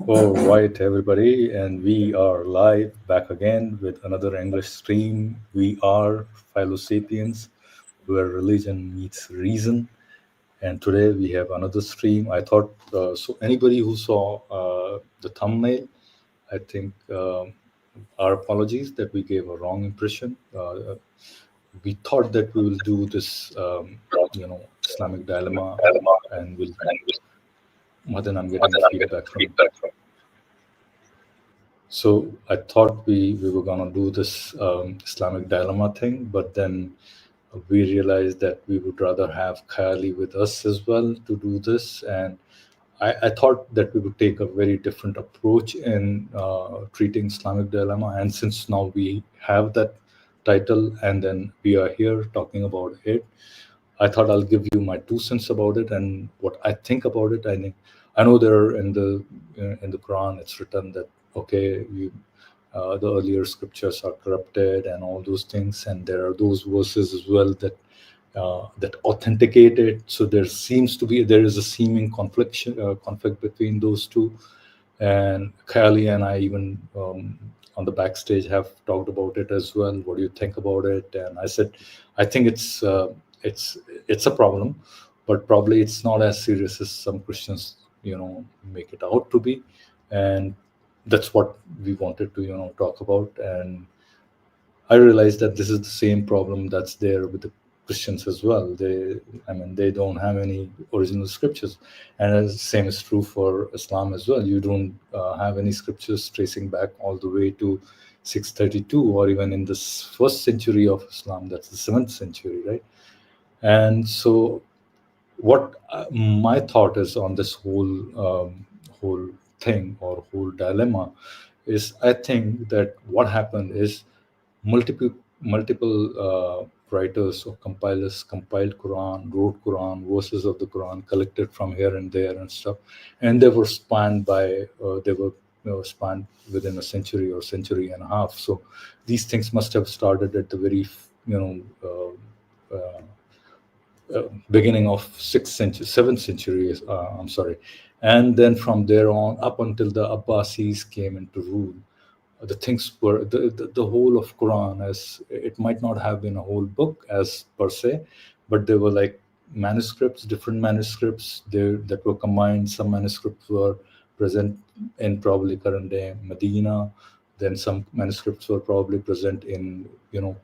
All right, everybody, and we are live back again with another English stream. We are Philo Sapience, where religion meets reason. And today we have another stream. I thought so. Anybody who saw the thumbnail, I think our apologies that we gave a wrong impression. We thought that we will do this, Islamic dilemma, and we'll. Madan, I'm getting a feedback from. So I thought we were gonna do this Islamic dilemma thing, but then we realized that we would rather have Khayali with us as well to do this, and I thought that we would take a very different approach in treating Islamic dilemma. And since now we have that title, and then we are here talking about it, I thought I'll give you my 2 cents about it and what I think about it. I know there in the Quran it's written that okay, the earlier scriptures are corrupted and all those things, and there are those verses as well that authenticate it. So there is a seeming conflict between those two. And Kylie and I even on the backstage have talked about it as well. What do you think about it? And I said, I think it's it's a problem, but probably it's not as serious as some Christians, make it out to be. And that's what we wanted to, talk about. And I realized that this is the same problem that's there with the Christians as well. They don't have any original scriptures, and the same is true for Islam as well. You don't have any scriptures tracing back all the way to 632, or even in the first century of Islam. That's the 7th century, right? And so, what my thought is on this whole thing or whole dilemma is, I think that what happened is multiple writers or compilers compiled Quran, wrote Quran, verses of the Quran, collected from here and there and stuff, and they were spanned within a century or century and a half. So these things must have started at the very beginning of 6th century, 7th century. I'm sorry, and then from there on up until the Abbasis came into rule, the things were the whole of Quran, as it might not have been a whole book as per se, but there were like manuscripts, different manuscripts there that were combined. Some manuscripts were present in probably current day Medina, then some manuscripts were probably present in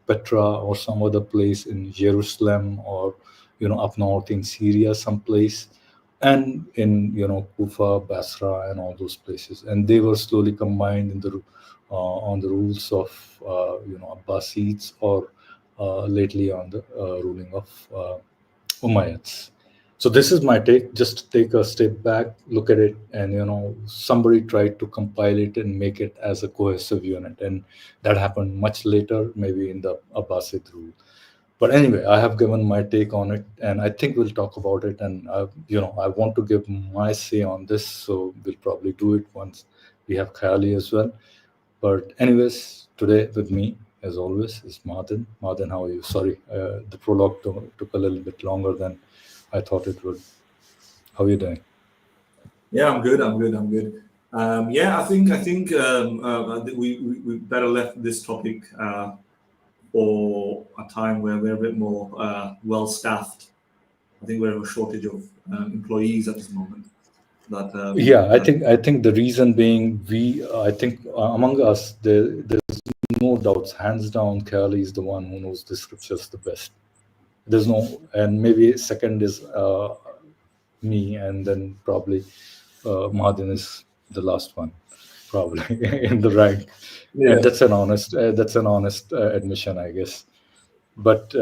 Petra or some other place in Jerusalem, or up north in Syria someplace, and in Kufa, Basra, and all those places, and they were slowly combined in the on the rules of Abbasids, or lately on the ruling of Umayyads. So this is my take. Just take a step back, look at it, and somebody tried to compile it and make it as a cohesive unit, and that happened much later, maybe in the Abbasid rule. But anyway, I have given my take on it, and I think we'll talk about it. And I want to give my say on this, so we'll probably do it once we have Khayali as well. But anyways, today with me, as always, is Martin. Martin, how are you? Sorry, the prologue took a little bit longer than I thought it would. How are you doing? Yeah, I'm good. Yeah, I think we better left this topic for a time where we're a bit more well staffed. I think we have a shortage of employees at this moment. I think the reason being, I think among us, there's no doubts, hands down, Khayali is the one who knows the scriptures the best. There's no, and maybe second is me, and then probably Mahadin is the last one, probably in the rank. Yeah. And that's an honest admission, I guess. But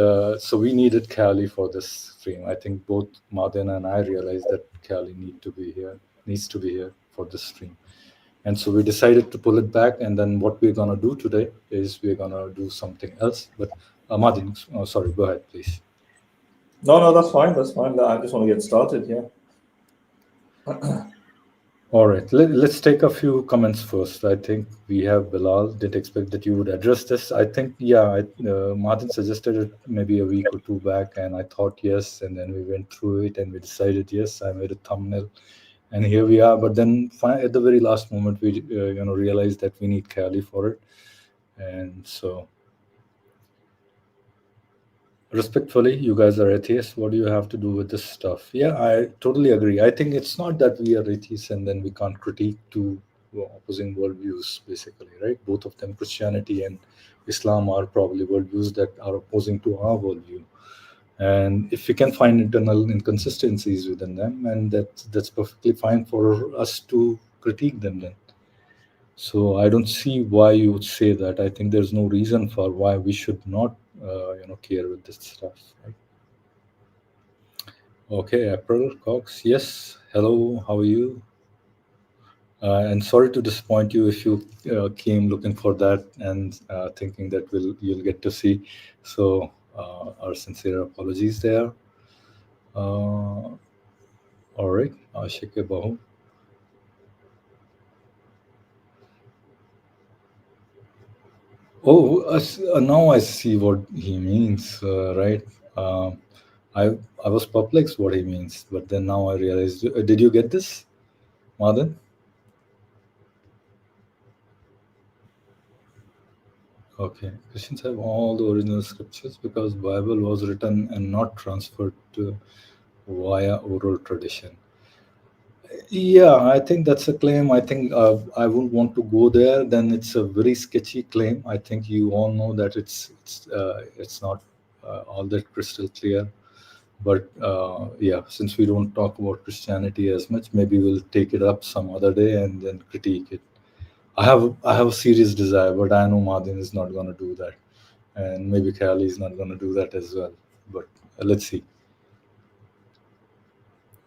so we needed Khayali for this stream. I think both Madin and I realized that Khayali needs to be here for this stream. And so we decided to pull it back. And then what we're going to do today is we're going to do something else. But Madin, sorry, go ahead, please. No, that's fine. I just want to get started. Yeah. All right, let's take a few comments first. I think we have Bilal. Didn't expect that you would address this. I think, Martin suggested it maybe a week or two back, and I thought yes, and then we went through it and we decided yes. I made a thumbnail, And here we are. But then at the very last moment, we realized that we need Kali for it. And so, respectfully, you guys are atheists. What do you have to do with this stuff? Yeah, I totally agree. I think it's not that we are atheists and then we can't critique two opposing worldviews, basically, right? Both of them, Christianity and Islam, are probably worldviews that are opposing to our worldview. And if we can find internal inconsistencies within them, and that's perfectly fine for us to critique them then. So I don't see why you would say that. I think there's no reason for why we should not, care with this stuff. Right? Okay, April Cox. Yes. Hello. How are you? And sorry to disappoint you if you came looking for that and thinking that you'll get to see. So our sincere apologies there. All right, Ashik Bahu. Oh, now I see what he means, right? I I was perplexed what he means, but then now I realized. Did you get this, Madan? Okay, Christians have all the original scriptures because Bible was written and not transferred via oral tradition. Yeah, I think that's a claim. I think I wouldn't want to go there. Then it's a very sketchy claim. I think you all know that it's not all that crystal clear. But yeah, since we don't talk about Christianity as much, maybe we'll take it up some other day and then critique it. I have a serious desire, but I know Martin is not going to do that, and maybe Kali is not going to do that as well. But let's see.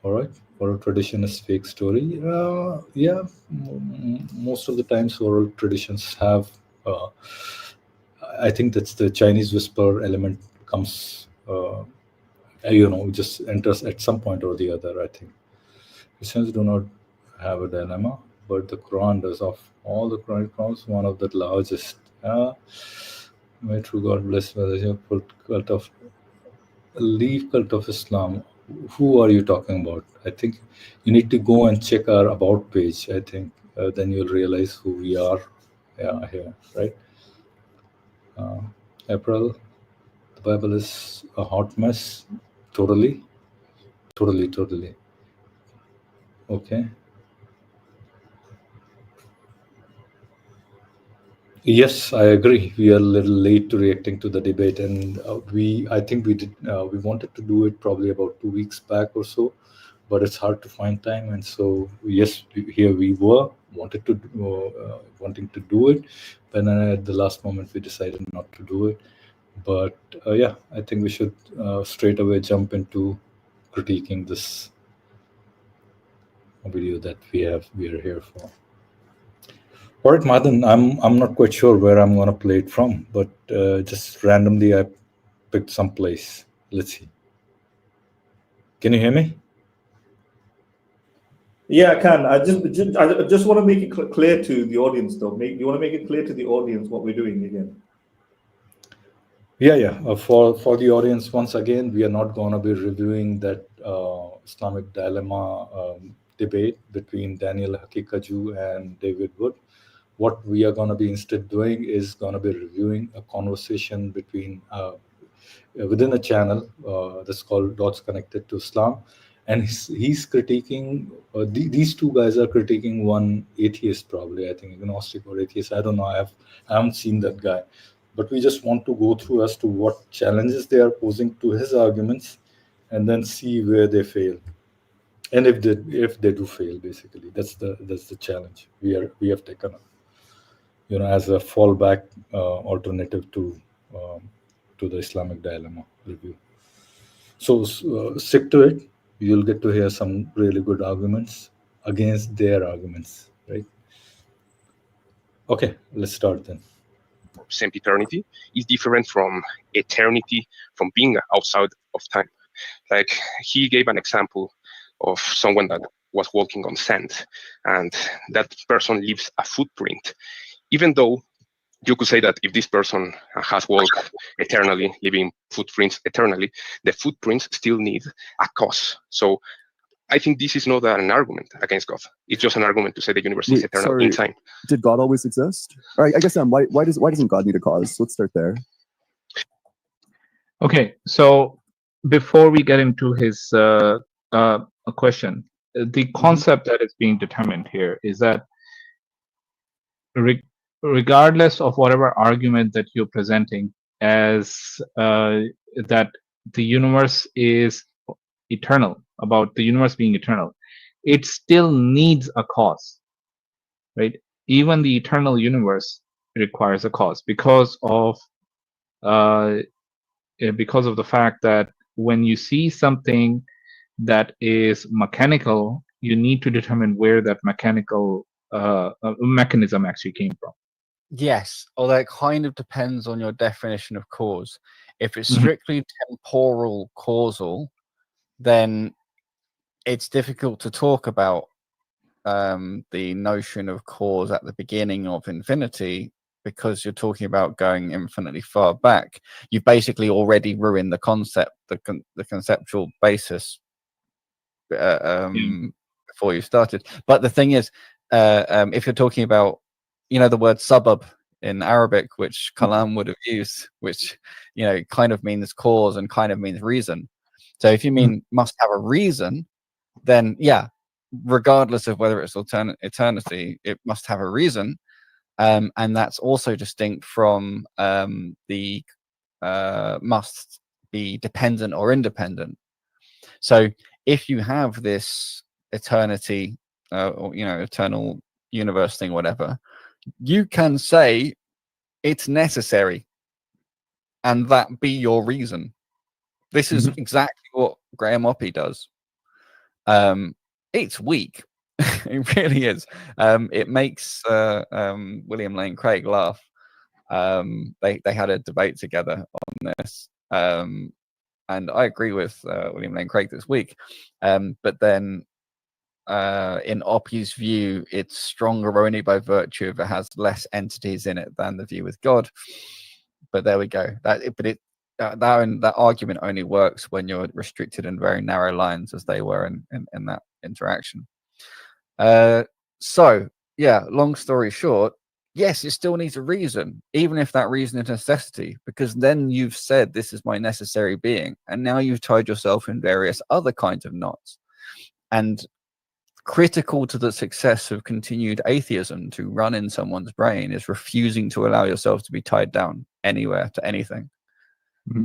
All right, oral tradition is fake story. Yeah, most of the times oral traditions have. I think that's the Chinese whisper element comes. Just enters at some point or the other. I think Christians do not have a dilemma, but the Quran does. Of all the Qurans, one of the largest. May true God bless whether cult of leave cult of Islam. Who are you talking about? I think you need to go and check our about page. I think then you'll realize who we are. Yeah, here, right? April, the Bible is a hot mess. Totally. Okay. Yes, I agree. We are a little late to reacting to the debate, and I think we did. We wanted to do it probably about 2 weeks back or so, but it's hard to find time. And so, yes, here we were wanting to do it, but then at the last moment we decided not to do it. But yeah, I think we should straight away jump into critiquing this video that we are here for. All right, Madan, I'm not quite sure where I'm going to play it from, but just randomly I picked some place. Let's see. Can you hear me? Yeah, I can. I just want to make it clear to the audience, though. You want to make it clear to the audience what we're doing again? Yeah. For the audience, once again, we are not going to be reviewing that Islamic dilemma debate between Daniel Haqiqatjou and David Wood. What we are going to be instead doing is going to be reviewing a conversation between within a channel that's called Dots Connected to Islam, and he's critiquing. These two guys are critiquing one atheist, probably I think agnostic or atheist. I don't know. I haven't seen that guy, but we just want to go through as to what challenges they are posing to his arguments, and then see where they fail, and if they do fail, basically that's the challenge we have taken up, as a fallback alternative to the Islamic dilemma review. So stick to it. You'll get to hear some really good arguments against their arguments, right? Okay, let's start then. Sempiternity is different from eternity, from being outside of time. Like he gave an example of someone that was walking on sand, and that person leaves a footprint, even though you could say that if this person has walked eternally, leaving footprints eternally, the footprints still need a cause. So I think this is not an argument against God. It's just an argument to say the universe is eternal in time. Did God always exist? Or I guess why doesn't God need a cause? Let's start there. Okay, so before we get into his question, the concept that is being determined here is that regardless of whatever argument that you're presenting as that the universe is eternal, about the universe being eternal, it still needs a cause, right? Even the eternal universe requires a cause because of the fact that when you see something that is mechanical, you need to determine where that mechanical mechanism actually came from. Yes, although it kind of depends on your definition of cause. If it's strictly temporal causal, then it's difficult to talk about the notion of cause at the beginning of infinity, because you're talking about going infinitely far back. You've basically already ruined the concept, the conceptual basis before you started. But the thing is, if you're talking about, the word suburb in Arabic, which Kalam would have used, which, kind of means cause and kind of means reason. So if you mean must have a reason, then yeah, regardless of whether it's eternity, it must have a reason. And that's also distinct from the must be dependent or independent. So if you have this eternity, or eternal universe thing, whatever, you can say it's necessary, and that be your reason. This is exactly what Graham Oppy does. It's weak. It really is. It makes William Lane Craig laugh. They had a debate together on this, and I agree with William Lane Craig this week. But then, in Oppy's view, it's stronger only by virtue of it has less entities in it than the view with God. But there we go. That argument only works when you're restricted in very narrow lines, as they were in that interaction. So yeah, long story short, yes, it still needs a reason, even if that reason is necessity, because then you've said this is my necessary being, and now you've tied yourself in various other kinds of knots. And critical to the success of continued atheism to run in someone's brain is refusing to allow yourself to be tied down anywhere to anything.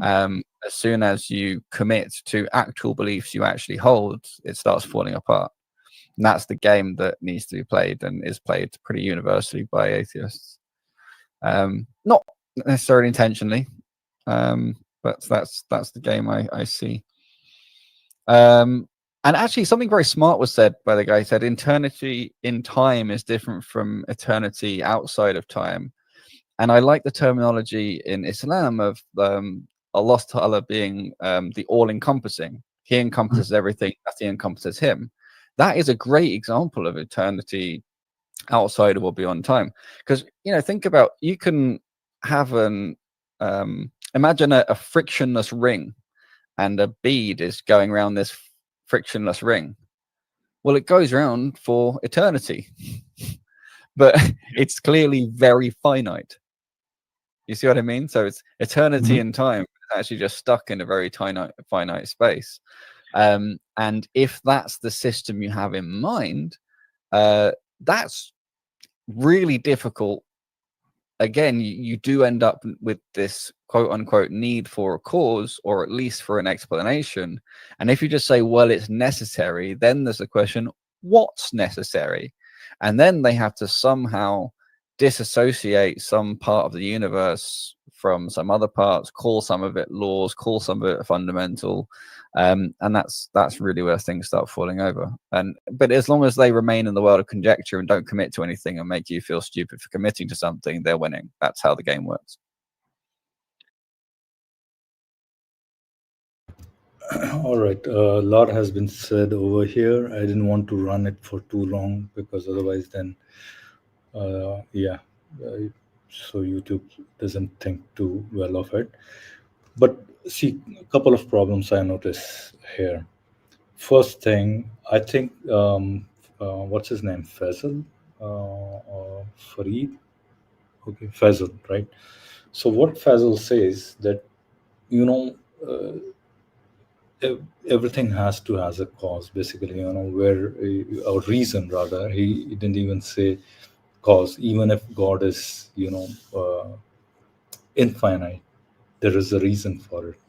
As soon as you commit to actual beliefs you actually hold, it starts falling apart. And that's the game that needs to be played, and is played pretty universally by atheists. Not necessarily intentionally, but that's the game I see. And actually, something very smart was said by the guy. He said, eternity in time is different from eternity outside of time. And I like the terminology in Islam of Allah Ta'ala being the all-encompassing. He encompasses everything, nothing encompasses him. That is a great example of eternity outside of or beyond time. Because, think about, you can have imagine a frictionless ring, and a bead is going around this frictionless ring. Well, it goes around for eternity, but it's clearly very finite. You see what I mean? So it's eternity in time, it's actually just stuck in a very finite space. And if that's the system you have in mind, that's really difficult. Again, you do end up with this quote unquote need for a cause, or at least for an explanation. And if you just say, well, it's necessary, then there's a question, what's necessary? And then they have to somehow disassociate some part of the universe from some other parts, call some of it laws, call some of it fundamental. And that's really where things start falling over. But as long as they remain in the world of conjecture and don't commit to anything and make you feel stupid for committing to something, they're winning. That's how the game works. All right, a lot has been said over here. I didn't want to run it for too long, because otherwise then so YouTube doesn't think too well of it. But see, a couple of problems I notice here. First thing, I think, what's his name? Faisal? Or Fareed? Okay, Faisal, right? So what Faisal says that, everything has to has a cause, basically, where, or reason rather. He didn't even say cause. Even if God is, infinite, there is a reason for it.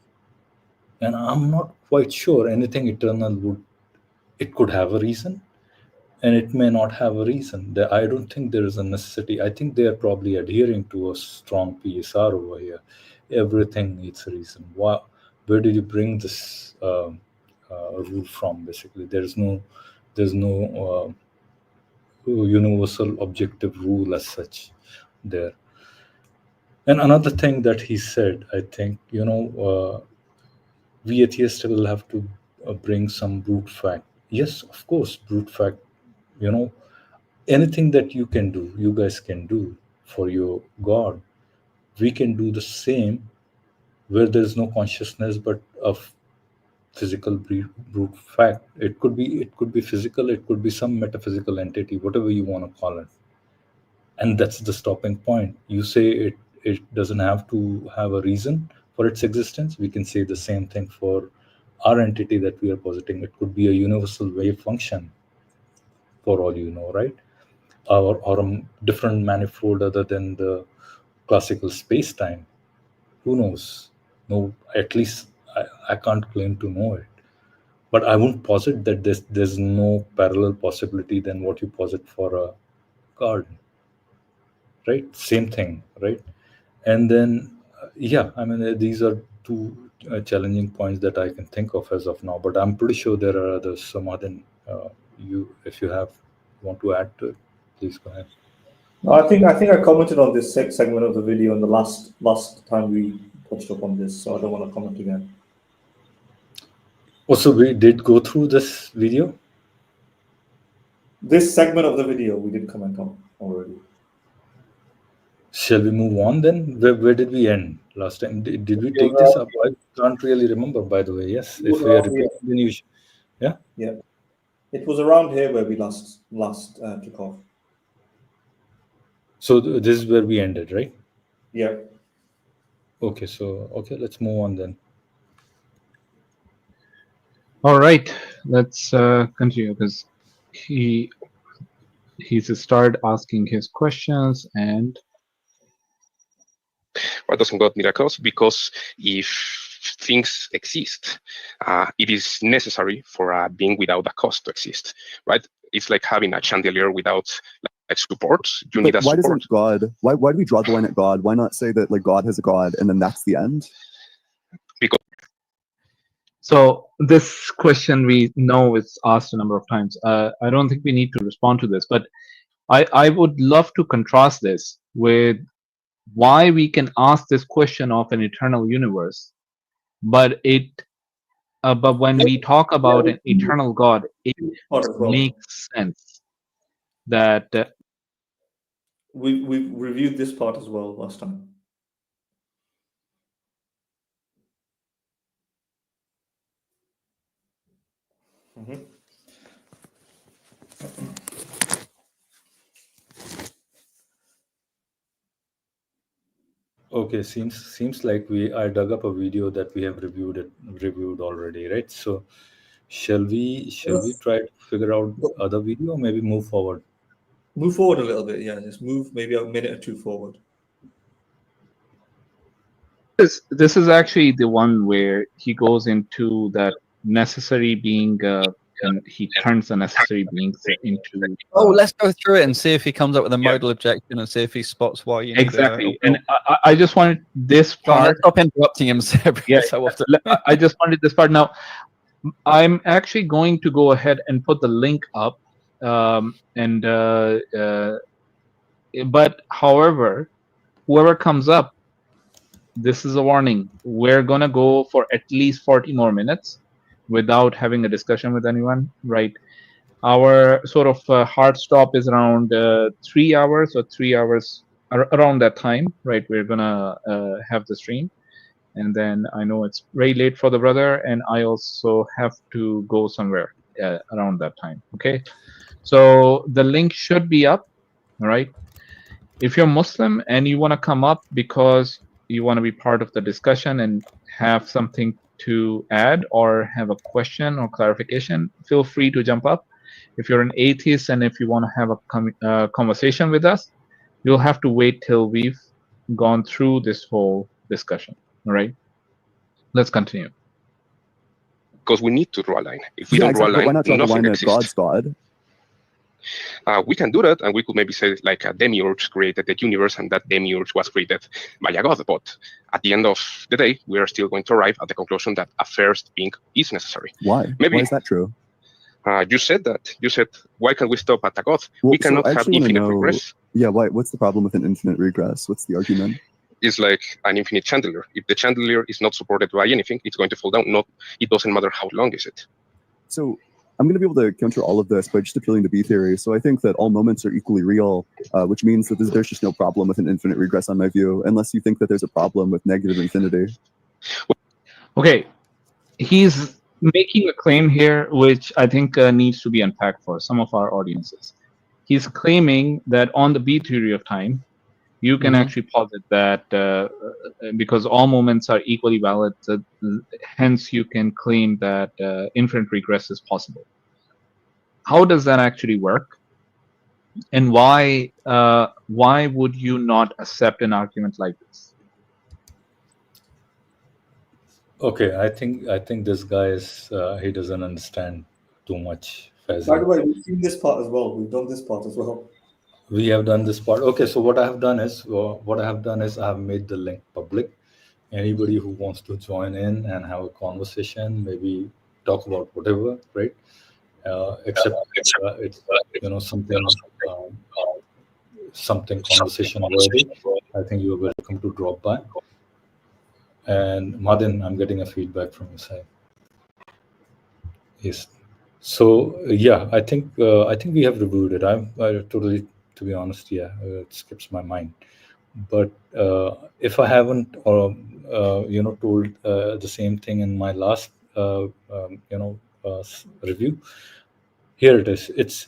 And I'm not quite sure anything eternal it could have a reason, and it may not have a reason. I don't think there is a necessity. I think they are probably adhering to a strong PSR over here. Everything needs a reason. Where did you bring this rule from? Basically, there's no universal objective rule as such there. And another thing that he said, I think, we atheists will have to bring some brute fact. Yes, of course, brute fact. You know, anything that you can do, you guys can do for your God. We can do the same where there is no consciousness, but of physical brute fact. It could be physical. It could be some metaphysical entity, whatever you want to call it. And that's the stopping point. You say it doesn't have to have a reason for its existence. We can say the same thing for our entity that we are positing. It could be a universal wave function, for all you know, right? Or a different manifold other than the classical space-time. Who knows? No, at least I can't claim to know it. But I won't posit that there's no parallel possibility than what you posit for a garden, right? Same thing, right? And then, yeah, I mean, these are two challenging points that I can think of as of now. But I'm pretty sure there are others. Some other, if you want to add to it, please go ahead. No, I think I commented on this segment of the video in the last time we touched upon this, so I don't want to comment again. Also, we did go through this video. This segment of the video we did comment on already. Shall we move on then? Where did we end last time? Did we take this up? I can't really remember, by the way. Yes, if we are repeating, then you should. Yeah? Yeah. It was around here where we last took off. So this is where we ended, right? Yeah. Okay, let's move on then. All right, let's continue, because he's started asking his questions. And why doesn't God need a cause? Because if things exist, it is necessary for a being without a cause to exist, right? It's like having a chandelier without like support. You need a why support. doesn't God? Why do we draw the line at God? Why not say that like God has a God and then that's the end? Because so this question we know is asked a number of times. I don't think we need to respond to this, but I would love to contrast this with why we can ask this question of an eternal universe, but when we talk about an eternal God, it makes sense that we reviewed this part as well last time. Mm-hmm. Okay, seems like I dug up a video that we have reviewed already, right? So shall we try to figure out other video, or maybe move forward? Move forward a little bit, yeah. Just move maybe a minute or two forward. This is actually the one where he goes into that necessary being, and he turns the necessary beings into. Let's go through it and see if he comes up with a modal objection and see if he spots why you need exactly. And I just wanted this part. Let's stop interrupting him so often. I just wanted this part. Now, I'm actually going to go ahead and put the link up, but however, whoever comes up, this is a warning. We're gonna go for at least 40 more minutes without having a discussion with anyone, right? Our sort of hard stop is around 3 hours or 3 hours, around that time, right? We're gonna have the stream, and then I know it's very late for the brother, and I also have to go somewhere around that time. Okay, so the link should be up. All right. If you're Muslim and you want to come up because you want to be part of the discussion and have something to add or have a question or clarification, feel free to jump up. If you're an atheist and if you want to have a conversation with us, you'll have to wait till we've gone through this whole discussion. All right, let's continue. Because we need to draw a line. If we don't exactly. draw a line, Why not draw the nothing line exists. at God's God? We can do that, and we could maybe say like a demiurge created the universe, and that demiurge was created by a god. But at the end of the day, we are still going to arrive at the conclusion that a first being is necessary. Why? Maybe Why is that true? You said that. You said, why can we stop at a god? Well, We cannot so I have actually wanna infinite know, regress. Yeah, what's the problem with an infinite regress? What's the argument? It's like an infinite chandelier. If the chandelier is not supported by anything, it's going to fall down. It doesn't matter how long is it. So I'm going to be able to counter all of this by just appealing to B theory. So I think that all moments are equally real, which means that there's just no problem with an infinite regress on my view, unless you think that there's a problem with negative infinity. Okay, he's making a claim here which I think needs to be unpacked for some of our audiences. He's claiming that on the B theory of time, you can actually posit that because all moments are equally valid, hence you can claim that infinite regress is possible. How does that actually work? And why would you not accept an argument like this? Okay, I think this guy is he doesn't understand too much. By the way, we've seen this part as well. We've done this part as well. We have done this part. Okay, so what I have done is I have made the link public. Anybody who wants to join in and have a conversation, maybe talk about whatever, right? Except it's something conversation worthy. I think you are welcome to drop by. And Madin, I'm getting a feedback from your side. Yes. So yeah, I think we have reviewed it. I totally, to be honest, it skips my mind. But if I haven't, told the same thing in my last, review, here it is. It's,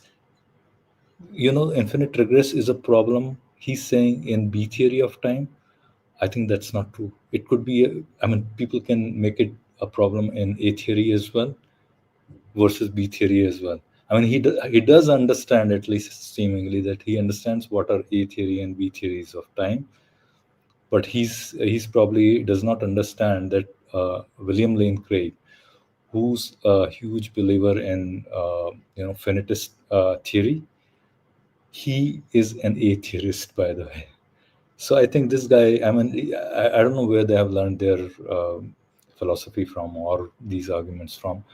infinite regress is a problem. He's saying in B theory of time. I think that's not true. It could be. People can make it a problem in A theory as well, versus B theory as well. He does understand, at least seemingly, that he understands what are A theory and B theories of time, but he's probably does not understand that William Lane Craig, who's a huge believer in finitist theory, he is an A theorist, by the way. So I think this guy, I don't know where they have learned their philosophy from or these arguments from.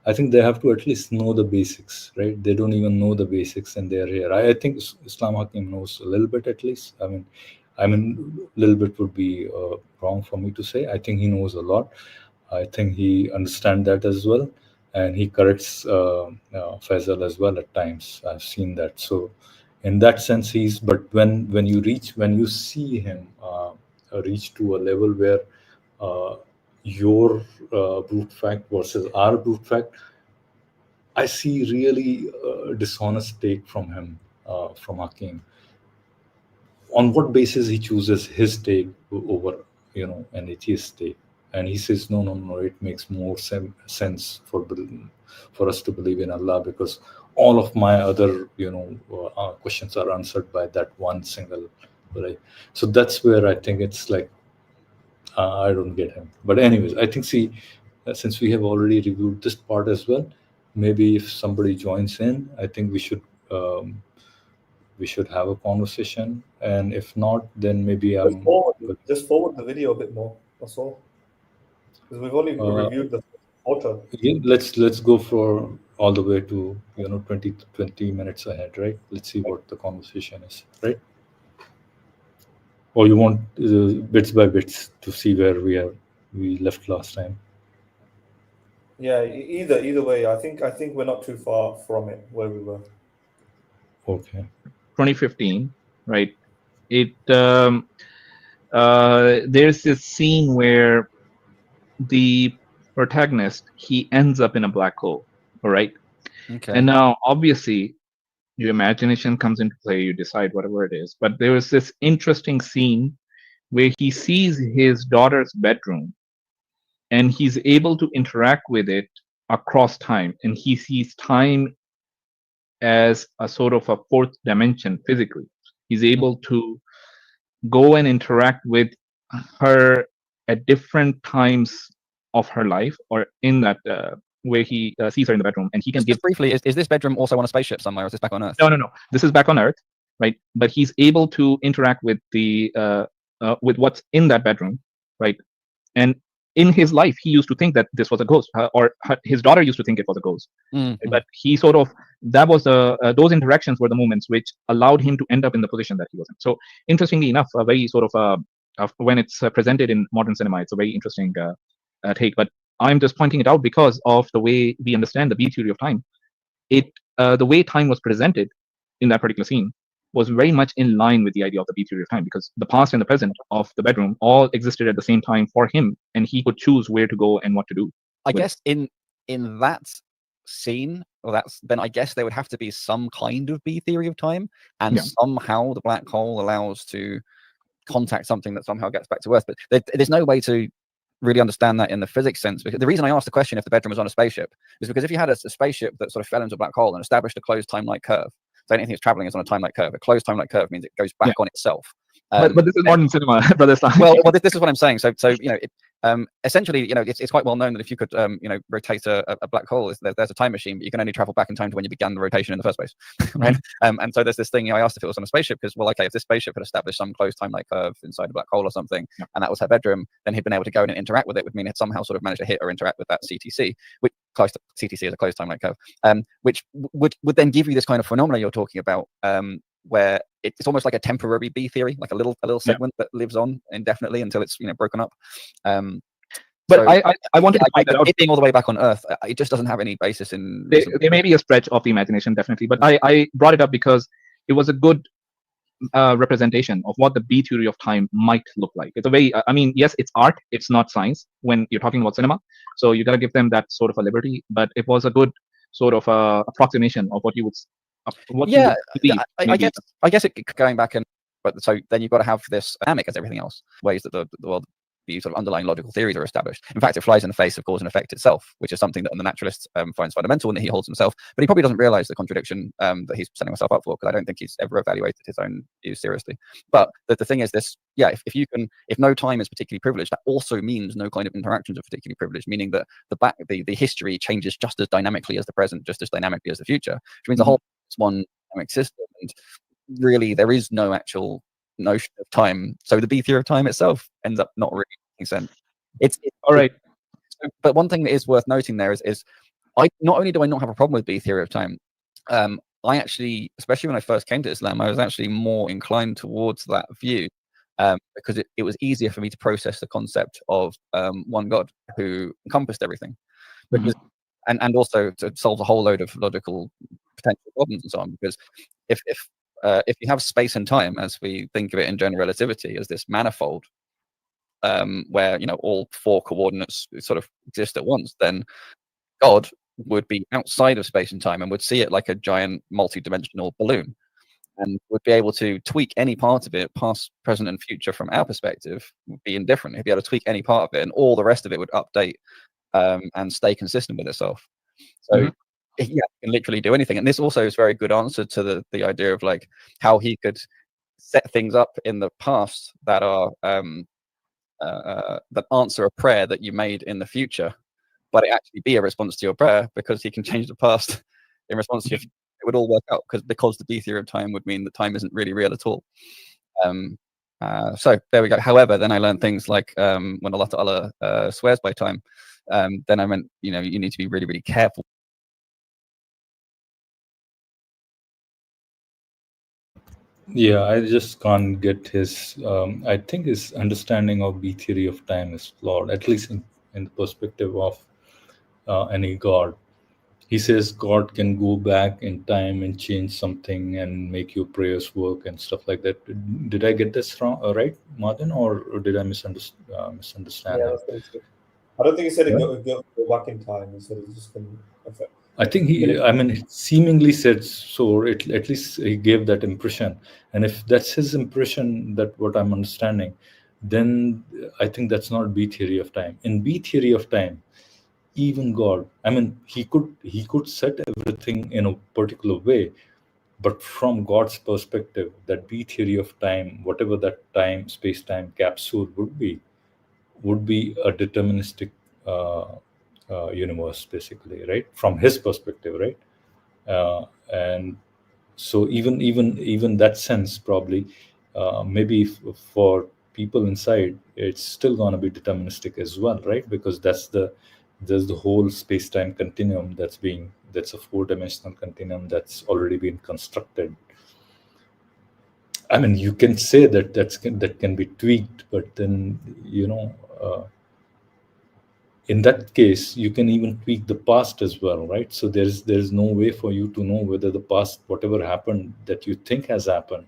I think they have to at least know the basics, right? They don't even know the basics and they're here. I think Islam Hakim knows a little bit at least. A little bit would be wrong for me to say. I think he knows a lot. I think he understands that as well. And he corrects Faisal as well at times. I've seen that. So in that sense, but when you see him reach to a level where your brute fact versus our brute fact, I see really dishonest take from him, from Hakim. On what basis he chooses his take over, an atheist take? And he says, no, it makes more sense for us to believe in Allah because all of my other, questions are answered by that one single, right? So that's where I think it's like, I don't get him. But anyways, I think, since we have already reviewed this part as well, maybe if somebody joins in, I think we should have a conversation. And if not, then maybe Just forward the video a bit more. That's all. Because we've only reviewed the photo. Yeah, let's go for all the way to 20 minutes ahead, right? Let's see what the conversation is, right? Or you want bits by bits to see where we left last time? Yeah, either way, I think we're not too far from it where we were. Okay. 2015, right? There's this scene where the protagonist, he ends up in a black hole. All right. Okay. And now, obviously, your imagination comes into play. You decide whatever it is. But there was this interesting scene where he sees his daughter's bedroom, and he's able to interact with it across time, and he sees time as a sort of a fourth dimension physically. He's able to go and interact with her at different times of her life, or in that where he sees her in the bedroom, and he can Just briefly, is this bedroom also on a spaceship somewhere, or is this back on Earth? No. This is back on Earth, right? But he's able to interact with the with what's in that bedroom, right? And in his life, he used to think that this was a ghost, or his daughter used to think it was a ghost. Mm-hmm. But he sort of, that was those interactions were the moments which allowed him to end up in the position that he was in. So interestingly enough, a very sort of when it's presented in modern cinema, it's a very interesting take. But I'm just pointing it out because of the way we understand the B theory of time. The way time was presented in that particular scene was very much in line with the idea of the B theory of time, because the past and the present of the bedroom all existed at the same time for him, and he could choose where to go and what to do. I guess in that scene, then I guess there would have to be some kind of B theory of time, and somehow the black hole allows to contact something that somehow gets back to Earth. But there's no way to really understand that in the physics sense. Because the reason I asked the question if the bedroom was on a spaceship is because if you had a spaceship that sort of fell into a black hole and established a closed time-like curve, so anything that's traveling is on a time-like curve. A closed time-like curve means it goes back on itself. But this is modern cinema, brother Islam. Well, this is what I'm saying. So essentially, it's quite well known that if you could, rotate a black hole, there's a time machine, but you can only travel back in time to when you began the rotation in the first place, right? And so there's this thing. I asked if it was on a spaceship because, well, okay, if this spaceship had established some closed time-like curve inside a black hole or something, and that was her bedroom, then he'd been able to go in and interact with it. Would mean he'd somehow sort of managed to hit or interact with that CTC, which CTC is a closed time-like curve, which would then give you this kind of phenomena you're talking about. Where it's almost like a temporary B theory, like a little segment that lives on indefinitely until it's broken up. But so, I wanted to point that out. It being all the way back on Earth, it just doesn't have any basis in. There may be a stretch of the imagination, definitely, but I brought it up because it was a good representation of what the B theory of time might look like. It's a very, yes, it's art, it's not science when you're talking about cinema, so you got to give them that sort of a liberty. But it was a good sort of approximation of what you would. I guess it going back but so then you've got to have this dynamic as everything else, ways that the world, the sort of underlying logical theories are established. In fact, it flies in the face of cause and effect itself, which is something that the naturalist finds fundamental and that he holds himself, but he probably doesn't realize the contradiction that he's setting himself up for, because I don't think he's ever evaluated his own views seriously. But the thing is this, if no time is particularly privileged, that also means no kind of interactions are particularly privileged, meaning that the history changes just as dynamically as the present, just as dynamically as the future, which means the whole one dynamic system, and really there is no actual notion of time. So the B theory of time itself ends up not really making sense. It's all right. But one thing that is worth noting there is I not only do I not have a problem with B theory of time, I actually, especially when I first came to Islam, I was actually more inclined towards that view, because it was easier for me to process the concept of one God who encompassed everything, because and also to solve a whole load of logical potential problems and so on. Because if you have space and time as we think of it in general relativity as this manifold, where all four coordinates sort of exist at once, then God would be outside of space and time and would see it like a giant multi-dimensional balloon, and would be able to tweak any part of it, past, present, and future, from our perspective, would be indifferent. He'd be able to tweak any part of it, and all the rest of it would update and stay consistent with itself. So it can literally do anything. And this also is a very good answer to the idea of like how he could set things up in the past that are that answer a prayer that you made in the future, but it actually be a response to your prayer, because he can change the past in response to your future. It would all work out because the B theory of time would mean that time isn't really real at all. So there we go. However, then I learned things like when Allah Ta'ala swears by time, then I meant, you need to be really, really careful. Yeah, I just can't get his. I think his understanding of B theory of time is flawed, at least in the perspective of any God. He says God can go back in time and change something and make your prayers work and stuff like that. Did I get this wrong, right, Martin, or did I misunderstand? Yeah, it? I don't think he said Yeah. go back in time. He said it's just going to affect. I think he seemingly said so, at least he gave that impression. And if that's his impression, that what I'm understanding, then I think that's not B theory of time. In B theory of time, even God, he could set everything in a particular way, but from God's perspective, that B theory of time, whatever that time, space-time capsule would be a deterministic universe, basically, right? From his perspective, right? And so even that sense, probably, maybe for people inside, it's still going to be deterministic as well, right? Because there's the whole space-time continuum that's a four-dimensional continuum that's already been constructed. You can say that can be tweaked, but then in that case, you can even tweak the past as well, right? So there's no way for you to know whether the past, whatever happened that you think has happened,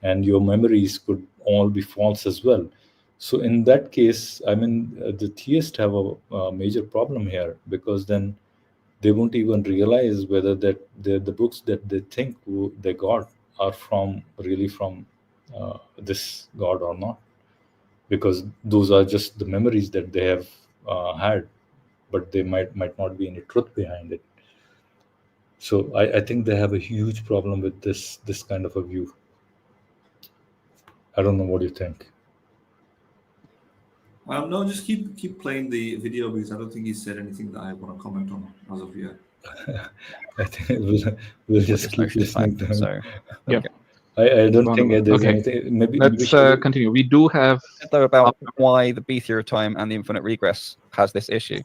and your memories could all be false as well. So in that case, the theists have a major problem here, because then they won't even realize whether that the books that they think they got are really from this God or not, because those are just the memories that they have had, but they might not be any truth behind it. So I think they have a huge problem with this kind of a view. I don't know, what do you think? No, just keep playing the video, because I don't think he said anything that I want to comment on as of yet. I think we'll just keep listening to him. So, Yeah. okay. I don't think there's Okay. anything. Maybe Let's continue. We do have Though about why the B theory of time and the infinite regress has this issue.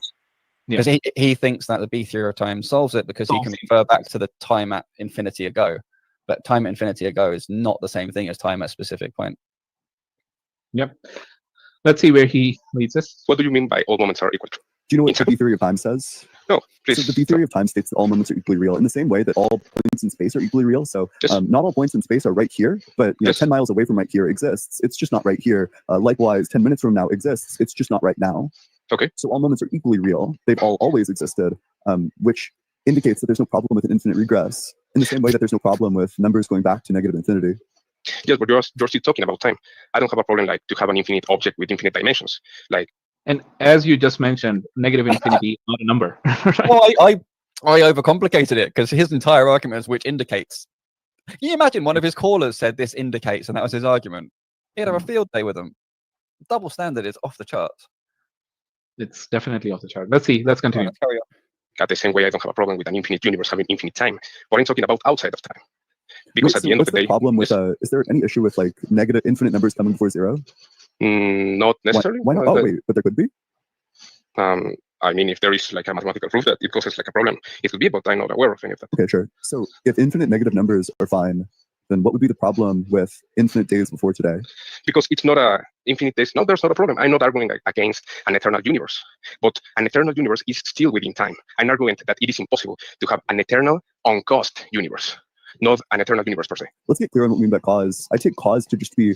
Yeah. Because he thinks that the B theory of time solves it, because he can refer back to the time at infinity ago. But time at infinity ago is not the same thing as time at a specific point. Yep. Let's see where he leads us. What do you mean by all moments are equal? Do you know what the B theory of time says? No, please. So the B theory of time states that all moments are equally real, in the same way that all points in space are equally real. So Yes. not all points in space are right here, but Yes. 10 miles away from right here exists. It's just not right here. Likewise, 10 minutes from now exists. It's just not right now. Okay. So all moments are equally real. They've always existed, which indicates that there's no problem with an infinite regress, in the same way that there's no problem with numbers going back to negative infinity. Yes, but you're still talking about time. I don't have a problem to have an infinite object with infinite dimensions. And as you just mentioned, negative infinity is not a number. Right? Well, I overcomplicated it, because his entire argument is which indicates. Can you imagine one of his callers said this indicates, and that was his argument? He'd have a field day with them. Double standard is off the charts. It's definitely off the chart. Let's see. Let's continue. Let's carry on. At the same way, I don't have a problem with an infinite universe having infinite time. But I'm talking about outside of time. Because at the end of the day, problem with is there any issue with negative infinite numbers coming before zero? Not necessarily. Why not? Oh wait, but there could be. If there is a mathematical proof that it causes a problem, it could be, but I'm not aware of any of that. Okay, sure. So if infinite negative numbers are fine, then what would be the problem with infinite days before today? Because it's not a infinite days. No, there's not a problem. I'm not arguing against an eternal universe, but an eternal universe is still within time. I'm arguing that it is impossible to have an eternal uncaused universe, not an eternal universe per se. Let's get clear on what we mean by cause. I take cause to just be,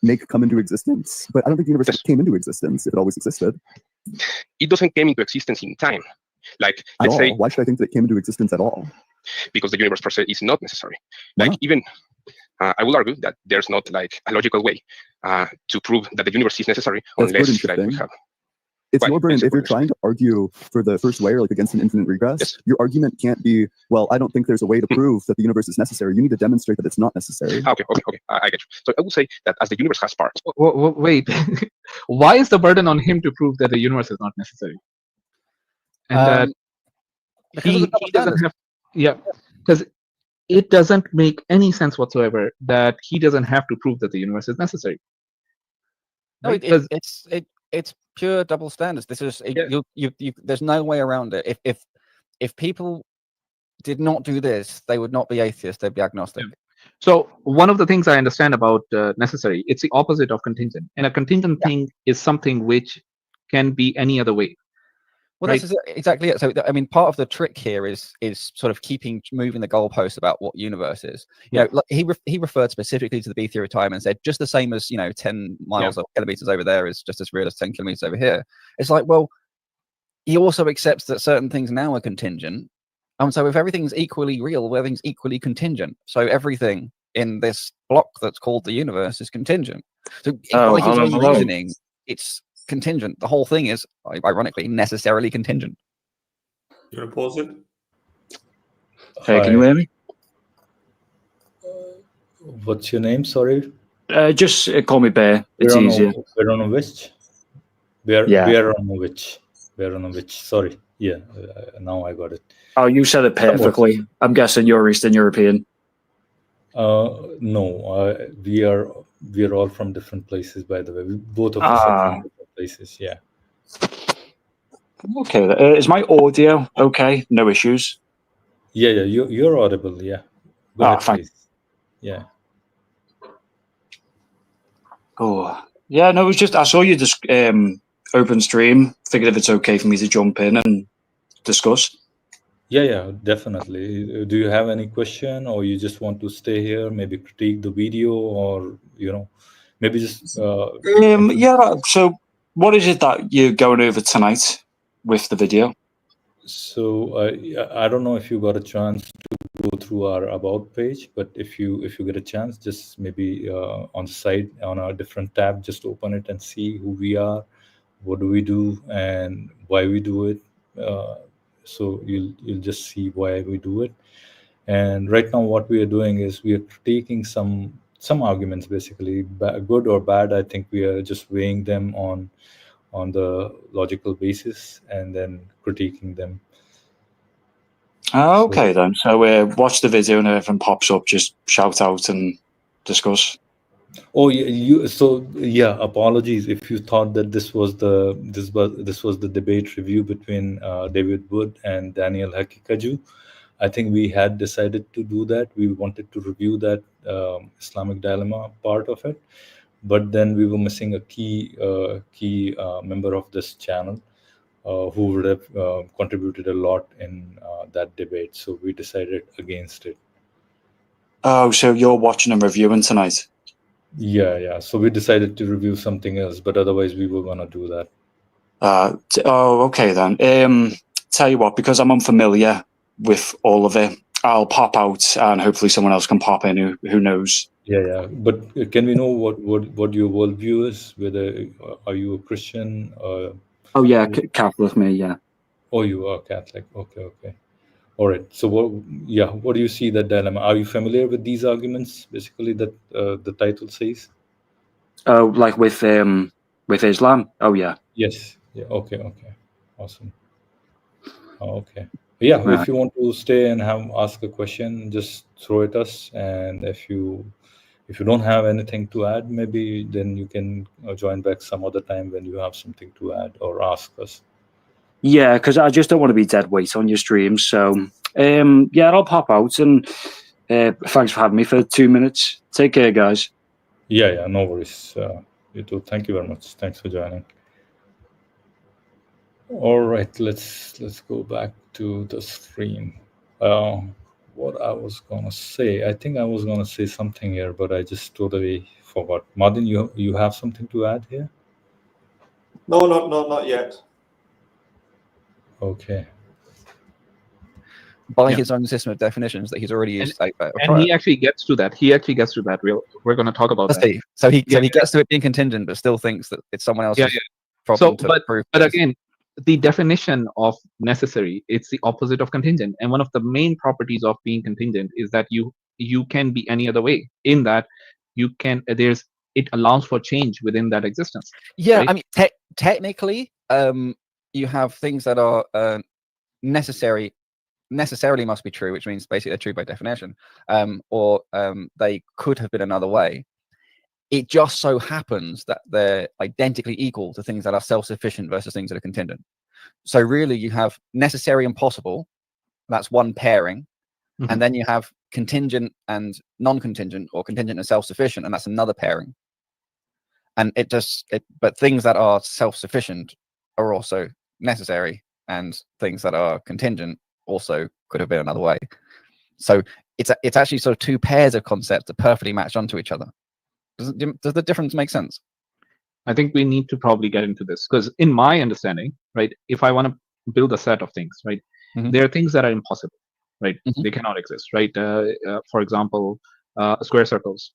make come into existence, but I don't think the universe came into existence if it always existed. It doesn't come into existence in time. Let's say, why should I think that it came into existence at all? Because the universe per se is not necessary. Why? Even I will argue that there's not a logical way to prove that the universe is necessary unless we have. It's your burden. If you're trying to argue for the first way, or against an infinite regress, yes. Your argument can't be, well, I don't think there's a way to prove that the universe is necessary. You need to demonstrate that it's not necessary. Okay. I get you. So I would say that as the universe has parts. Wait, why is the burden on him to prove that the universe is not necessary? And that he doesn't have, because it doesn't make any sense whatsoever that he doesn't have to prove that the universe is necessary. No, right? It's pure double standards. This is there's no way around it. If people did not do this, they would not be atheists, they'd be agnostic. Yeah. So one of the things I understand about necessary, it's the opposite of contingent. And a contingent thing is something which can be any other way. Well, right? that's exactly it. So, I mean, part of the trick here is sort of moving the goalposts about what universe is. You know, like he referred specifically to the B theory of time and said just the same as 10 miles or kilometers over there is just as real as 10 kilometers over here. It's like, well, he also accepts that certain things now are contingent. So if everything's equally real, everything's equally contingent. So everything in this block that's called the universe is contingent. So by his own reasoning, it's contingent. The whole thing is, ironically, necessarily contingent. You want to pause it? Hey, can you hear me? What's your name? Sorry. Just call me Bear. It's easier. Beronovich. Beronovich. Sorry. Yeah. Now I got it. Oh, you said it perfectly. I'm guessing you're Eastern European. No, we are all from different places, by the way. Both of us are from different places. Yeah. Okay. Is my audio okay? No issues? Yeah. You're audible. Yeah. Go ahead, please. Yeah. Oh, yeah. No, it was just I saw you just open stream. Figured if it's okay for me to jump in and discuss. Yeah, definitely. Do you have any question, or you just want to stay here, maybe critique the video, or maybe just yeah. So, what is it that you're going over tonight with the video? So I don't know if you got a chance to go through our about page, but if you get a chance, just maybe on the side on a different tab, just open it and see who we are, what do we do, and why we do it. So you'll just see why we do it. And right now, what we are doing is we are taking some arguments, basically good or bad. I think we are just weighing them on the logical basis and then critiquing them. Okay, then. So watch the video, and if anything pops up, just shout out and discuss. Oh, yeah. Apologies if you thought that this was the debate review between David Wood and Daniel Haqiqatjou. I think we had decided to do that. We wanted to review that Islamic dilemma part of it, but then we were missing a key member of this channel who would have contributed a lot in that debate. So we decided against it. Oh, so you're watching and reviewing tonight? Yeah. So we decided to review something else, but otherwise we were gonna do that. Okay then. Tell you what, because I'm unfamiliar with all of it, I'll pop out, and hopefully someone else can pop in who knows. Yeah. But can we know what your worldview is? Whether are you a Christian? Oh yeah, Catholic me. Yeah. Oh, you are Catholic. Okay. All right. So what do you see that dilemma? Are you familiar with these arguments, basically, that the title says? Oh, like with Islam? Oh yeah. Yes. Yeah. Okay. Awesome. Okay. Yeah. Right. If you want to stay and ask a question, just throw it us. And if you don't have anything to add, maybe then you can join back some other time when you have something to add or ask us. Yeah, because I just don't want to be dead weight on your stream. So, yeah, I'll pop out, and thanks for having me for 2 minutes. Take care, guys. Yeah, no worries. You too. Thank you very much. Thanks for joining. All right, let's go back to the stream. What I was gonna say, I think I was gonna say something here, but I just totally forgot. Martin, you have something to add here? No, not yet. Okay. By his own system of definitions that he's already used. And he actually gets to that. We're going to talk about that. So he gets to it being contingent, but still thinks that it's someone else's problem to prove. But again, the definition of necessary, it's the opposite of contingent. And one of the main properties of being contingent is that you can be any other way, in that it allows for change within that existence. Yeah, right? I mean, technically, you have things that are necessarily must be true, which means basically they're true by definition, or they could have been another way. It just so happens that they're identically equal to things that are self-sufficient versus things that are contingent. So really, you have necessary and possible. That's one pairing, and then you have contingent and non-contingent, or contingent and self-sufficient, and that's another pairing. And but things that are self-sufficient are also necessary, and things that are contingent also could have been another way. So it's actually sort of two pairs of concepts that perfectly match onto each other. Does the difference make sense? I think we need to probably get into this, because in my understanding, right, if I want to build a set of things, right, there are things that are impossible, right? They cannot exist, right? For example, square circles,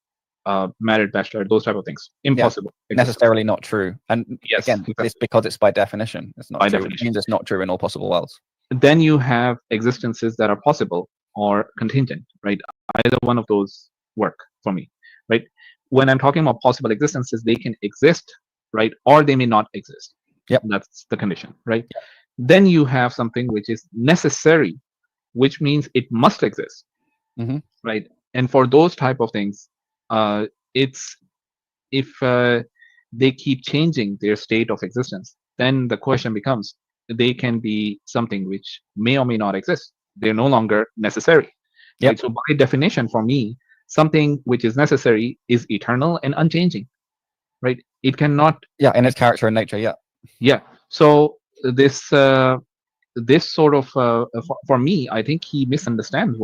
married bachelor, those type of things, impossible. Necessarily not true. And yes, again, exactly. it's because it's by definition. It's not By true. definition. It means it's not true in all possible worlds. Then you have existences that are possible or contingent, right? Either one of those work for me, right? When I'm talking about possible existences, they can exist, right? Or they may not exist. Yep. That's the condition, right? Yep. Then you have something which is necessary, which means it must exist, right? And for those type of things, it's if they keep changing their state of existence, then the question becomes, they can be something which may or may not exist. They're no longer necessary. Yep. Right? So by definition, for me, something which is necessary is eternal and unchanging, right? It cannot. Yeah, in its character and nature. Yeah. Yeah. So this sort of for me, I think he misunderstands.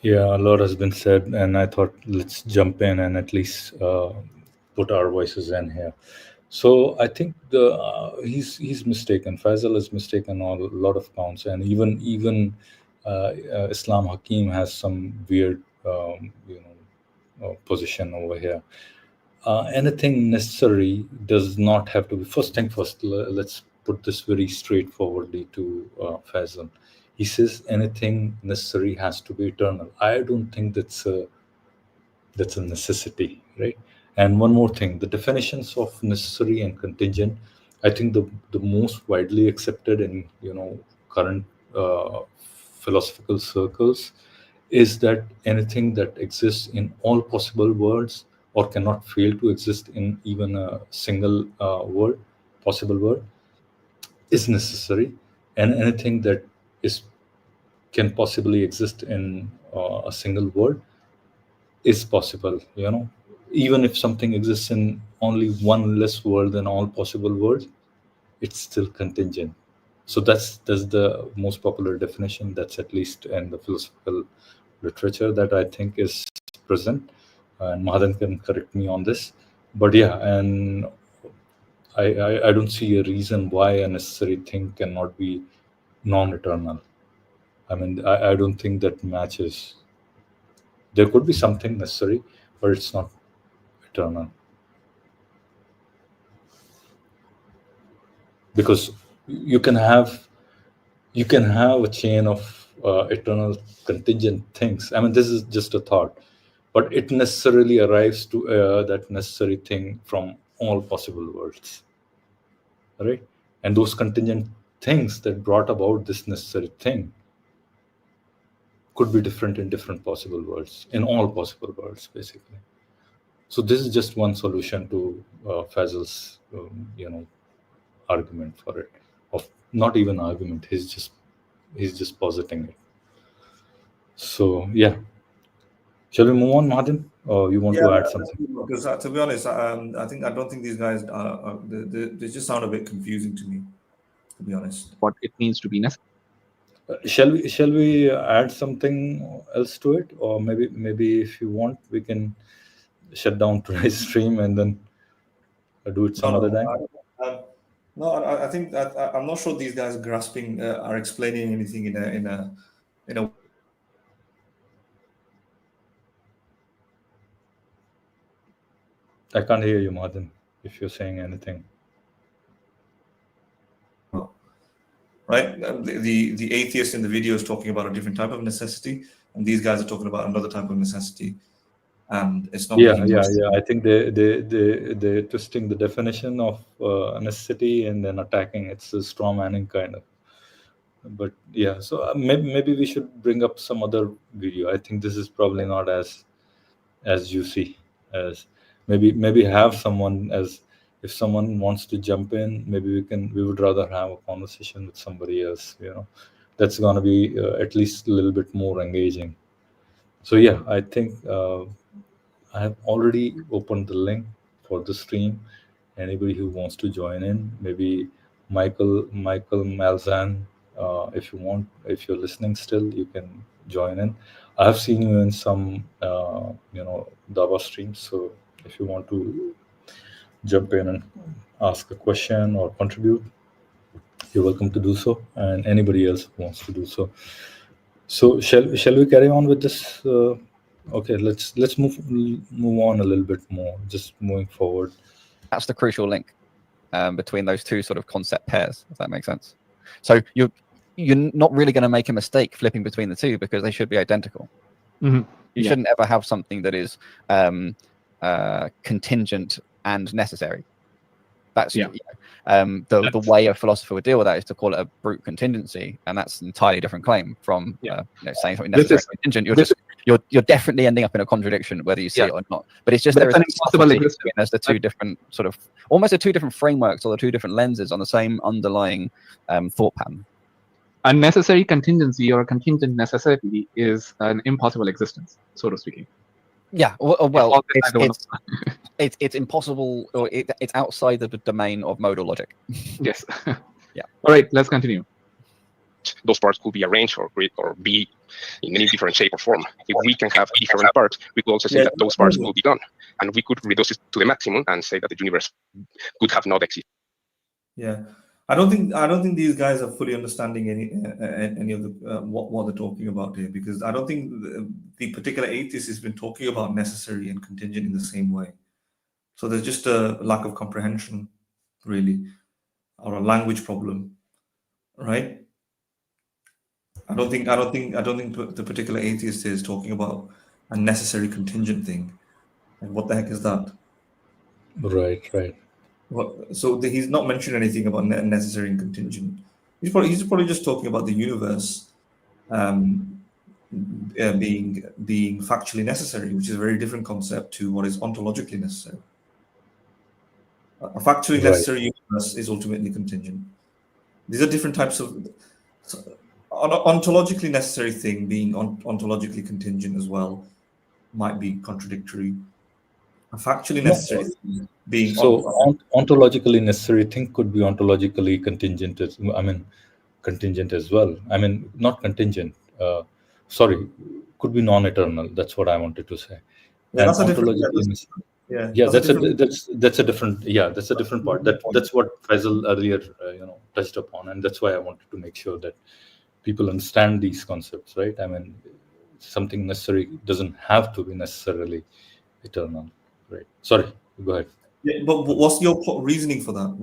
Yeah, a lot has been said, and I thought let's jump in and at least put our voices in here. So I think he's mistaken. Faisal is mistaken on a lot of counts, and even Islam Hakim has some weird position over here. Anything necessary does not have to be. First thing first, let's put this very straightforwardly to Faisal. He says anything necessary has to be eternal. I don't think that's a necessity, right? And one more thing, the definitions of necessary and contingent, I think the most widely accepted in current philosophical circles is that anything that exists in all possible worlds or cannot fail to exist in even a single possible world, is necessary, and anything that can possibly exist in a single world is possible. Even if something exists in only one less world than all possible worlds, it's still contingent. So that's the most popular definition. That's at least in the philosophical literature that I think is present. And Mahadan can correct me on this. But yeah, and I don't see a reason why a necessary thing cannot be non-eternal. I mean, I don't think that matches. There could be something necessary, but it's not eternal. Because you can have a chain of eternal contingent things. I mean, this is just a thought, but it necessarily arrives to that necessary thing from all possible worlds, right? And those contingent things that brought about this necessary thing could be different in different possible worlds, in all possible worlds, basically. So this is just one solution to Faisal's, argument for it. Of not even argument, he's just positing it. So yeah, shall we move on, Mahadan, or you want to add something? Because to be honest, I don't think these guys they just sound a bit confusing to me, to be honest. What it means to be necessary. Shall we add something else to it, or maybe if you want, we can shut down today's stream and then do it some other time. No, I think that I'm not sure these guys are explaining anything in a. I can't hear you, Mahadan, if you're saying anything. Right, the atheist in the video is talking about a different type of necessity, and these guys are talking about another type of necessity, and it's not. Yeah. I think they're twisting the definition of necessity and then attacking. It's a straw manning kind of. But yeah, so maybe we should bring up some other video. I think this is probably not as juicy as maybe have someone as. If someone wants to jump in, maybe we would rather have a conversation with somebody else, that's going to be at least a little bit more engaging. So yeah, I think I have already opened the link for the stream. Anybody who wants to join in, maybe Michael Malzahn. If you want, if you're listening still, you can join in. I have seen you in some Dawah streams, so if you want to jump in and ask a question or contribute, you're welcome to do so, and anybody else who wants to do so. So shall we carry on with this? Okay, let's move on a little bit more, just moving forward. That's the crucial link between those two sort of concept pairs, if that makes sense. So you're not really going to make a mistake flipping between the two because they should be identical. Mm-hmm. You shouldn't ever have something that is contingent and necessary. That's the way a philosopher would deal with that is to call it a brute contingency, and that's an entirely different claim from saying something necessary or contingent. You're definitely ending up in a contradiction whether you see it or not. But it's just there is there's the two different sort of almost the two different frameworks or the two different lenses on the same underlying thought pattern. A necessary contingency or a contingent necessity is an impossible existence, so to speak. Yeah, well, it's impossible, or it's outside of the domain of modal logic. Yes. Yeah. All right, let's continue. Those parts could be arranged or be in any different shape or form. If we can have different parts, we could also say that those parts will be gone, and we could reduce it to the maximum and say that the universe could have not existed. Yeah, I don't think these guys are fully understanding any of the what they're talking about here, because I don't think the particular atheist has been talking about necessary and contingent in the same way. So there's just a lack of comprehension, really, or a language problem, right? I don't think the particular atheist is talking about a necessary contingent thing. Like, what the heck is that? Right. So he's not mentioned anything about necessary and contingent. He's probably just talking about the universe being factually necessary, which is a very different concept to what is ontologically necessary. A factually necessary universe is ultimately contingent. These are different types of an ontologically necessary thing being ontologically contingent as well might be contradictory. A factually necessary thing being ontologically necessary thing could be ontologically contingent as well. I mean, not contingent. Sorry, could be non-eternal. That's what I wanted to say. Yeah, and that's a different. That's a different part. That's what Faisal earlier touched upon, and that's why I wanted to make sure that people understand these concepts, right? I mean, something necessary doesn't have to be necessarily eternal, right? Sorry, go ahead. Yeah, but what's your reasoning for that?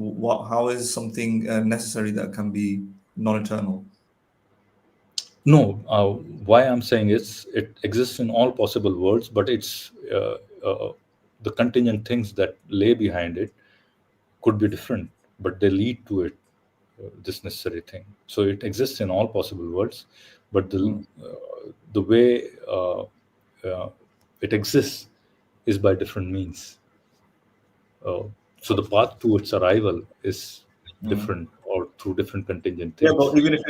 How is something necessary that can be non-eternal? No, why I'm saying is it exists in all possible worlds, but it's the contingent things that lay behind it could be different, but they lead to it, this necessary thing. So it exists in all possible worlds, but the way it exists is by different means. So the path to its arrival is different, or through different contingent things. Yeah, but even if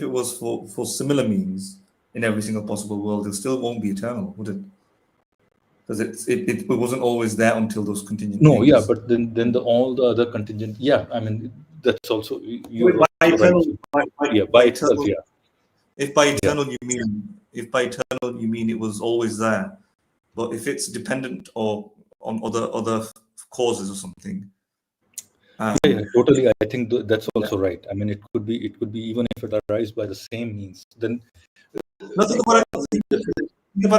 it was for similar means in every single possible world, it still won't be eternal, would it? Because it wasn't always there until those contingent. No, things. yeah, but then all the other contingent. Yeah, I mean that's also by eternal. Yeah. If by eternal you mean it was always there, but if it's dependent or on other causes or something. Yeah, totally. I think that's also right. I mean, it could be even if it arises by the same means. Then think about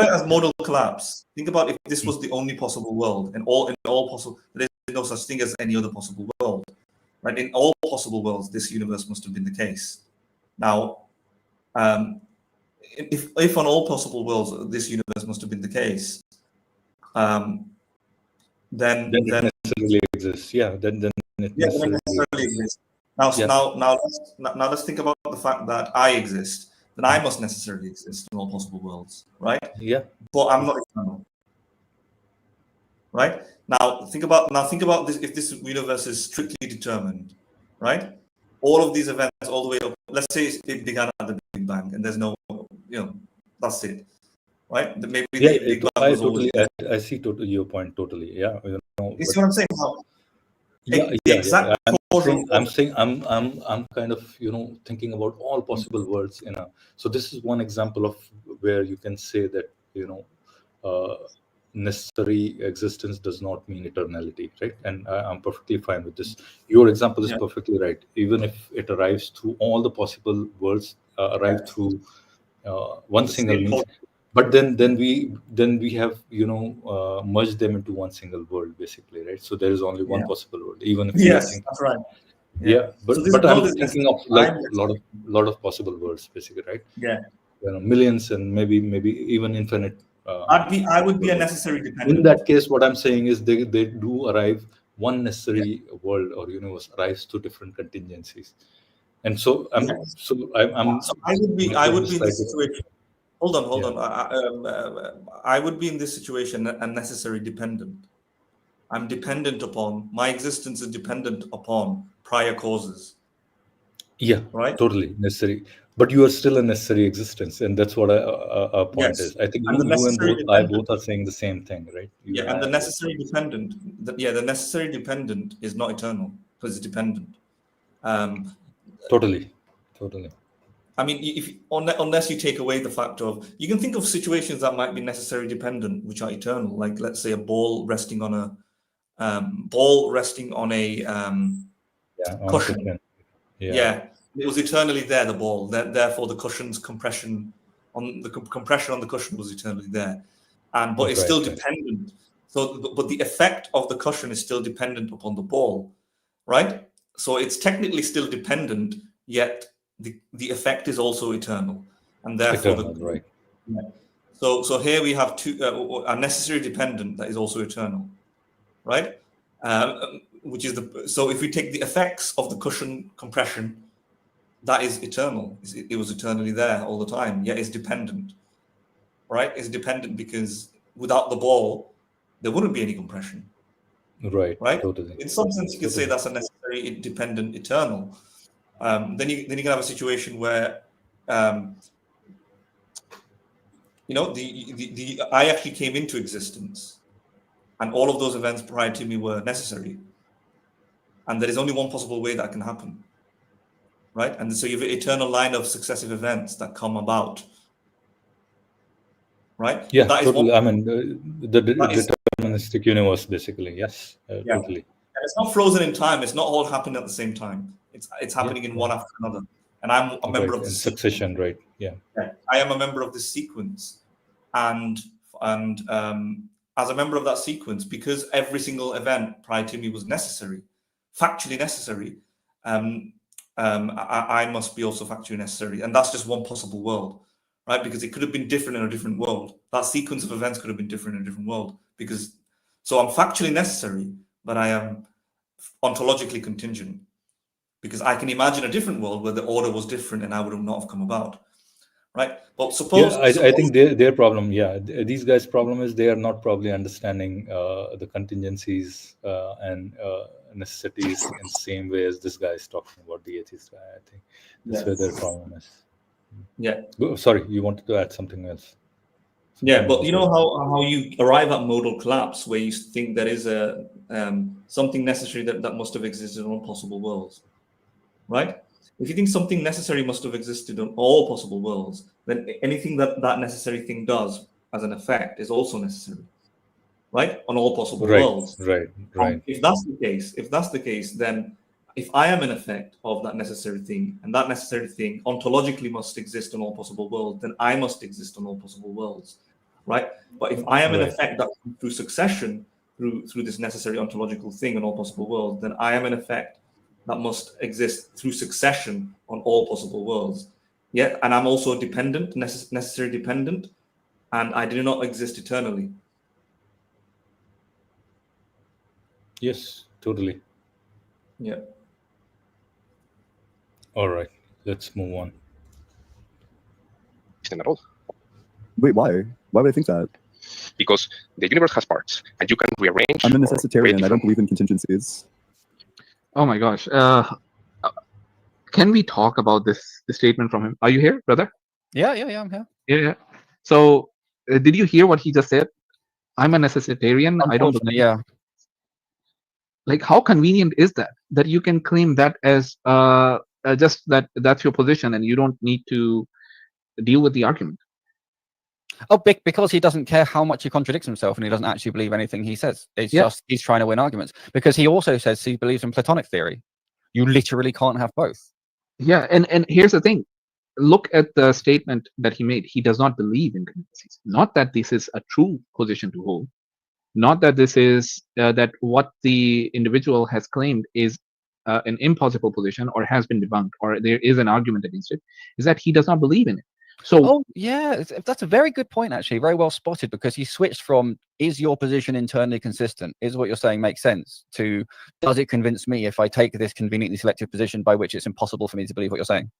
it as modal collapse. Think about if this was the only possible world, and all possible, there is no such thing as any other possible world, right? In all possible worlds, this universe must have been the case. Now, if on all possible worlds this universe must have been the case, then it necessarily exists. Yeah, then it necessarily exists. Now let's think about the fact that I exist. Then I must necessarily exist in all possible worlds, right? Yeah. But I'm not eternal, right? Now think about this. If this universe is strictly determined, right? All of these events, all the way up. Let's say it began at the Big Bang, and there's no, that's it, right? Maybe the Big Bang was always. I see your point totally. Yeah, You see what I'm saying? The exact I'm saying I'm kind of, you know, thinking about all possible worlds in a. So this is one example of where you can say that, you know, necessary existence does not mean eternality, right? And I'm perfectly fine with this. Your example is perfectly right. Even if it arrives through all the possible worlds, arrive through one single means, but then we have, you know, merged them into one single world, basically, right? So there is only one possible world, even if we are thinking. That's right. But So this but is I'm not thinking of like lot of possible worlds, basically, right? You know, millions and maybe even infinite. I would be a necessary dependent. In that case, what I'm saying is they do arrive, one necessary world or universe arrives to different contingencies, and so I'm I would be in this situation. Hold on. I would be in this situation a necessary dependent. I'm dependent upon, my existence is dependent upon prior causes. Right? Totally necessary. But you are still a necessary existence, and that's what our point is. I think you and I both are saying the same thing, right? And the necessary dependent, the necessary dependent is not eternal because it's dependent. Totally. I mean, unless you take away the fact of, you can think of situations that might be necessary dependent, which are eternal, like let's say a ball resting on a cushion. It was eternally there, the ball. Therefore, the cushion's compression on the cushion was eternally there, but it's still dependent. So, but the effect of the cushion is still dependent upon the ball, right? So it's technically still dependent, yet the effect is also eternal, and therefore So here we have a necessary dependent that is also eternal, right? Which is so if we take the effects of the cushion compression, that is eternal. It was eternally there all the time, yet it's dependent, right? It's dependent because without the ball, there wouldn't be any compression. Right? Totally. In some sense, you could say that's a necessary dependent eternal. Then you can have a situation where, you know, I actually came into existence, and all of those events prior to me were necessary. And there is only one possible way that can happen, right? And so you have an eternal line of successive events that come about, right? Yeah, totally. I mean, the deterministic universe, basically. Yes, totally. And it's not frozen in time. It's not all happening at the same time. It's happening in one after another. And I'm a member of the succession, right? Yeah. I am a member of this sequence, and as a member of that sequence, because every single event prior to me was necessary, factually necessary, I must be also factually necessary, and that's just one possible world, right? Because it could have been different in a different world. That sequence of events could have been different in a different world. So I'm factually necessary, but I am ontologically contingent, because I can imagine a different world where the order was different and I would not have come about. Right, but suppose I think their problem, these guys' problem is they are not probably understanding the contingencies and necessities in the same way as this guy is talking about, the atheist guy. I think that's where their problem is. Sorry, you wanted to add something else? But you know how you arrive at modal collapse, where you think there is a something necessary that must have existed in all possible worlds, right? If you think something necessary must have existed in all possible worlds, then anything that necessary thing does as an effect is also necessary, right? On all possible worlds. Right. If that's the case, then if I am an effect of that necessary thing, and that necessary thing ontologically must exist in all possible worlds, then I must exist in all possible worlds, right? But if I am an effect that through succession, through this necessary ontological thing in all possible worlds, then I am an effect that must exist through succession on all possible worlds. And I'm also dependent, necessary dependent, and I do not exist eternally. Yes, totally. All right, let's move on. Wait, why? Why would I think that? Because the universe has parts, and you can rearrange. I'm a necessitarian. I don't believe in contingencies. Oh my gosh. Can we talk about this statement from him? Are you here, brother? Yeah, I'm here. Yeah. So, did you hear what he just said? I'm a necessitarian. I don't. Yeah. Like, how convenient is that? that you can claim that as just that's your position, and you don't need to deal with the argument. Oh, because he doesn't care how much he contradicts himself, and he doesn't actually believe anything he says. It's just he's trying to win arguments, because he also says he believes in Platonic theory. You literally can't have both. Yeah, and here's the thing. Look at the statement that he made. He does not believe in contingencies. Not that this is a true position to hold. Not that this is that what the individual has claimed is an impossible position or has been debunked or there is an argument against it. Is that he does not believe in it. So, oh yeah, that's a very good point, actually. Very well spotted, because he switched from "is your position internally consistent? Is what you're saying make sense?" to "does it convince me if I take this conveniently selective position by which it's impossible for me to believe what you're saying?"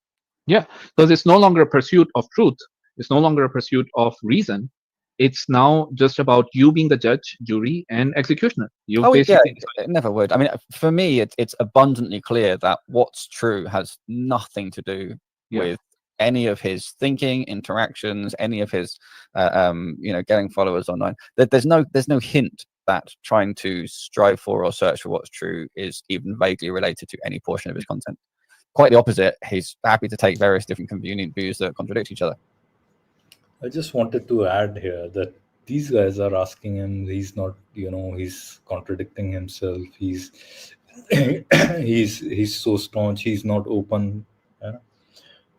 Yeah, because it's no longer a pursuit of truth. It's no longer a pursuit of reason. It's now just about you being the judge, jury, and executioner. You basically it never would. I mean, for me, it's abundantly clear that what's true has nothing to do with any of his thinking, interactions, any of his, getting followers online. There's no hint that trying to strive for or search for what's true is even vaguely related to any portion of his content. Quite the opposite. He's happy to take various different convenient views that contradict each other. I just wanted to add here that these guys are asking him, he's not, he's contradicting himself. He's he's so staunch, he's not open. Yeah?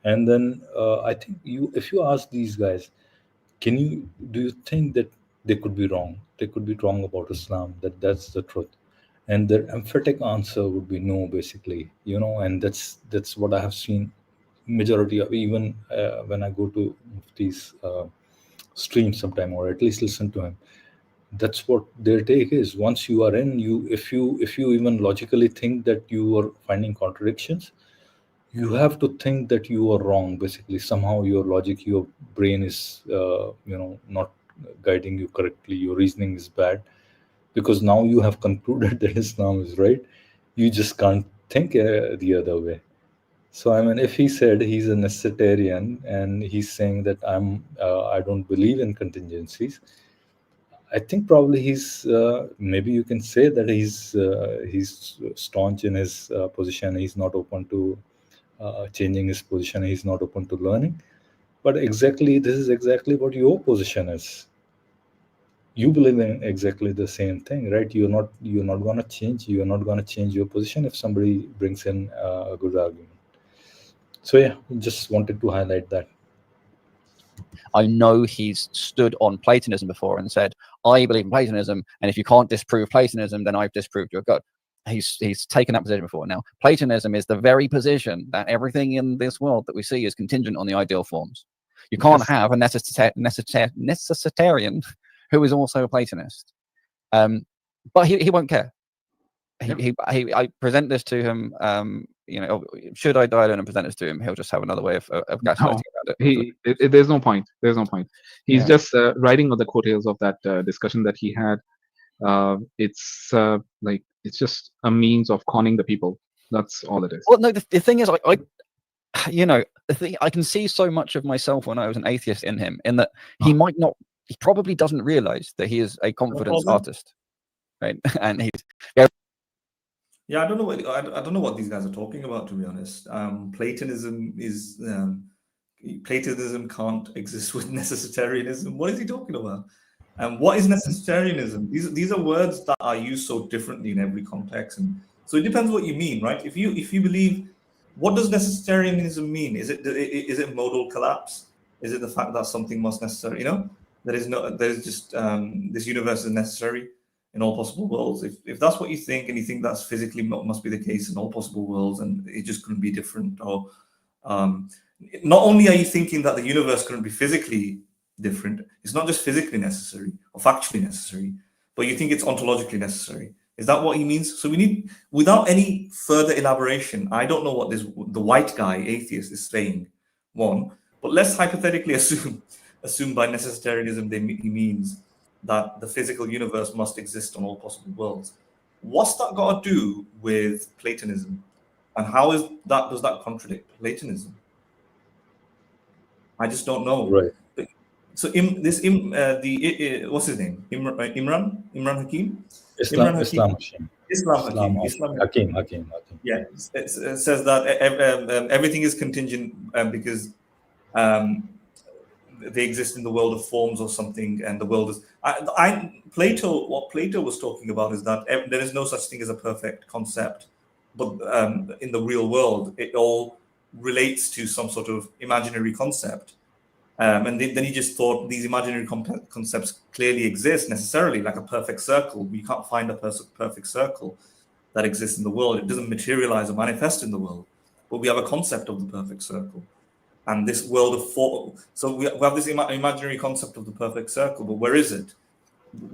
And then I think if you ask these guys, do you think that they could be wrong? They could be wrong about Islam, that's the truth. And their emphatic answer would be no, basically, and that's what I have seen majority of, even when I go to Mufti's stream sometime, or at least listen to him. That's what their take is. Once you are in, if you even logically think that you are finding contradictions, you have to think that you are wrong. Basically, somehow your logic, your brain is not guiding you correctly. Your reasoning is bad, because now you have concluded that Islam is right. You just can't think the other way. So I mean, if he said he's a necessitarian and he's saying that I don't believe in contingencies, I think probably he's maybe you can say that he's staunch in his position. He's not open to changing his position. He's not open to learning. But this is exactly what your position is. You believe in exactly the same thing, right? You're not going to change. You're not going to change your position if somebody brings in a good argument. So yeah, just wanted to highlight that. I know he's stood on Platonism before and said, "I believe in Platonism, and if you can't disprove Platonism, then I've disproved your God." He's taken that position before. Now, Platonism is the very position that everything in this world that we see is contingent on the ideal forms. You can't have a necessitarian who is also a Platonist, but he won't care. I present this to him. Should I dial in and present this to him, he'll just have another way of gaslighting about it. There's no point. He's just riding on the coattails of that discussion that he had. It's just a means of conning the people. That's all it is. Well, no, the thing is, I can see so much of myself when I was an atheist in him, in that he probably doesn't realize that he is a confidence artist, right? And he's I don't know what these guys are talking about, to be honest. Platonism can't exist with necessitarianism. What is he talking about? And what is necessitarianism? These are words that are used so differently in every context, and so it depends what you mean, right? If you believe, what does necessitarianism mean? Is it modal collapse? Is it the fact that something must necessarily, this universe is necessary in all possible worlds? If that's what you think, and you think that's physically must be the case in all possible worlds, and it just couldn't be different, or not only are you thinking that the universe couldn't be physically different, it's not just physically necessary or factually necessary, but you think it's ontologically necessary. Is that what he means? So we need, without any further elaboration, I don't know what the white guy atheist is saying, one, but let's hypothetically assume by necessitarianism he means that the physical universe must exist on all possible worlds. What's that got to do with Platonism? And how does that contradict Platonism? I just don't know. Right. So what's his name? Imaan Hakim? Islam Machine. Hakim. Yeah, it says that everything is contingent because they exist in the world of forms or something, and the world is. What Plato was talking about is that there is no such thing as a perfect concept, but in the real world, it all relates to some sort of imaginary concept. And then he just thought these imaginary concepts clearly exist necessarily, like a perfect circle. We can't find a perfect circle that exists in the world. It doesn't materialize or manifest in the world, but we have a concept of the perfect circle. And this world of form, so we have this imaginary concept of the perfect circle, but where is it?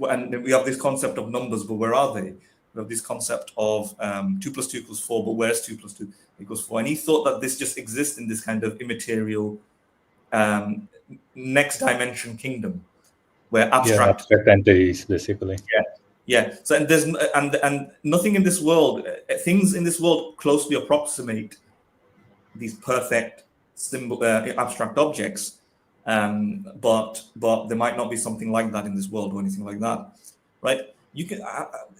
And we have this concept of numbers, but where are they? We have this concept of 2 + 2 = 4, but where's 2 + 2 = 4? And he thought that this just exists in this kind of immaterial next dimension kingdom, where abstract entities, basically. Yeah. So and there's and nothing in this world, things in this world closely approximate these perfect symbol abstract objects, but there might not be something like that in this world or anything like that, right? You can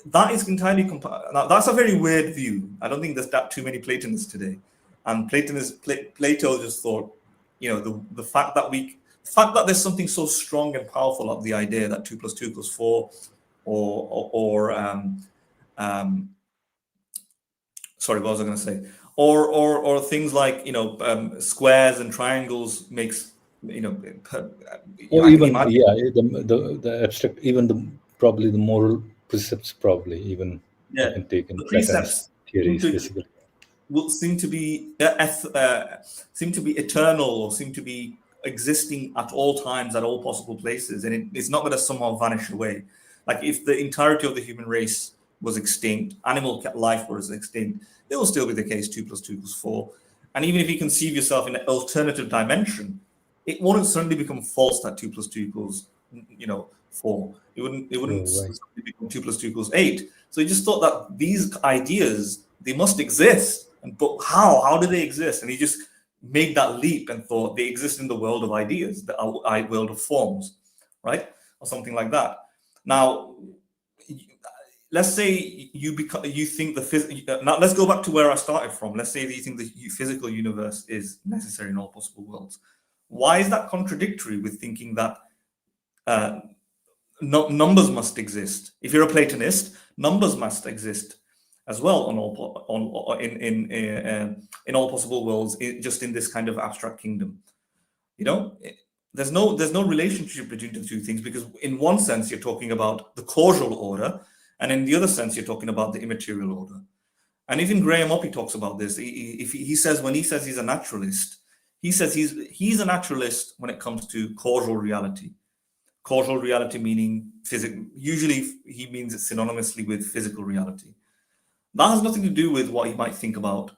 that is entirely now, that's a very weird view. I don't think there's that too many Platonists today, and Plato just thought, the fact that there's something so strong and powerful of the idea that 2 + 2 = 4, or sorry, what was I going to say? Or things like squares and triangles makes or even the abstract, even probably the moral precepts, probably even can take in the precepts theories basically will seem to be eternal, or seem to be existing at all times, at all possible places, and it's not going to somehow vanish away. Like if the entirety of the human race was extinct, animal life was extinct, it will still be the case 2 + 2 = 4. And even if you conceive yourself in an alternative dimension, it wouldn't suddenly become false that 2 + 2 = 4. It wouldn't suddenly become 2 + 2 = 8. So he just thought that these ideas, they must exist, but how do they exist? And he just made that leap and thought they exist in the world of ideas, the world of forms, right, or something like that. Now, let's say you think now let's go back to where I started from. Let's say that you think the physical universe is necessary in all possible worlds. Why is that contradictory with thinking that numbers must exist? If you're a Platonist, numbers must exist as well in all possible worlds, just in this kind of abstract kingdom. There's no relationship between the two things, because in one sense you're talking about the causal order, and in the other sense you're talking about the immaterial order. And even Graham Oppy talks about this. He says he's a naturalist, he says he's a naturalist when it comes to causal reality. Causal reality meaning physical. Usually he means it synonymously with physical reality. That has nothing to do with what he might think about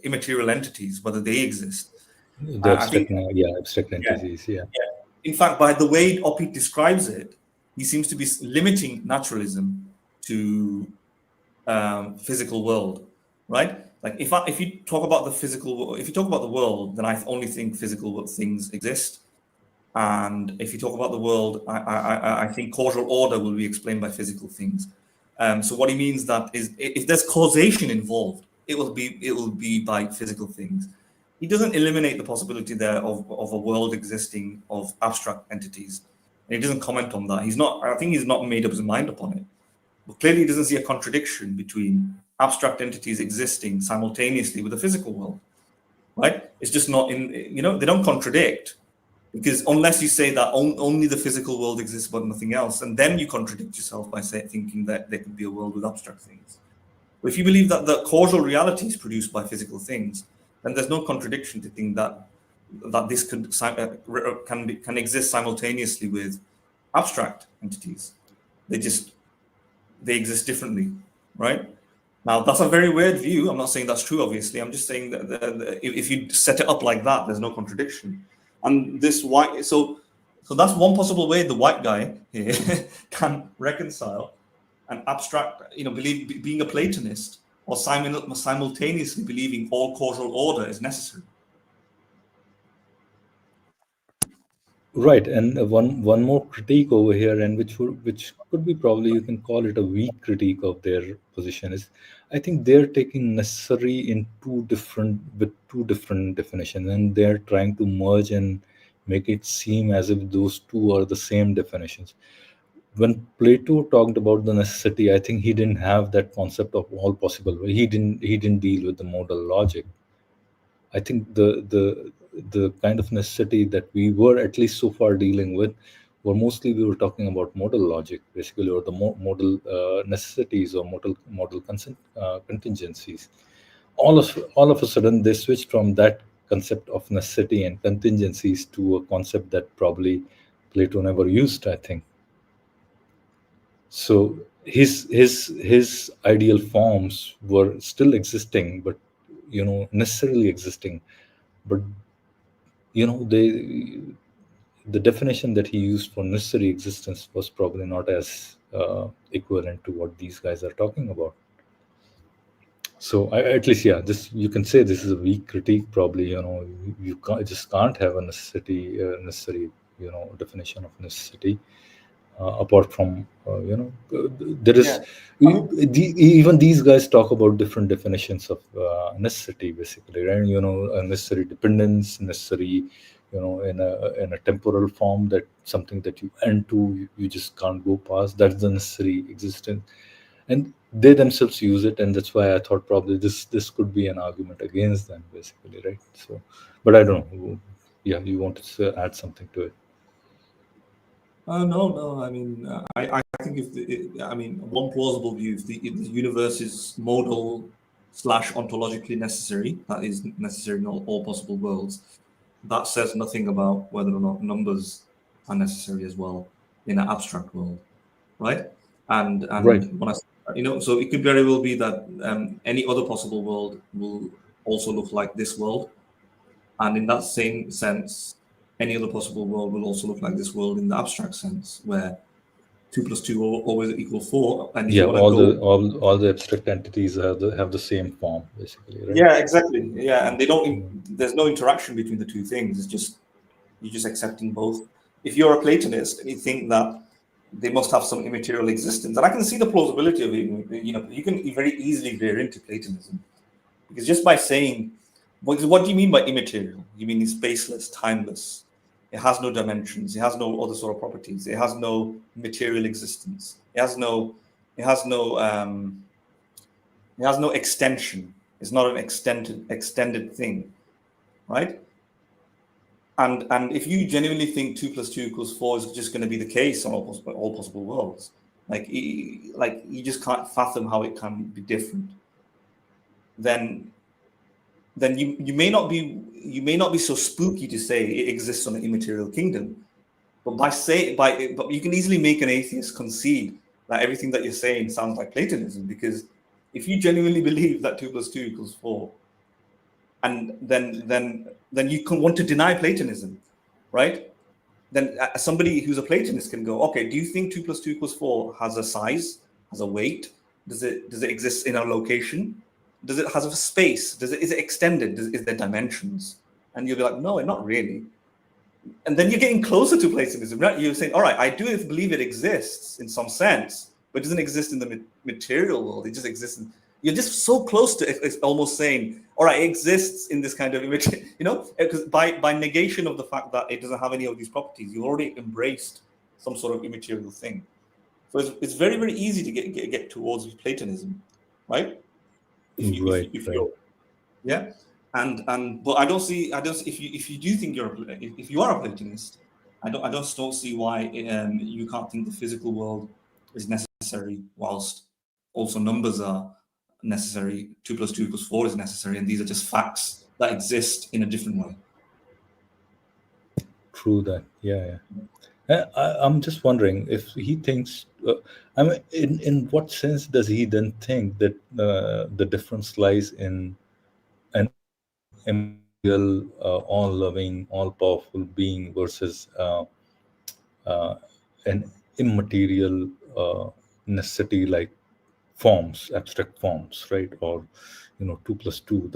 immaterial entities, whether they exist. Abstract entities. Yeah. In fact, by the way Oppy describes it, he seems to be limiting naturalism to physical world, right? Like if you talk about the world, then I only think physical things exist. And if you talk about the world, I think causal order will be explained by physical things. So what he means that is, if there's causation involved, it will be by physical things. He doesn't eliminate the possibility there of a world existing of abstract entities, and he doesn't comment on that. I think he's not made up his mind upon it. But clearly, he doesn't see a contradiction between abstract entities existing simultaneously with the physical world, right? It's just not they don't contradict. Because unless you say that only the physical world exists but nothing else, and then you contradict yourself by thinking that there could be a world with abstract things. But if you believe that the causal reality is produced by physical things, then there's no contradiction to think that this can exist simultaneously with abstract entities. They exist differently, right? Now, that's a very weird view. I'm not saying that's true, obviously. I'm just saying that if you set it up like that, there's no contradiction. And this so that's one possible way the white guy here can reconcile an abstract, being a Platonist, or simultaneously believing all causal order is necessary. Right, and one more critique over here, and which could be, probably you can call it a weak critique of their position, is I think they're taking necessary in two different definitions, and they're trying to merge and make it seem as if those two are the same definitions. When Plato talked about the necessity, I think he didn't have that concept of all possible. He didn't deal with the modal logic. I think the kind of necessity that we were at least so far dealing with were mostly, we were talking about modal logic, basically, or the modal necessities, or modal contingencies. All of a sudden, they switched from that concept of necessity and contingencies to a concept that probably Plato never used, I think. So his ideal forms were still existing, but necessarily existing, but the definition that he used for necessary existence was probably not as equivalent to what these guys are talking about. So at least, yeah, this, you can say this is a weak critique. Probably, just can't have a necessary definition of necessity. Apart from there is even these guys talk about different definitions of necessity, basically, right? A necessary dependence, necessary, in a temporal form, that something that you end to, you just can't go past. That's the necessary existence, and they themselves use it, and that's why I thought probably this could be an argument against them, basically, right? So, but I don't know. Yeah, you wanted to add something to it? No. I mean, I think one plausible view, if the universe is modal / ontologically necessary, that is necessary in all possible worlds, that says nothing about whether or not numbers are necessary as well in an abstract world, right? And Right. when so it could very well be that any other possible world will also look like this world, and in that same sense, any other possible world will also look like this world in the abstract sense, where 2 + 2 always equal 4. And if Yeah, you want to go, all the abstract entities have the same form, basically, right? yeah, exactly, yeah, and they don't. There's no interaction between the two things. It's just you're just accepting both. If you're a Platonist and you think that they must have some immaterial existence, and I can see the plausibility of it. You can very easily veer into Platonism, because just by saying, what do you mean by immaterial? You mean it's spaceless, timeless. It has no dimensions. It has no other sort of properties. It has no material existence. It has no extension. It's not an extended thing, right? And if you genuinely think 2 + 2 = 4 is just going to be the case on all possible worlds, like you just can't fathom how it can be different, then you may not be so spooky to say it exists on an immaterial kingdom, but but you can easily make an atheist concede that everything that you're saying sounds like Platonism, because if you genuinely believe that 2 + 2 = 4, and then you can want to deny Platonism, right? Then somebody who's a Platonist can go, okay, do you think 2 + 2 = 4 has a size, has a weight? Does it exist in a location? Does it have a space? Is it extended? Is there dimensions? And you'll be like, no, not really. And then you're getting closer to Platonism, right? You're saying, all right, I do believe it exists in some sense, but it doesn't exist in the material world. It just exists you're just so close to it. It's almost saying, all right, it exists in this kind of image, because by negation of the fact that it doesn't have any of these properties, you've already embraced some sort of immaterial thing. So it's very, very easy to get towards Platonism, right? If you're, yeah, but I don't see if you do think if you are a Platonist, I don't see why you can't think the physical world is necessary whilst also numbers are necessary. 2 + 2 = 4 is necessary, and these are just facts that exist in a different way. True that. Yeah. I'm just wondering if he thinks. I mean, in what sense does he then think that the difference lies in an immaterial, all-loving, all-powerful being versus an immaterial necessity like forms, abstract forms, right? Or 2 + 2.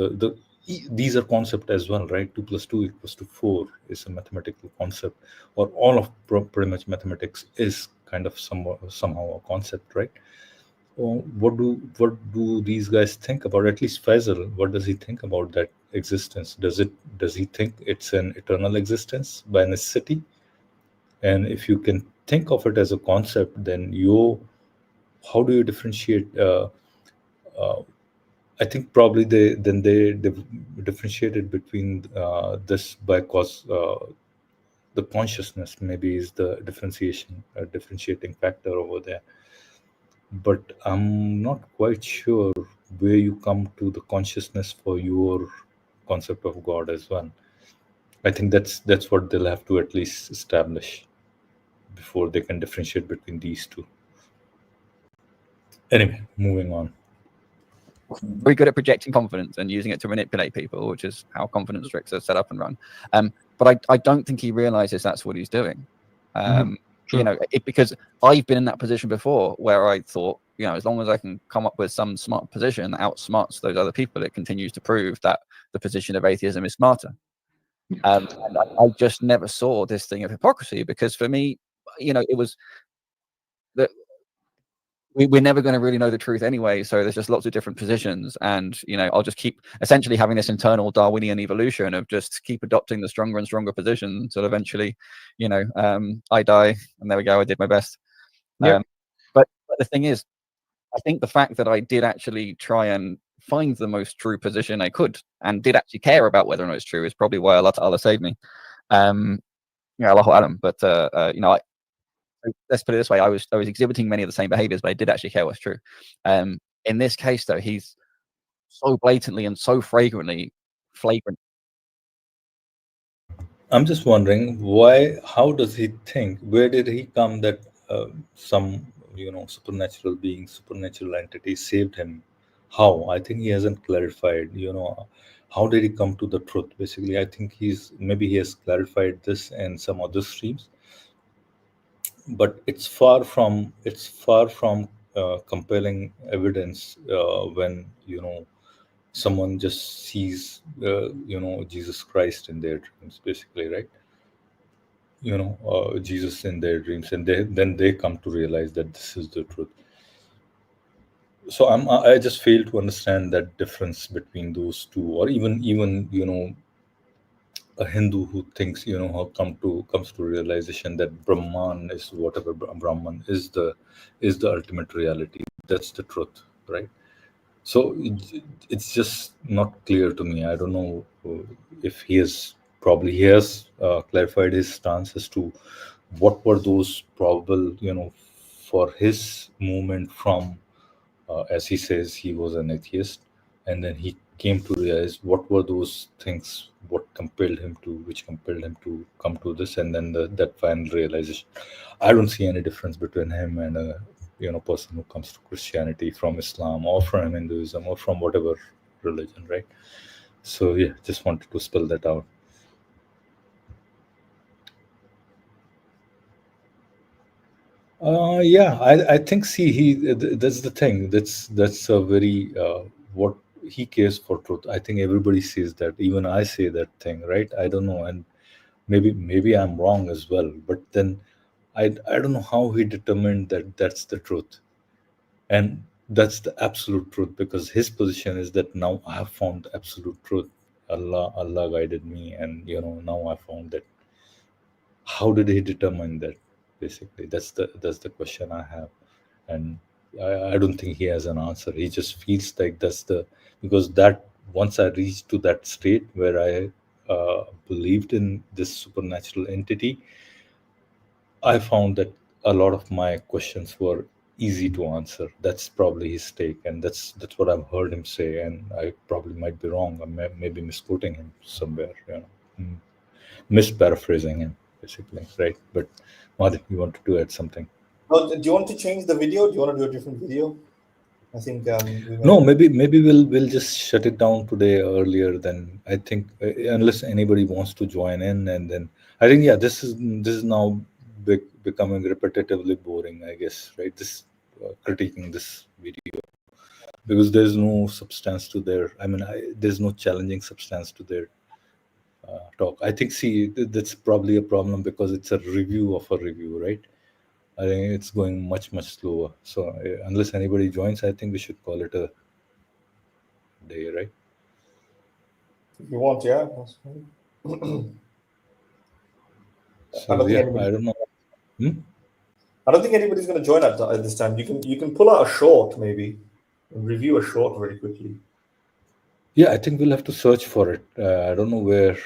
these are concept as well, right? 2 + 2 = 4 is a mathematical concept, or all of pretty much mathematics is kind of somehow a concept, right? What do these guys think about, at least Faisal, what does he think about that existence? Does he think it's an eternal existence by necessity? And if you can think of it as a concept, then how do you differentiate? I think probably they differentiated between this by cause the consciousness maybe is the differentiating factor over there. But I'm not quite sure where you come to the consciousness for your concept of God as well. I think that's what they'll have to at least establish before they can differentiate between these two. Anyway, moving on. Very good at projecting confidence and using it to manipulate people, which is how confidence tricks are set up and run. But I don't think he realizes that's what he's doing. You know, because I've been in that position before where I thought, you know, as long as I can come up with some smart position that outsmarts those other people, it continues to prove that the position of atheism is smarter. And I just never saw this thing of hypocrisy, because for me, you know, it was that we're never going to really know the truth anyway. So there's just lots of different positions, and you know, I'll just keep essentially having this internal Darwinian evolution of just keep adopting the stronger and stronger position until eventually, you know, I die, and there we go. I did my best. But the thing is, I think the fact that I did actually try and find the most true position I could, and did actually care about whether or not it's true, is probably why Allah saved me. Yeah, Allahu Alam. But you know, let's put it this way: I was exhibiting many of the same behaviors, but I did actually care what's true. In this case, though, he's so blatantly and so flagrant. I'm just wondering how does he think? Where did he come that some, you know, supernatural being, supernatural entity saved him? How? I think he hasn't clarified, you know, how did he come to the truth? Basically, I think maybe he has clarified this in some other streams, but it's far from compelling evidence when, you know, someone just sees you know, Jesus Christ in their dreams, basically, right? You know, Jesus in their dreams, and then they come to realize that this is the truth. So I just fail to understand that difference between those two, or even you know, a Hindu who thinks, you know, comes to realization that Brahman is whatever Brahman is the ultimate reality. That's the truth, right? So it's just not clear to me. I don't know if he has clarified his stance as to what were those probable, you know, for his movement from, as he says, he was an atheist, and then he came to realize what were those things, which compelled him to come to this, and then that final realization. I don't see any difference between him and a, you know, person who comes to Christianity from Islam or from Hinduism or from whatever religion, right? So yeah, just wanted to spell that out. Yeah, I think, see, that's the thing. That's a very what he cares for truth. I think everybody says that. Even I say that thing, right? I don't know, and maybe I'm wrong as well. But then I don't know how he determined that that's the truth, and that's the absolute truth, because his position is that now I have found the absolute truth. Allah guided me, and you know, now I found that. How did he determine that? Basically, that's the question I have, and I don't think he has an answer. He just feels like because that once I reached to that state where I believed in this supernatural entity, I found that a lot of my questions were easy to answer. That's probably his take, and that's what I've heard him say, and I probably might be wrong. I maybe misquoting him somewhere, you know, misparaphrasing him, basically, right? But Madhu, you wanted to add something? No, do you want to change the video? Do you want to do a different video? I think no, maybe we'll just shut it down today earlier than I think, unless anybody wants to join in, and then I think, yeah, this is now becoming repetitively boring, I guess, right? This critiquing this video, because there's no substance to their. I mean, there's no challenging substance to their talk. I think, that's probably a problem because it's a review of a review, right? I think it's going much slower. So unless anybody joins, I think we should call it a day, right? If you want, yeah. That's fine. So I don't think yeah, anybody- I don't know. I don't think anybody's going to join at this time. You can pull out a short, maybe, and review a short very quickly. Yeah, I think we'll have to search for it. I don't know where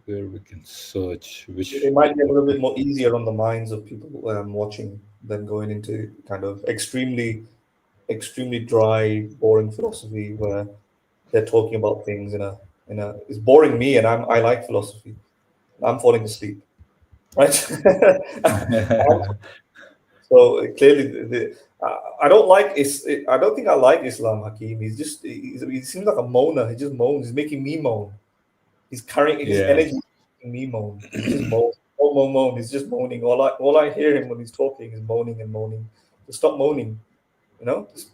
we can search. Which It might be a little bit more easier on the minds of people watching than going into kind of extremely dry, boring philosophy where they're talking about things in a it's boring me, and I like philosophy. I'm falling asleep, right? So clearly, I don't like I don't think I like Islam, Hakeem. He seems like a moaner. He just moans. He's making me moan. He's carrying his energy, making me moan. He just moans, moan. He's just moaning. All I hear him when he's talking is moaning and moaning. So stop moaning. You know, just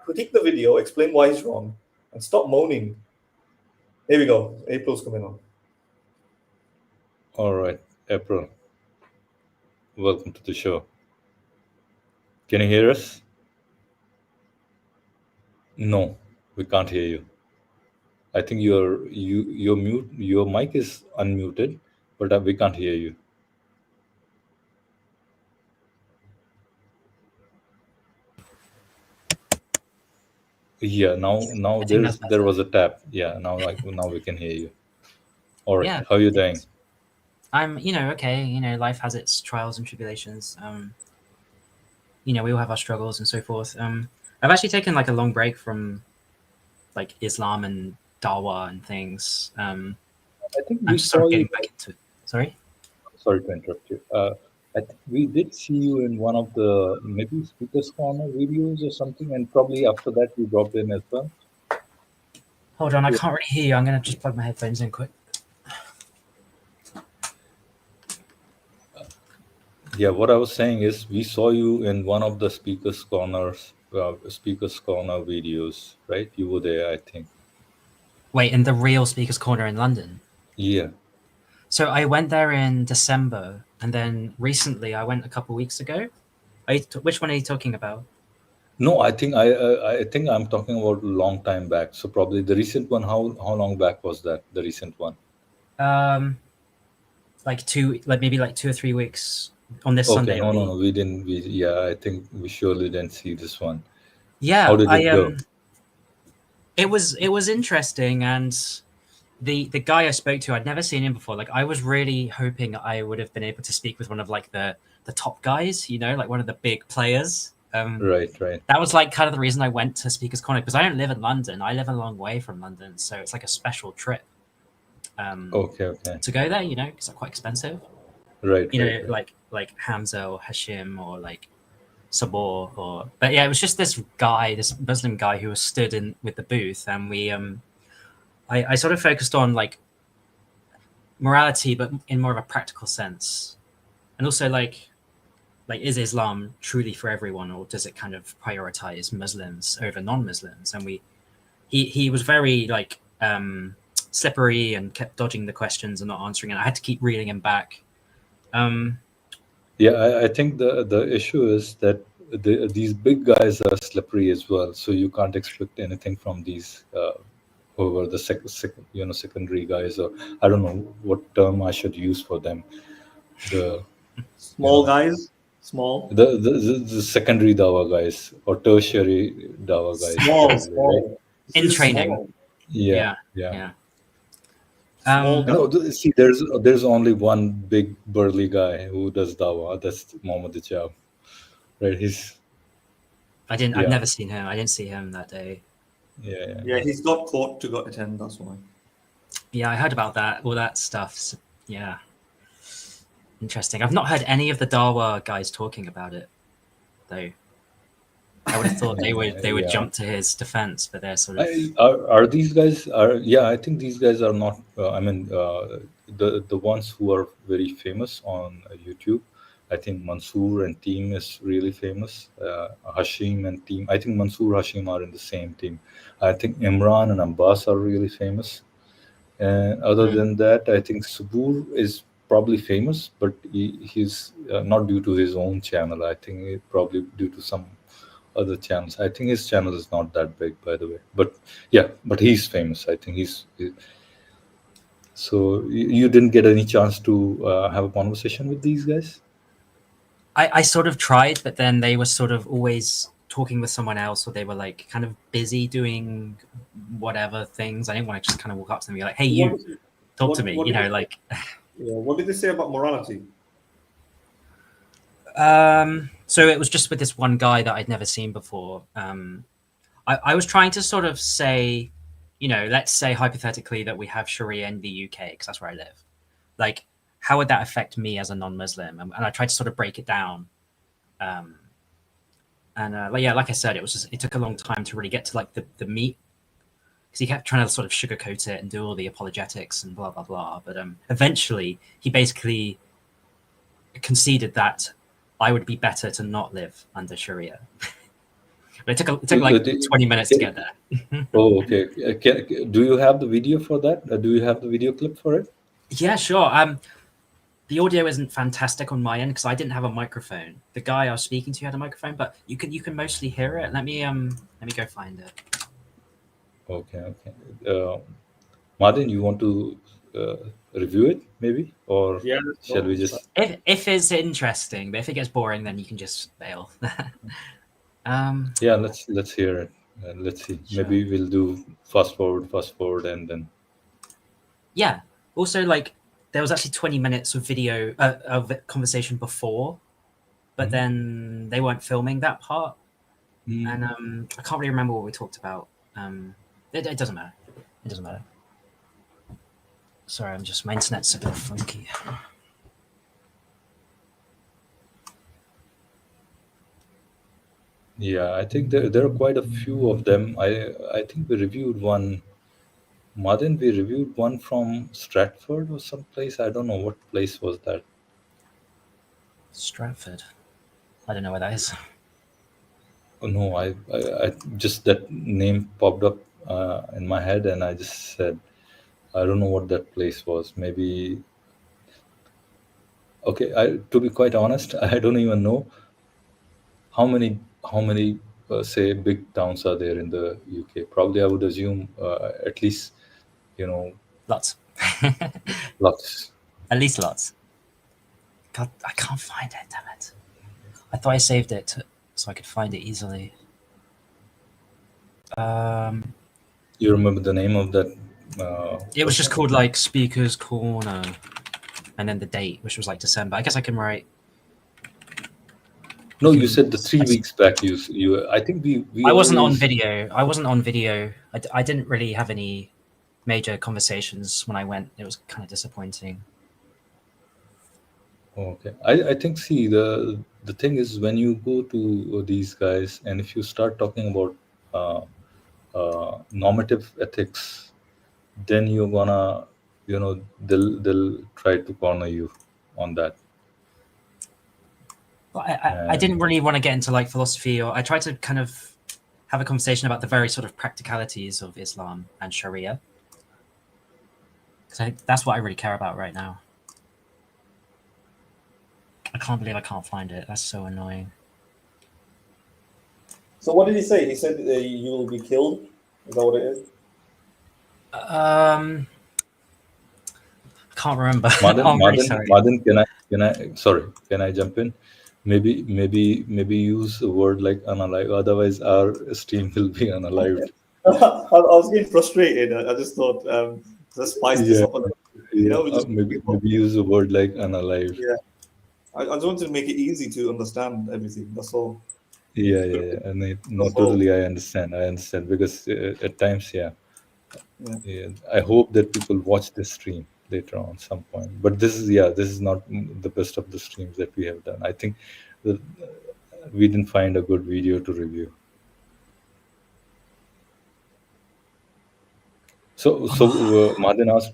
critique the video, explain why he's wrong, and stop moaning. Here we go. April's coming on. All right, April. Welcome to the show. Can you hear us? No, we can't hear you. I think your mic is unmuted, but we can't hear you. Yeah, now there was a tap. Yeah, now we can hear you. All right, Yeah, how are you doing? I'm, okay. Life has its trials and tribulations. We all have our struggles and so forth. I've actually taken like a long break from like Islam and Dawah and things. I think I'm just sort of getting back into it. Sorry to interrupt you. I think we did see you in one of the maybe Speaker's Corner videos or something, and probably after that you dropped in as well. Hold on, I can't really hear you. I'm going to just plug my headphones in quick. Yeah, what I was saying is we saw you in one of the Speaker's Corner videos, right? You were there, I think. Wait, in the real Speaker's Corner in London? Yeah. So I went there in December, and then recently I went a couple weeks ago. Which one are you talking about? No, I think I'm talking about a long time back. So probably the recent one. How long back was that? The recent one? Maybe 2 or 3 weeks on this Okay, Sunday. no, we didn't. I think we surely didn't see this one. Yeah, how did it go? It was interesting, and the guy I spoke to, I'd never seen him before. Like, I was really hoping I would have been able to speak with one of like the top guys, like one of the big players. Right. That was like kind of the reason I went to Speaker's Corner, because I don't live in London. I live a long way from London, so it's like a special trip. Okay. To go there, because they're quite expensive. Right. Like Hamza or Hashim or like Sabor but yeah, it was just this Muslim guy who was stood in with the booth, and we I sort of focused on like morality, but in more of a practical sense, and also like is Islam truly for everyone, or does it kind of prioritize Muslims over non-Muslims? And he was very like slippery and kept dodging the questions and not answering, and I had to keep reeling him back. Yeah, I think the issue is that these big guys are slippery as well, so you can't expect anything from these over the secondary guys, or I don't know what term I should use for them. The small guys, small. The secondary Dawah guys or tertiary Dawah guys. Small. Right? In training. Yeah. See, there's only one big burly guy who does Dawah. That's Mohammed Hijab, right? I've never seen him. I didn't see him that day. Yeah, he's got court to go attend. That's why. Yeah, I heard about that. All that stuff. So, yeah, interesting. I've not heard any of the Dawah guys talking about it, though. I would have thought they would jump to his defense, but they're sort of. Are these guys? I think these guys are not. The ones who are very famous on YouTube. I think Mansoor and team is really famous. Hashim and team. I think Mansoor, Hashim are in the same team. I think Imran and Abbas are really famous. And other than that, I think Subur is probably famous, but he's not due to his own channel. I think probably due to some other channels. I think his channel is not that big, by the way. But yeah, but he's famous. I think so you didn't get any chance to have a conversation with these guys? I sort of tried, but then they were sort of always talking with someone else, or they were like kind of busy doing whatever things. I didn't want to just kind of walk up to them and be like, "Hey, you, talk to me," you know, like. Yeah. What did they say about morality? So it was just with this one guy that I'd never seen before. I was trying to sort of say, you know, let's say hypothetically that we have Sharia in the UK, because that's where I live. Like, how would that affect me as a non-Muslim? And I tried to sort of break it down. Like I said, it took a long time to really get to like the meat, because he kept trying to sort of sugarcoat it and do all the apologetics and blah blah blah. But eventually, he basically conceded that I would be better to not live under Sharia. But it took like 20 minutes to get there. Oh, okay. Do you have the video for that? Do you have the video clip for it? Yeah, sure. The audio isn't fantastic on my end because I didn't have a microphone. The guy I was speaking to had a microphone, but you can mostly hear it. Let me go find it. Okay. Martin, you want to review it maybe, or shall we just? If it's interesting, but if it gets boring, then you can just bail. Yeah, let's hear it. Let's see. Sure. Maybe we'll do fast forward, and then. Yeah. Also, like, there was actually 20 minutes of video of conversation before, but then they weren't filming that part, and I can't really remember what we talked about. It doesn't matter. It doesn't matter. Sorry, my internet's a bit funky. Yeah, I think there are quite a few of them. I think we reviewed one. Madin, we reviewed one from Stratford or someplace. I don't know what place was that. Stratford. I don't know where that is. Oh, no, I just that name popped up in my head, and I just said, I don't know what that place was. Maybe. Okay, to be quite honest, I don't even know how many say big towns are there in the UK. Probably I would assume at least, lots. Lots. At least lots. God, I can't find it, damn it. I thought I saved it so I could find it easily. You remember the name of that? It was just called like Speaker's Corner, and then the date, which was like December. I guess I can write. No, you said the 3 weeks back. You. I think we. I wasn't on video. I didn't really have any major conversations when I went. It was kind of disappointing. Okay, I think the thing is, when you go to these guys, and if you start talking about normative ethics, then you're gonna, they'll try to corner you on that. But I didn't really want to get into like philosophy, or I tried to kind of have a conversation about the very sort of practicalities of Islam and Sharia, because that's what I really care about right now. I can't believe I can't find it. That's so annoying. So what did he say? He said you will be killed. Is that what it is? I can't remember. Madin, can I jump in? Maybe use a word like unalive. Otherwise, our stream will be unalived. I was getting frustrated. I just thought let's spice this up. Maybe use a word like unalive. Yeah. I just wanted to make it easy to understand everything. That's all. Yeah. And totally, I understand because at times, yeah. I hope that people watch this stream later on some point. But this is not the best of the streams that we have done. I think we didn't find a good video to review. So Madin asked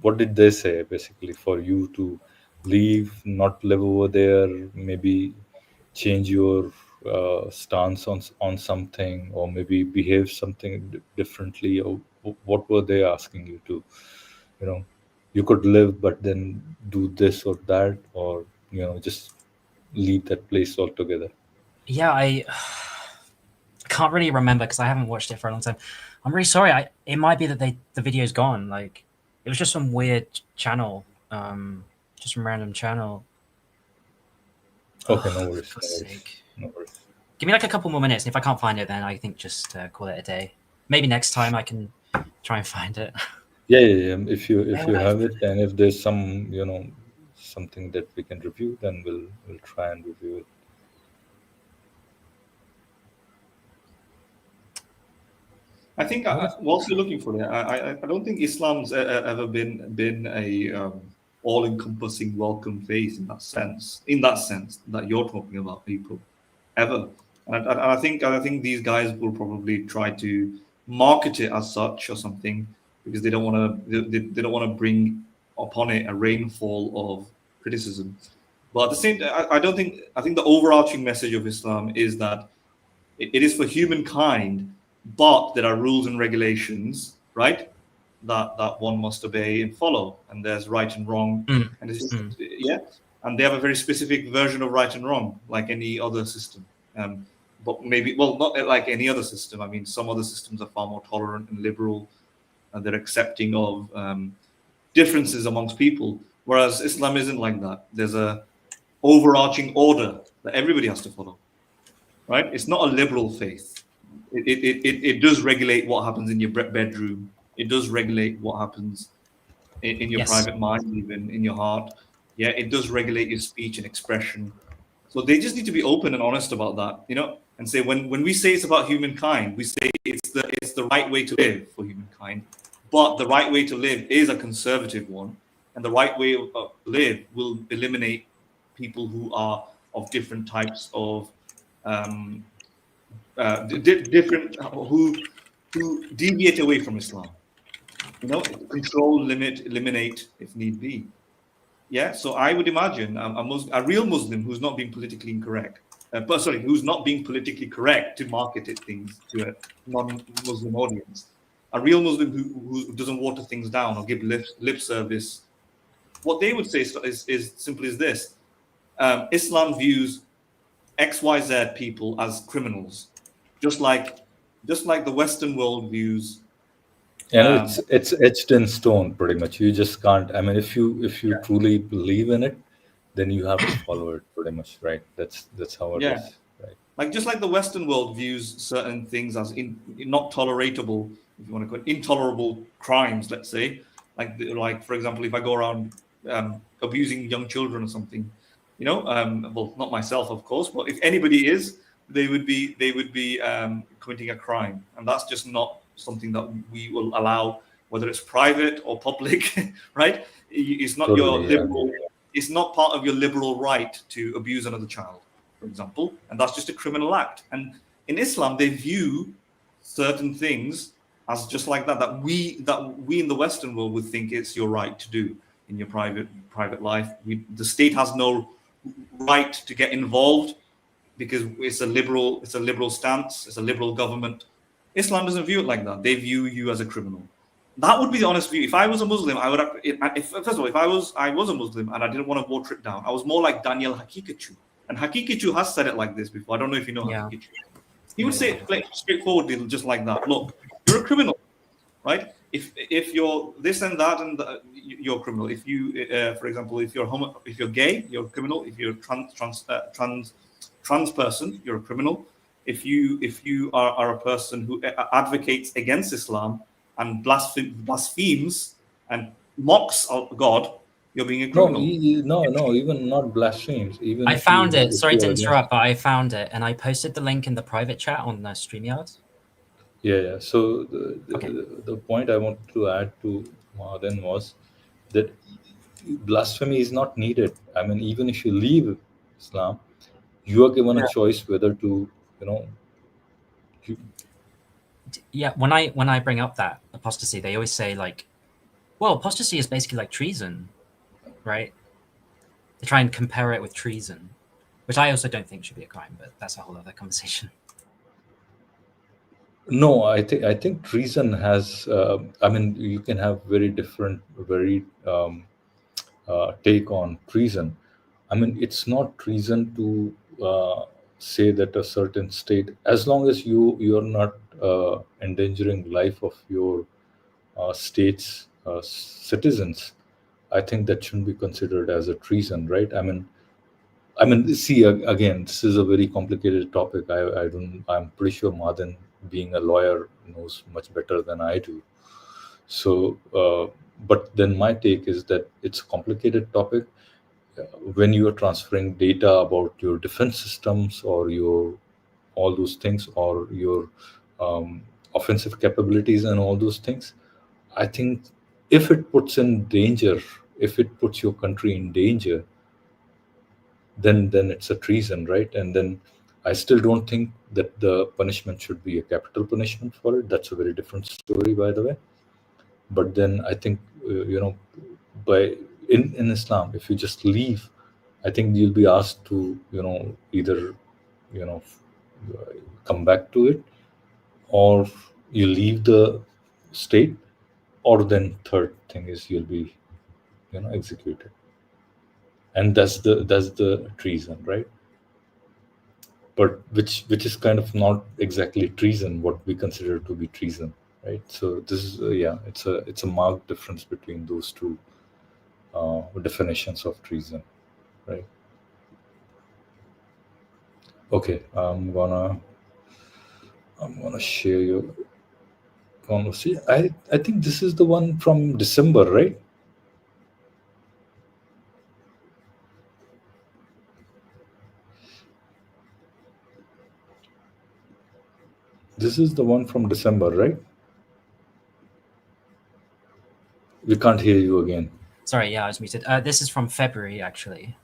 what did they say basically for you to leave, not live over there, maybe change your stance on something, or maybe behave something differently, or what were they asking you to, you could live but then do this or that, or just leave that place altogether? Yeah, I can't really remember because I haven't watched it for a long time. I'm really sorry. It might be that the video's gone. Like, it was just some weird channel, just some random channel. Okay, no worries. For God's sake. No worries. Give me like a couple more minutes, and if I can't find it, then I think just call it a day. Maybe next time I can try and find it. Yeah. If you have it, and if there's some something that we can review, then we'll try and review it. I think whilst you're looking for it, I don't think Islam's ever been a all-encompassing welcome faith in that sense that you're talking about, people, ever. And I think these guys will probably try to market it as such or something, because they don't want to bring upon it a rainfall of criticism. But at the same time, I think the overarching message of Islam is that it is for humankind, but there are rules and regulations, right, that one must obey and follow, and there's right and wrong, and it's just, and they have a very specific version of right and wrong, like any other system. But maybe, well, not like any other system. I mean, some other systems are far more tolerant and liberal, and they're accepting of differences amongst people, whereas Islam isn't like that. There's a overarching order that everybody has to follow, right? It's not a liberal faith. It does regulate what happens in your bedroom. It does regulate what happens in your private mind, even in your heart. Yeah, it does regulate your speech and expression. So they just need to be open and honest about that, and say when we say it's about humankind, we say it's the right way to live for humankind, but the right way to live is a conservative one, and the right way to live will eliminate people who are of different types of different who deviate away from Islam. Control, limit, eliminate if need be. Yeah, so I would imagine a real Muslim who's not being politically incorrect, who's not being politically correct to market things to a non-Muslim audience. A real Muslim who doesn't water things down or give lip service. What they would say is simply as this: Islam views XYZ people as criminals, just like the Western world views. And it's etched in stone, pretty much. You just can't. I mean, if you truly believe in it, then you have to follow it, pretty much, right? That's how it is, right? Like just like the Western world views certain things as not tolerable, if you want to call it intolerable crimes, let's say, like for example, if I go around abusing young children or something, well, not myself, of course, but if anybody is, they would be committing a crime, and that's just not something that we will allow, whether it's private or public, right? It's not your liberal. It's not part of your liberal right to abuse another child, for example, and that's just a criminal act. And in Islam, they view certain things as just like that we in the Western world would think it's your right to do in your private life. The state has no right to get involved because it's a liberal stance. It's a liberal government. Islam doesn't view it like that. They view you as a criminal. That would be the honest view. If I was a Muslim, I would. First of all, if I was a Muslim and I didn't want to water it down, I was more like Daniel Haqiqatjou. And Haqiqatjou has said it like this before. I don't know if you know Haqiqatjou. He would say it straightforwardly, just like that. Look, you're a criminal, right? If you're this and that, and you're a criminal. If you, for example, if you're gay, you're a criminal. If you're trans person, you're a criminal. If you are a person who advocates against Islam and blasphemes and mocks God, you're being a criminal. No, even not blasphemes. Even I found it. Sorry to interrupt, but I found it, and I posted the link in the private chat on StreamYard. Yeah. So the point I wanted to add to Madan was that blasphemy is not needed. I mean, even if you leave Islam, you are given a choice whether to, when I bring up that apostasy, they always say like, well, apostasy is basically like treason, right? they try and compare it with treason, which I also don't think should be a crime, but that's a whole other conversation. No, I think treason has. I mean, you can have very different, very take on treason. I mean, it's not treason to say that a certain state, as long as you're not endangering life of your state's citizens, I think that shouldn't be considered as a treason, right? I mean, see, again, this is a very complicated topic. I'm pretty sure Madan, being a lawyer, knows much better than I do. So, but then my take is that it's a complicated topic. When you are transferring data about your defense systems or your all those things, or your offensive capabilities and all those things, I think if it puts in danger, if it puts your country in danger, then it's a treason, right? And then I still don't think that the punishment should be a capital punishment for it. That's a very different story, by the way. But then I think by in Islam, if you just leave, I think you'll be asked to either come back to it, or you leave the state, or then third thing is you'll be executed. And that's the treason, right? But which is kind of not exactly treason, what we consider to be treason, right? So this is it's a marked difference between those two definitions of treason, right? Okay, I'm gonna share your conversation. I think this is the one from December, right? This is the one from December, right? We can't hear you again. Sorry, yeah, I was muted. This is from February, actually.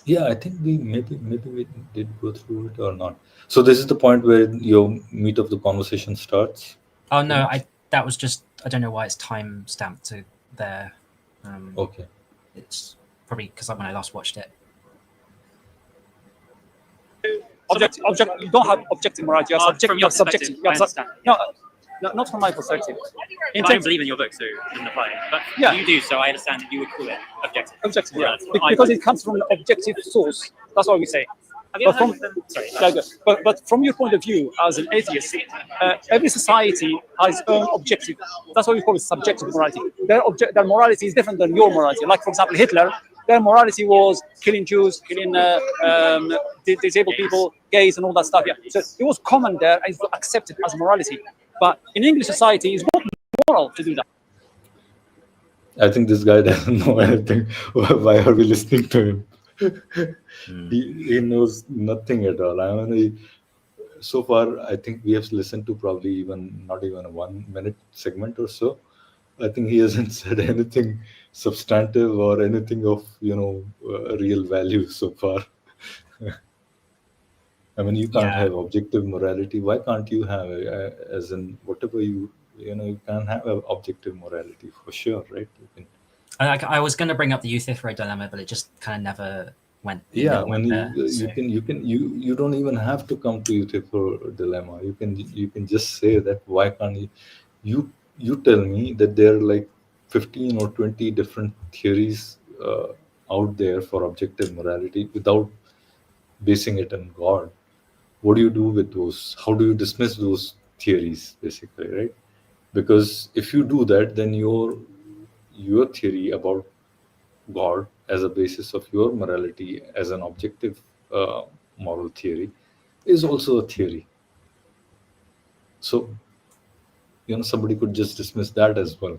Yeah, I think maybe we did go through it or not. So this is the point where your meat of the conversation starts? Oh no, that was just, I don't know why it's time stamped to there. Okay. It's probably because when I last watched it. You don't have objective morality. You have subjective. No, not from my perspective. I don't believe in your book, so it doesn't apply. But you do, so I understand that you would call it objective. Objective, yeah. Because it comes from an objective source. That's what we say. But from your point of view as an atheist, every society has its own objective. That's what we call it subjective morality. Their morality is different than your morality. Like, for example, Hitler, their morality was killing Jews, killing disabled people, gays, and all that stuff. Yeah. So it was common there and it's accepted as morality. But in English society, it's not moral to do that. I think this guy doesn't know anything. Why are we listening to him? He knows nothing at all. I mean, so far, I think we have listened to probably not even a 1 minute segment or so. I think he hasn't said anything substantive or anything of real value so far. I mean, you can't have objective morality. Why can't you have, as in whatever you can have objective morality for sure, right? You can. I was going to bring up the Euthyphro dilemma, but it just kind of never went. Yeah, you don't even have to come to Euthyphro dilemma. You can just say that why can't you tell me that there are like 15 or 20 different theories out there for objective morality without basing it on God. What do you do with those? How do you dismiss those theories, basically, right? Because if you do that, then your theory about God as a basis of your morality as an objective moral theory is also a theory. So, somebody could just dismiss that as well.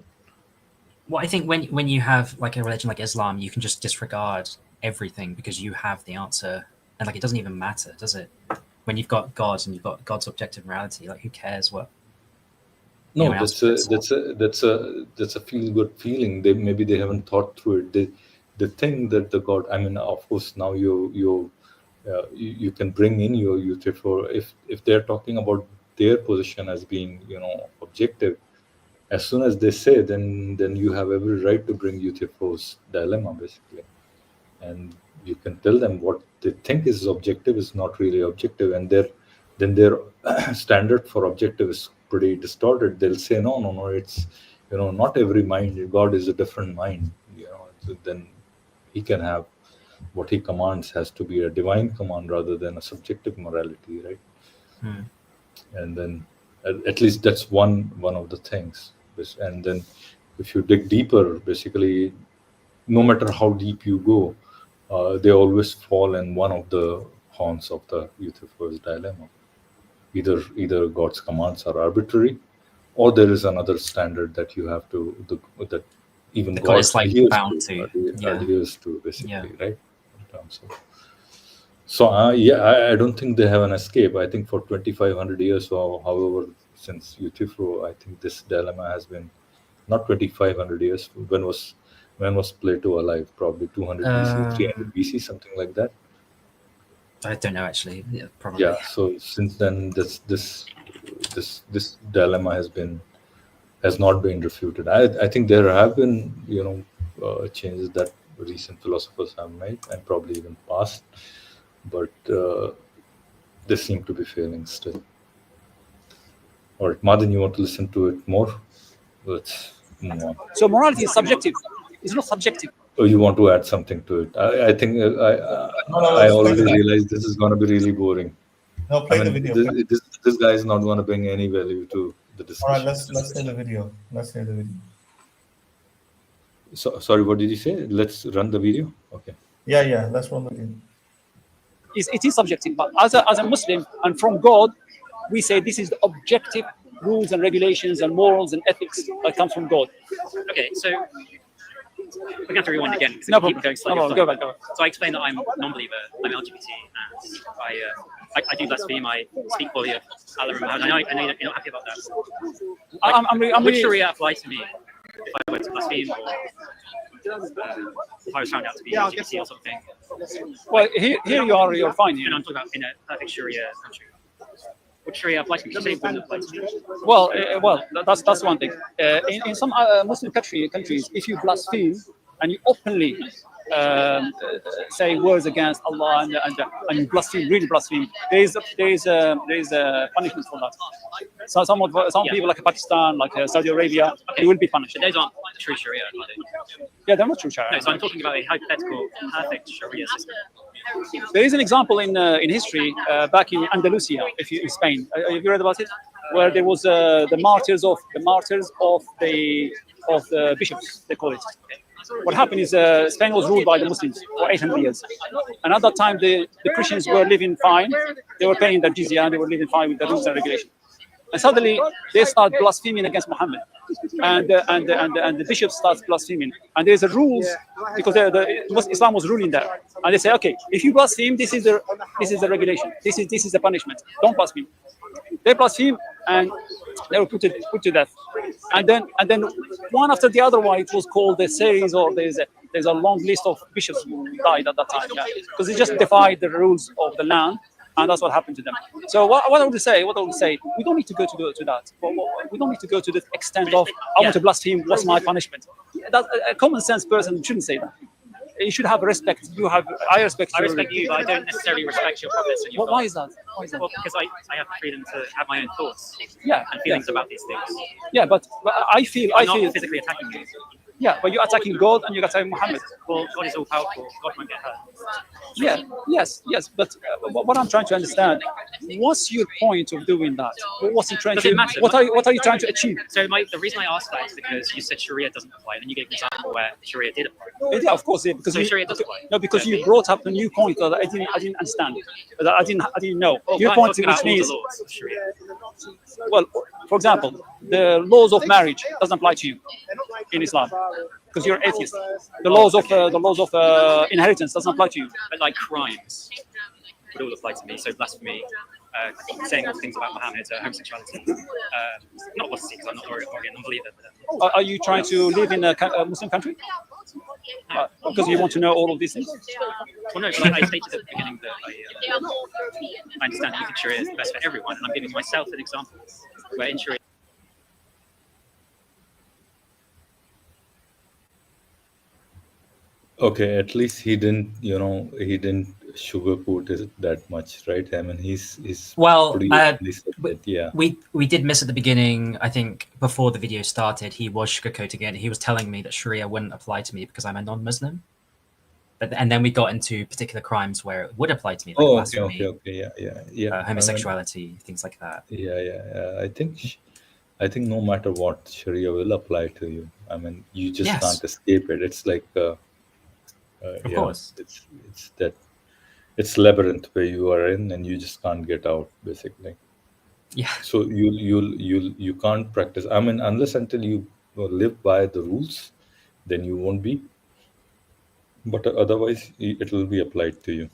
Well, I think when you have like a religion like Islam, you can just disregard everything because you have the answer, and like it doesn't even matter, does it? When you've got God and you've got God's objective morality, like who cares what? No, that's a feel good feeling. Maybe they haven't thought through it. The thing that the God, I mean, of course, now you can bring in your Euthyphro if they're talking about their position as being objective. As soon as they say, then you have every right to bring Euthyphro's dilemma, basically. and you can tell them what they think is objective is not really objective, and their standard for objective is pretty distorted. They'll say, no, it's, not every mind, God is a different mind. So then he can have what he commands has to be a divine command rather than a subjective morality, right? And then at least that's one of the things. And then if you dig deeper, basically, no matter how deep you go, they always fall in one of the horns of the Euthyphro's dilemma. Either God's commands are arbitrary, or there is another standard that you have to that even The God is like bound to adheres to, basically, right? So I don't think they have an escape. I think for 2,500 years or however since Euthyphro, I think this dilemma has been not 2,500 years. When was Plato alive? Probably 200 BC, 300 BC, something like that. I don't know actually. Yeah, probably. Yeah. So since then, this dilemma has not been refuted. I think there have been changes that recent philosophers have made, and probably even past, but they seem to be failing still. All right, Madin, you want to listen to it more? Let's move on. So morality is subjective. It's not subjective. Oh, you want to add something to it? I think I already realized this is going to be really boring. No, play the video. This guy is not going to bring any value to the discussion. All right, let's hear the video. So, sorry, what did you say? Let's run the video? Okay. Yeah, let's run the video. It is subjective, but as a Muslim and from God, we say this is the objective rules and regulations and morals and ethics that come from God. Okay, so we're going to have to rewind again. No problem. Go back. So I explained that I'm a non-believer, I'm LGBT, and I do blaspheme, I speak poorly of Allah and Muhammad. I know you're not happy about that. Would Sharia apply to me if I were to blaspheme, or if I was found out to be LGBT or something? Well, here you're fine. And I'm talking about in a perfect Sharia country. Would Sharia apply to me? You say it wouldn't apply to me. Well, that's one thing. In some Muslim countries, if you blaspheme and you openly say words against Allah and you blaspheme, really blaspheme, there is a punishment for that. So some people like Pakistan, like Saudi Arabia, they will be punished. But those aren't true Sharia, are they? Yeah, they're not true Sharia. No, so I'm talking about a hypothetical, perfect Sharia system. There is an example in history back in Andalusia, in Spain. Have you read about it? Where there was the martyrs of the bishops, they call it. What happened is Spain was ruled by the Muslims for 800 years, and at that time the Christians were living fine. They were paying their jizya and they were living fine with the rules and regulations. And suddenly they start blaspheming against Muhammad, and the bishops start blaspheming. And there's a rules because Islam was ruling there, and they say, okay, if you blaspheme, this is the regulation. This is the punishment. Don't blaspheme. They blaspheme and they were put to death. And then one after the other one, it was called a series, or there's a long list of bishops who died at that time, because they just defied the rules of the land. And that's what happened to them. So what I would say, we don't need to go to that. We don't need to go to the extent of I want to blaspheme. What's my punishment? A common sense person shouldn't say that. You should have respect. I respect you, but I don't necessarily respect your prophets and your Why is that? Well, because I have the freedom to have my own thoughts. Yeah, and feelings about these things. Yeah, but I feel I'm not physically attacking you. Yeah, but you're attacking God and you're attacking Muhammad. Well, God is all powerful. God won't get hurt. Yeah, yes. But what I'm trying to understand, what's your point of doing that? What's it trying Does to? it matter? What are you trying to achieve? So the reason I asked that is because you said Sharia doesn't apply, and then you gave an example where Sharia did apply. Yeah, of course, yeah, because Sharia does apply. No, because you brought up a new point that I didn't understand. That I didn't know. Well, Your point, which means, well, for example, the laws of marriage doesn't apply to you in Islam, because you're atheist. The laws of inheritance doesn't apply to you. But like crimes would all apply to me. So blasphemy, saying all things about Muhammad, homosexuality, not apostasy, because I'm not a non-believer. But, are you trying to live in a Muslim country? Because you want to know all of these things? Well, no, but I stated at the beginning that I understand that you think Sharia is the best for everyone, and I'm giving myself an example where in Sharia. Okay, at least he didn't, he didn't sugarcoat it that much, right? I mean, he's Well, pretty openly said that, yeah. we did miss at the beginning. I think before the video started, he was sugarcoating it. He was telling me that Sharia wouldn't apply to me because I'm a non-Muslim. And then we got into particular crimes where it would apply to me, like blasphemy, yeah. homosexuality, I mean, things like that. Yeah. I think no matter what, Sharia will apply to you. I mean, you just can't escape it. It's like, of course, it's that. It's labyrinth where you are in and you just can't get out, basically. Yeah. So you can't practice. I mean, unless until you live by the rules, then you won't be. But otherwise, it will be applied to you.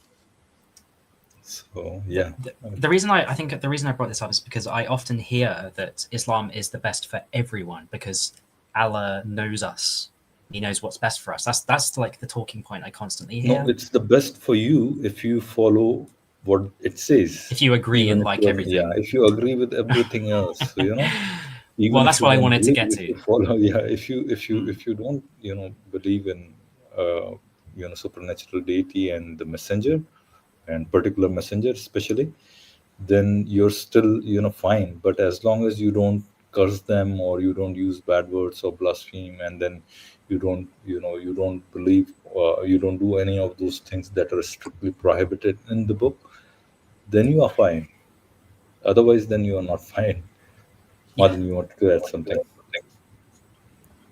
So yeah. The reason I brought this up is because I often hear that Islam is the best for everyone because Allah knows us. He knows what's best for us. That's like the talking point I constantly hear. No, it's the best for you if you follow what it says. If you agree and like everything. Yeah, if you agree with everything else, well, that's what I wanted to get to. Follow, if you don't, believe in supernatural deity and the messenger, and particular messenger especially, then you're still fine. But as long as you don't curse them or you don't use bad words or blaspheme, and then you don't believe, you don't do any of those things that are strictly prohibited in the book, then you are fine. Otherwise, then you are not fine. Modal, you want to add something?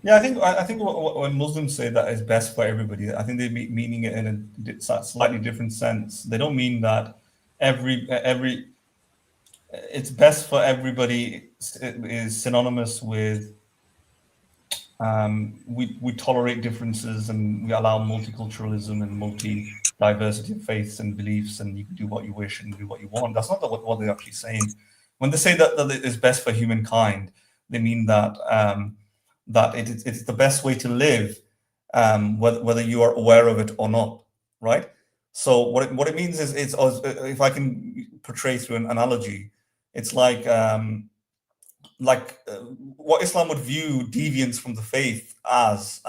Yeah, I think when Muslims say that it's best for everybody, I think they're meaning it in a slightly different sense. They don't mean that it's best for everybody is synonymous with we tolerate differences and we allow multiculturalism and multi-diversity of faiths and beliefs, and you can do what you wish and do what you want. That's not what they're actually saying. When they say that it is best for humankind, they mean that that it's the best way to live, whether you are aware of it or not, right? So what it means is, it's, if I can portray through an analogy, it's like what Islam would view deviants from the faith as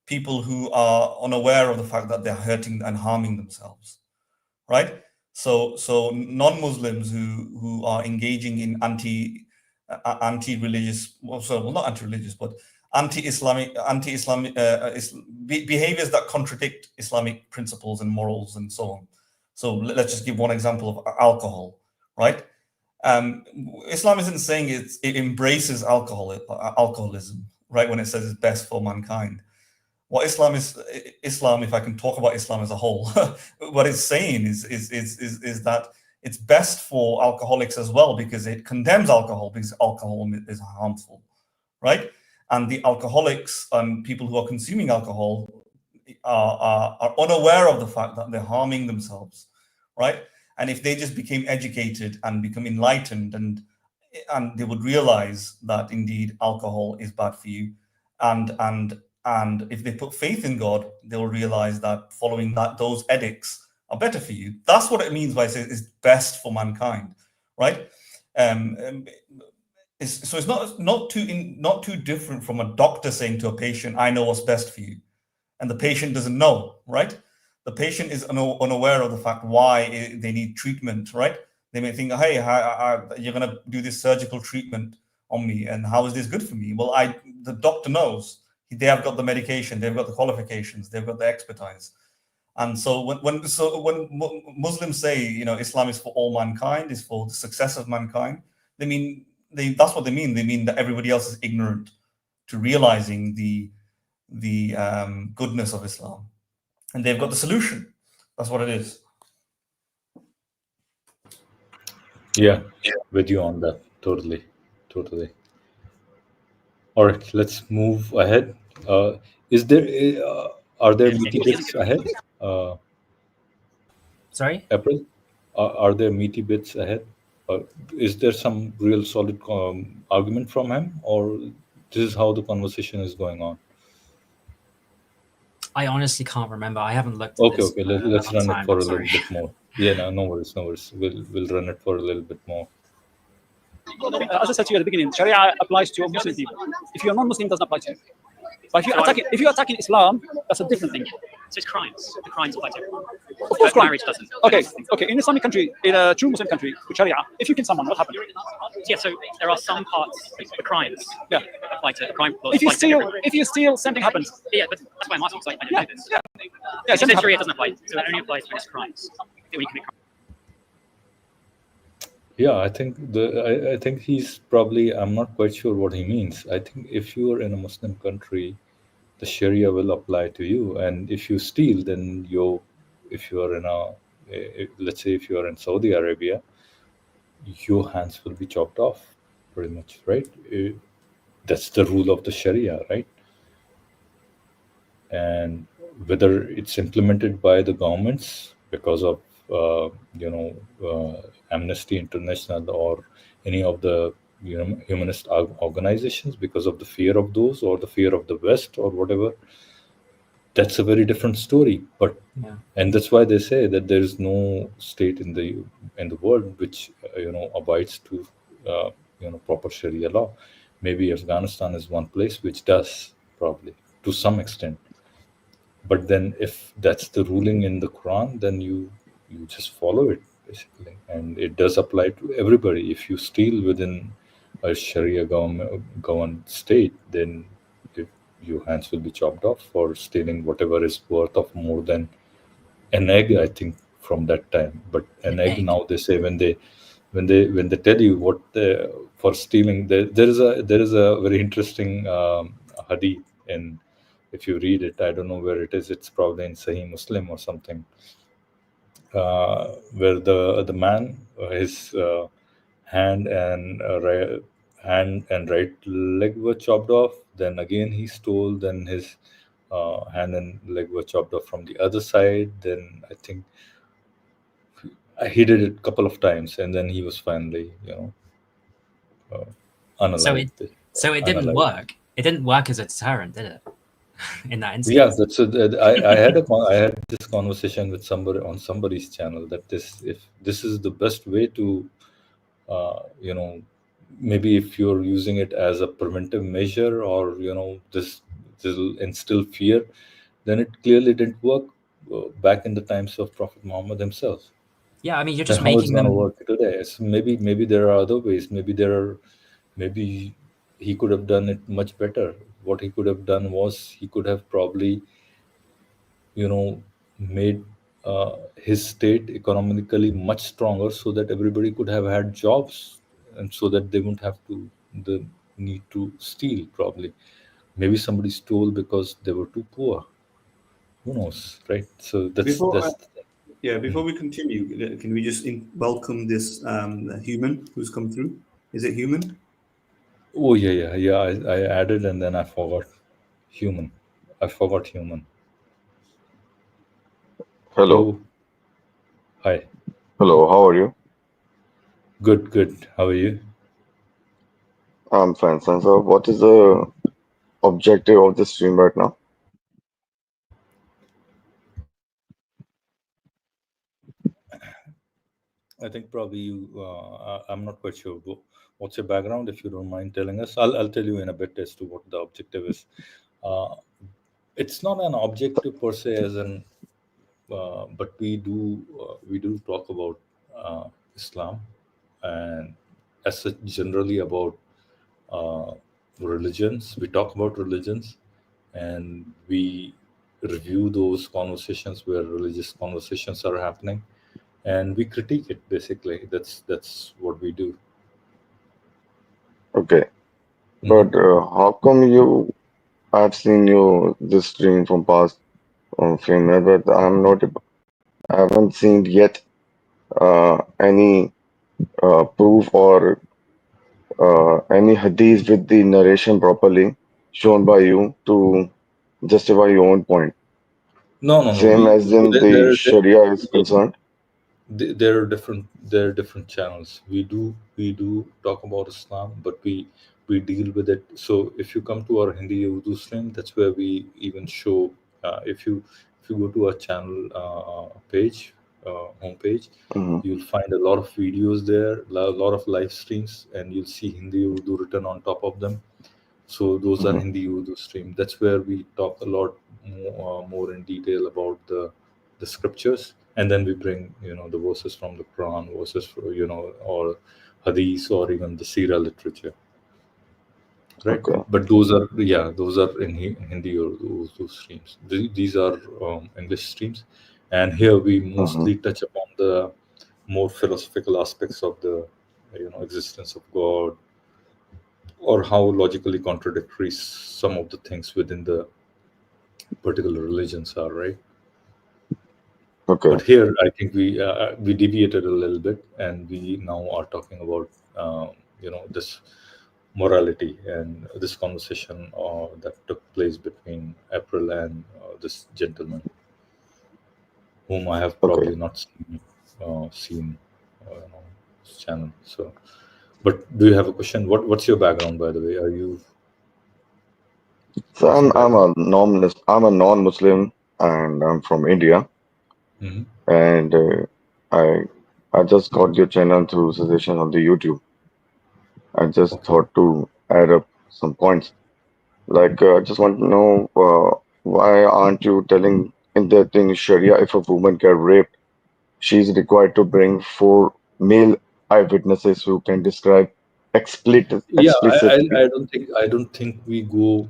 people who are unaware of the fact that they're hurting and harming themselves, right? So non-Muslims who are engaging in anti-religious, well, not anti-religious, but anti-Islamic behaviors that contradict Islamic principles and morals and so on. So let's just give one example of alcohol, right? Islam isn't saying it embraces alcoholism, right? When it says it's best for mankind. What Islam, if I can talk about Islam as a whole, what it's saying is that it's best for alcoholics as well, because it condemns alcohol, because alcohol is harmful, right? And the alcoholics and people who are consuming alcohol are unaware of the fact that they're harming themselves, right? And if they just became educated and become enlightened, and they would realize that indeed alcohol is bad for you, and if they put faith in God, they'll realize that following those edicts are better for you. That's what it means by saying it's best for mankind, right? So it's not too different from a doctor saying to a patient, "I know what's best for you," and the patient doesn't know, right? The patient is unaware of the fact why they need treatment, right? They may think, "Hey, you're going to do this surgical treatment on me, and how is this good for me?" Well, the doctor knows. They have got the medication, they've got the qualifications, they've got the expertise. And so when Muslims say, Islam is for all mankind, is for the success of mankind, that's what they mean. They mean that everybody else is ignorant to realizing the goodness of Islam, and they've got the solution. That's what it is. Yeah, with you on that. Totally. All right, let's move ahead. Are there meaty bits ahead? Sorry? April? Are there meaty bits ahead? Is there some real solid argument from him, or this is how the conversation is going on? I honestly can't remember. I haven't looked at this. Okay. Let's run it for a little bit more. Yeah, no worries. We'll run it for a little bit more. As I said to you at the beginning, Sharia applies to Muslim people. If you're non-Muslim, it doesn't apply to you. But if you're attacking Islam, that's a different thing. So it's crimes. The crimes apply to everyone. Of course, crime. Marriage doesn't. Okay, okay. In Islamic country, in a true Muslim country with Sharia, if you kill someone, what happens? Yeah, so there are some parts, the crimes, Yeah. apply to crime laws. If you apply to steal, everyone. if you steal, something happens. Yeah, but that's why I'm asking, because I don't Yeah, know this. yeah. Yeah, Yeah, so something Sharia happens. doesn't apply, so it only applies when it's crimes. When you commit crimes. Yeah, I think he's probably, I'm not quite sure what he means. I think if you are in a Muslim country, the Sharia will apply to you, and if you steal, then if you are in let's say if you are in Saudi Arabia, your hands will be chopped off, pretty much, right? That's the rule of the Sharia, right? And whether it's implemented by the governments because of Amnesty International or any of the humanist organizations, because of the fear of those or the fear of the West or whatever, that's a very different story. But and that's why they say that there is no state in the world which abides to proper Sharia law. Maybe Afghanistan is one place which does, probably to some extent. But then if that's the ruling in the Quran, then you just follow it, basically. And it does apply to everybody. If you steal within a Sharia governed state, then your hands will be chopped off for stealing whatever is worth of more than an egg, I think, from that time. But an egg now, they say, when they tell you what for stealing, there is a very interesting hadith, and if you read it, I don't know where it is, it's probably in Sahih Muslim or something, where the man, his hand and right leg were chopped off, then again he stole, then his hand and leg were chopped off from the other side, then I think he did it a couple of times, and then he was finally unalived. So it didn't work. It didn't work as a deterrent, did it? In that instance. Yeah, that's I had this conversation with somebody on somebody's channel, that if this is the best way to maybe if you're using it as a preventive measure, or this will instill fear, then it clearly didn't work back in the times of Prophet Muhammad himself. Yeah, I mean, you're Then just how it's making going to them. work today? So maybe there are other ways. Maybe he could have done it much better. What he could have done was, he could have probably made his state economically much stronger, so that everybody could have had jobs, and so that they wouldn't have the need to steal. Probably maybe somebody stole because they were too poor. Who knows, right? So before we continue, can we just welcome this human who's come through? Is it human? Oh yeah. I added, and then I forgot human. Hello. Hi. Hello, how are you? Good. How are you? I'm fine, sir. So what is the objective of the stream right now? I think probably I'm not quite sure. What's your background, if you don't mind telling us? I'll tell you in a bit as to what the objective is. It's not an objective per se, but we do talk about Islam, and as such, generally about religions. We talk about religions, and we review those conversations where religious conversations are happening, and we critique it. Basically, that's what we do. Okay, but how come I've seen this stream from past few minutes, but I haven't seen yet any proof or any hadith with the narration properly shown by you to justify your own point. No. Same as in the Sharia is concerned. There are different channels. We do talk about Islam, but we deal with it. So if you come to our Hindi Urdu stream, that's where we even show. If you go to our channel page, homepage, you'll find a lot of videos there, a lot of live streams, and you'll see Hindi Urdu written on top of them. So those are Hindi Urdu stream. That's where we talk a lot more in detail about the scriptures, and then we bring the verses from the Quran, verses or hadith, or even the Sira literature. Right, Okay. but those are in Hindi or those streams. These are English streams, and here we mostly touch upon the more philosophical aspects of the existence of God, or how logically contradictory some of the things within the particular religions are. Right. Okay. But here, I think we deviated a little bit, and we now are talking about this morality and this conversation that took place between April and this gentleman, whom I have probably not seen his channel. So, but do you have a question? What's your background, by the way? Are you? So I'm a non-Muslim, and I'm from India. And I just got your channel through suggestion on the YouTube. I just thought to add up some points. Like, I just want to know why aren't you telling in that in Sharia, if a woman get raped, she's required to bring 4 male eyewitnesses who can describe explicitly. Yeah, I don't think we go.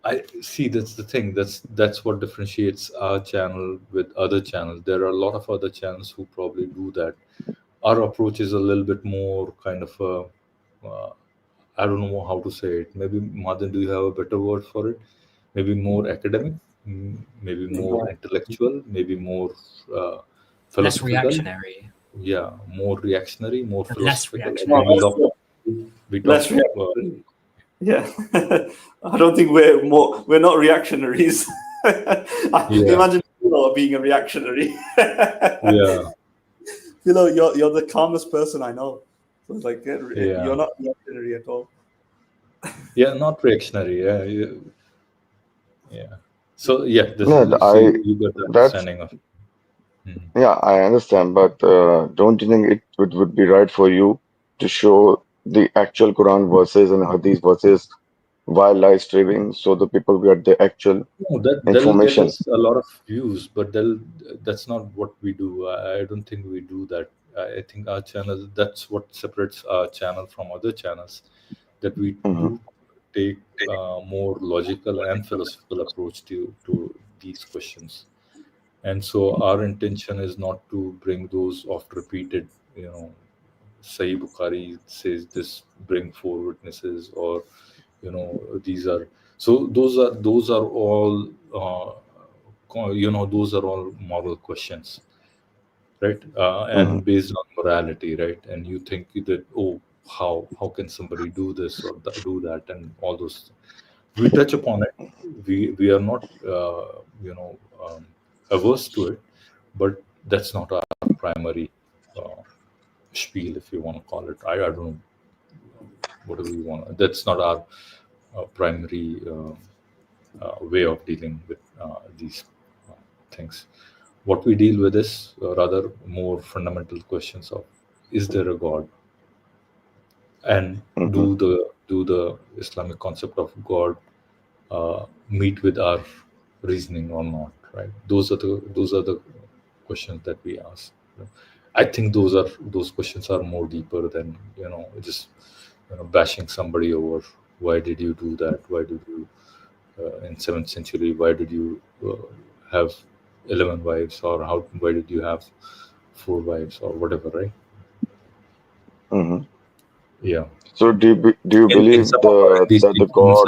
I see, that's the thing. That's what differentiates our channel with other channels. There are a lot of other channels who probably do that. Our approach is a little bit more kind of I don't know how to say it. Maybe, Madan, do you have a better word for it? Maybe more academic, maybe more intellectual, maybe more philosophical. Less reactionary. Yeah, more reactionary, more less philosophical. reactionary. Less reactionary. Yeah, I don't think we're not reactionaries. Imagine Philo being a reactionary. Yeah, Philo, you're the calmest person I know. So it's like you're not reactionary at all. Yeah, not reactionary. Yeah. So yeah, you got the understanding of. Yeah, I understand, but don't you think it would be right for you to show the actual Quran verses and Hadith verses while live streaming, so the people get the actual They'll get information? us a lot of views, but that's not what we do. I don't think we do that. I think our channel, that's what separates our channel from other channels, that we do take more logical and philosophical approach to these questions. And so our intention is not to bring those oft repeated, Sahih Bukhari says this, bring 4 witnesses, or these are, so those are all those are all moral questions, right? And based on morality, right? And you think that, oh, how can somebody do this or do that, and all those. We touch upon it. We are not averse to it, but that's not our primary spiel, if you want to call it. I don't know, whatever you want. That's not our primary way of dealing with these things. What we deal with is rather more fundamental questions of, is there a God, and do the Islamic concept of God meet with our reasoning or not, right? Those are the questions that we ask. I think those questions are more deeper than just bashing somebody over, why did you do that, why did you in 7th century, why did you have 11 wives, or why did you have 4 wives, or whatever, right? Yeah. So do you believe that the God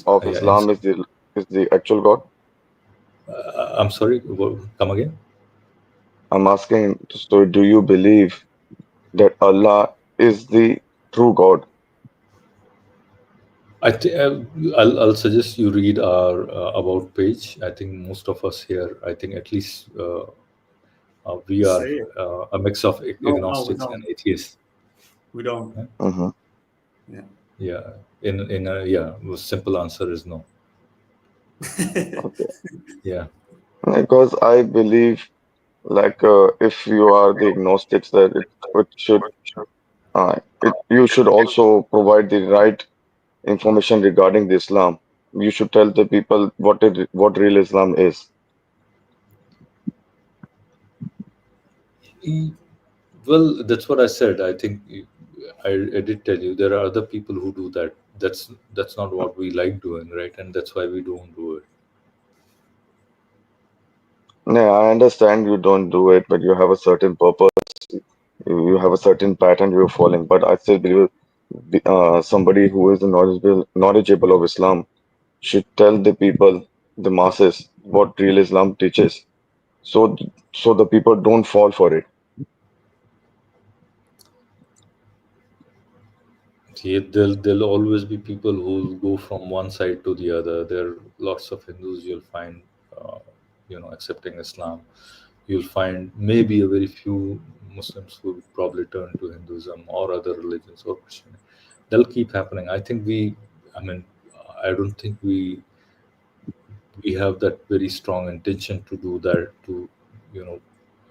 of Islam is the actual God? I'm sorry, come again? I'm asking, so do you believe that Allah is the true God? I think I'll suggest you read our about page. I think most of us here, I think at least we are a mix of agnostics and atheists. We don't. Yeah. Yeah. In a the simple answer is no. Okay. Yeah. Because I believe, like, if you are the agnostics, that you should also provide the right information regarding the Islam. You should tell the people what real Islam is. Well, that's what I said. I think I did tell you there are other people who do that. That's not what we like doing, right? And that's why we don't do it. Yeah, I understand you don't do it, but you have a certain purpose. You have a certain pattern you're following. But I still believe somebody who is knowledgeable of Islam should tell the people, the masses, what real Islam teaches, so so the people don't fall for it. Yeah, there'll always be people who will go from one side to the other. There are lots of Hindus you'll find, accepting Islam. You'll find maybe a very few Muslims who will probably turn to Hinduism or other religions or Christianity. That'll keep happening. I don't think we have that very strong intention to do that, to you know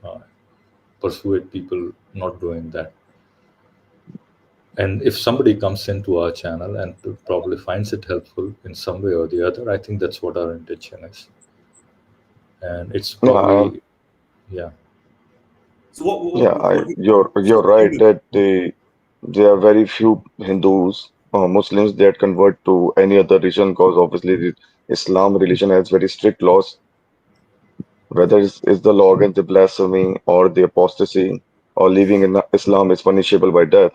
uh, persuade people not doing that. And if somebody comes into our channel and probably finds it helpful in some way or the other, I think that's what our intention is. And it's Yeah, probably, yeah. So what you're right that there are very few Hindus or Muslims that convert to any other religion because obviously the Islam religion has very strict laws, whether it's the law against the blasphemy or the apostasy or living in Islam is punishable by death,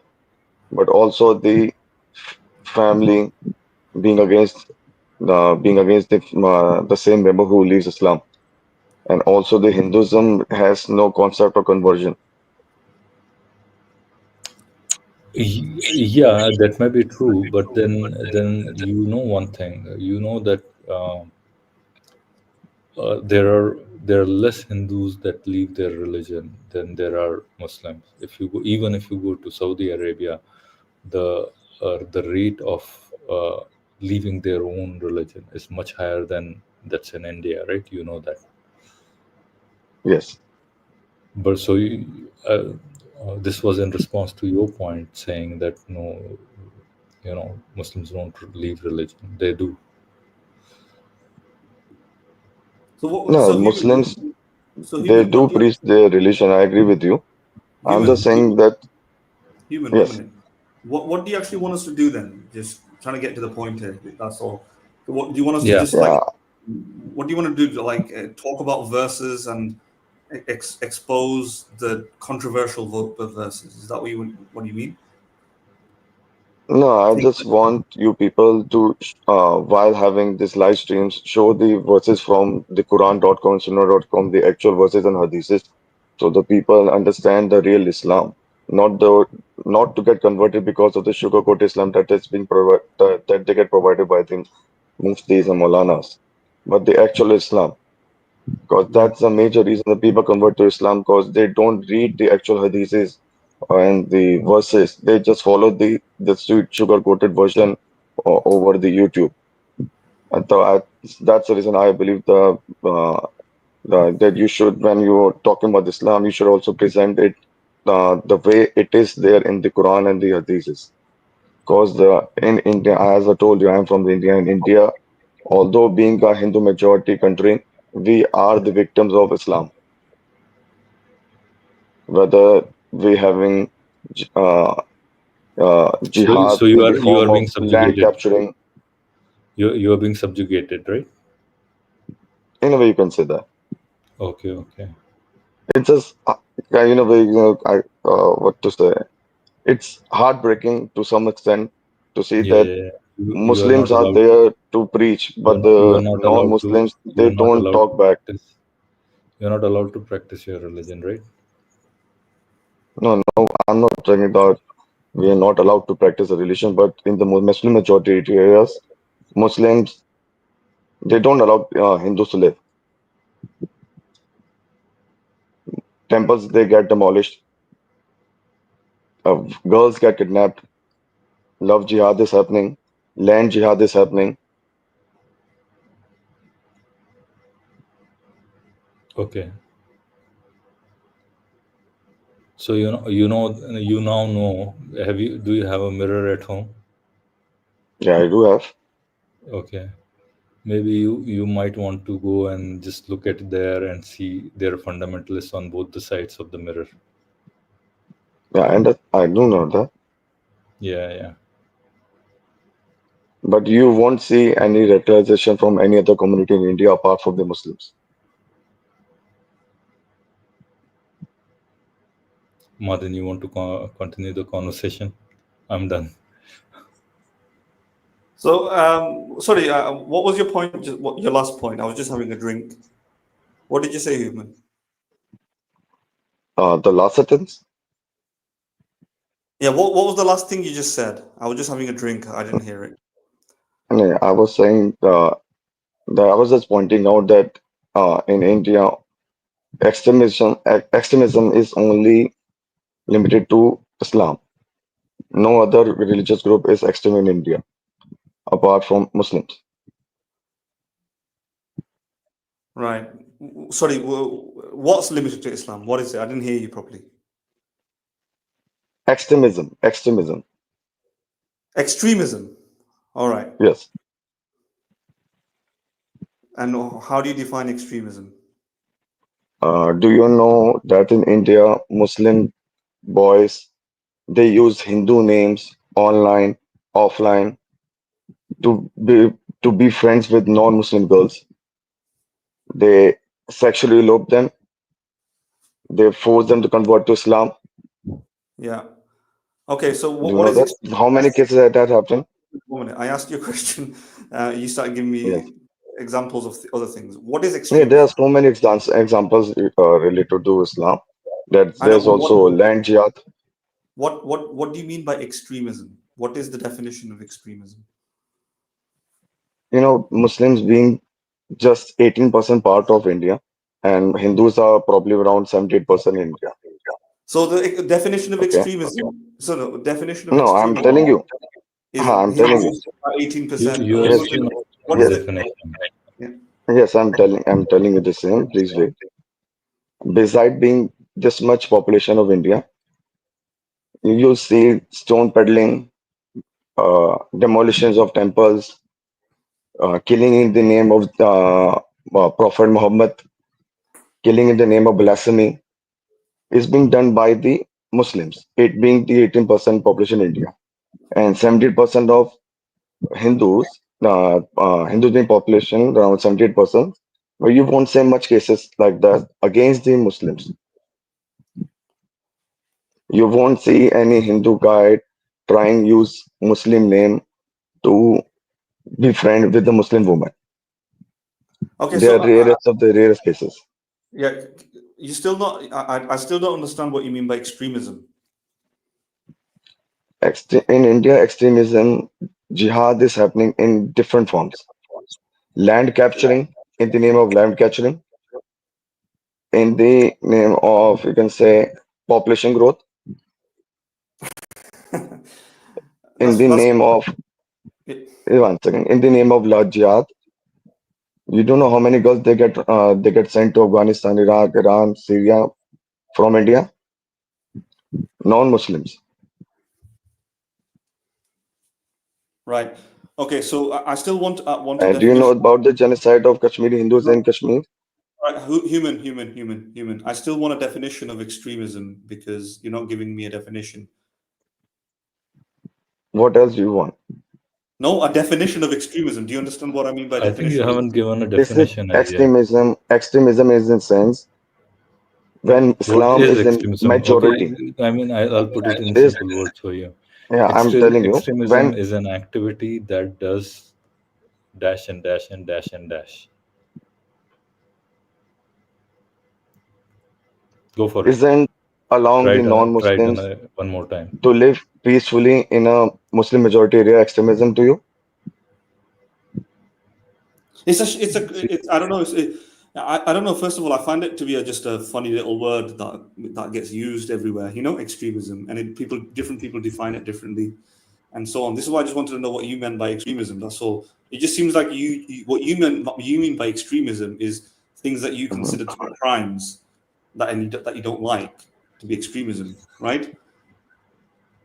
but also the family being against the same member who leaves Islam, and also the Hinduism has no concept of conversion. Yeah, that might be true, but then one thing, that there are less Hindus that leave their religion than there are Muslims. Even if you go to Saudi Arabia, the rate of leaving their own religion is much higher than that's in India, right? You know that. Yes. But so this was in response to your point saying that no, Muslims don't leave religion. They do. No, Muslims, they Human, do preach their religion. I agree with you. I'm just saying that, Human, yes, 1 minute. What do you actually want us to do then? Just trying to get to the point here. That's all. So what do you want us to Yeah. just yeah, what do you want to do? Like talk about verses and expose the controversial verses? Is that what you mean? no, I just want you people to, while having this live streams, show the verses from the Quran.com, Sunnah.com, the actual verses and hadiths, so the people understand the real Islam, not to get converted because of the sugarcoat Islam that is being provided, that they get provided by the Muftis and Maulanas, but the actual Islam. Because that's the major reason the people convert to Islam, because they don't read the actual hadiths and the verses. They just follow the sugar coated version over the YouTube. And that's the reason I believe that you should, when you're talking about Islam, you should also present it the way it is there in the Quran and the hadiths. Because in India, as I told you, I am from India. In India, although being a Hindu majority country, we are the victims of Islam. Whether we having uh, jihad So in the you are form of being land subjugated. capturing, You are being subjugated, right? in a way you can say that. Okay. It's just, in a way, what to say. It's heartbreaking to some extent to see that Yeah. You are not Muslims are allowed. there to preach, but You are the not allowed to. non-Muslims, You they are not don't allowed to talk back. practice. You're not allowed to practice your religion, right? No, I'm not talking about we are not allowed to practice a religion, but in the Muslim majority areas, Muslims, they don't allow Hindus to live. Temples, they get demolished. Girls get kidnapped. Love jihad is happening. Land jihad is happening. Okay. So you now know. Do you have a mirror at home? Yeah, I do have. Okay. Maybe you might want to go and just look at there and see their fundamentalists on both the sides of the mirror. Yeah, and I do know that. Yeah. But you won't see any radicalization from any other community in India apart from the Muslims. Madan, you want to continue the conversation? I'm done. So, sorry, what was your point? Your last point? I was just having a drink. What did you say, Human? The last sentence? Yeah, what was the last thing you just said? I was just having a drink. I didn't hear it. No, I was saying that I was just pointing out that in India, extremism is only limited to Islam. No other religious group is extreme in India apart from Muslims. Right. Sorry, what's limited to Islam? What is it? I didn't hear you properly. Extremism. Extremism. All right. Yes. And how do you define extremism? Do you know that in India, Muslim boys, they use Hindu names online, offline to be friends with non-Muslim girls. They sexually elope them. They force them to convert to Islam. Yeah. Okay. So Do you what know is that? How many cases like that happen? I asked you a question. You started giving me Yes. examples of other things. What is Yeah, extremism? there are so many examples related to Islam. That I know, there's also land jihad. What do you mean by extremism? What is the definition of extremism? You know, Muslims being just 18% part of India, and Hindus are probably around 78% in India. So the definition of Okay. extremism. So the definition of No, I'm extremism telling you. is I'm telling you. 18%. You are Yes. still not What the is it? definition. Yeah. Yes, I'm telling you the same. Please wait. Beside being this much population of India, you see stone peddling, demolitions of temples, killing in the name of Prophet Muhammad, killing in the name of blasphemy, is being done by the Muslims. It being the 18% population in India, and 70% of Hindus, Hindus being population around 78%, but you won't see much cases like that against the Muslims. You won't see any Hindu guy trying use Muslim name to be friend with the Muslim woman. Okay, They so are rarest of the rarest cases. yeah, you still not. I still don't understand what you mean by extremism. In India, extremism, jihad is happening in different forms. Land capturing, in the name of land capturing, in the name of, you can say, population growth, in the name of, one second, in the name of jihad. You don't know how many girls they get sent to Afghanistan, Iraq, Iran, Syria from India. Non-Muslims. Right. Okay. So I still want a Do you know definition. about the genocide of Kashmiri Hindus in Kashmir? Right, human. I still want a definition of extremism because you're not giving me a definition. What else do you want? No, a definition of extremism. Do you understand what I mean by I think you definition? haven't given a This is definition as yet. extremism. Extremism is in sense when What Islam is is in extremism? majority. Okay, I mean, I'll put it in This, simple words for you. yeah, I'm telling you, Extremism when is an activity that does dash and dash and dash and dash. Go for it. isn't allowing the non-Muslims one more time. to live peacefully in a Muslim majority area extremism to you? I don't know. I don't know. First of all, I find it to be just a funny little word that gets used everywhere. You know, extremism, and different people define it differently, and so on. This is why I just wanted to know what you meant by extremism. That's all. It just seems like what you mean by extremism is things that you consider to be crimes that you don't like to be extremism, right?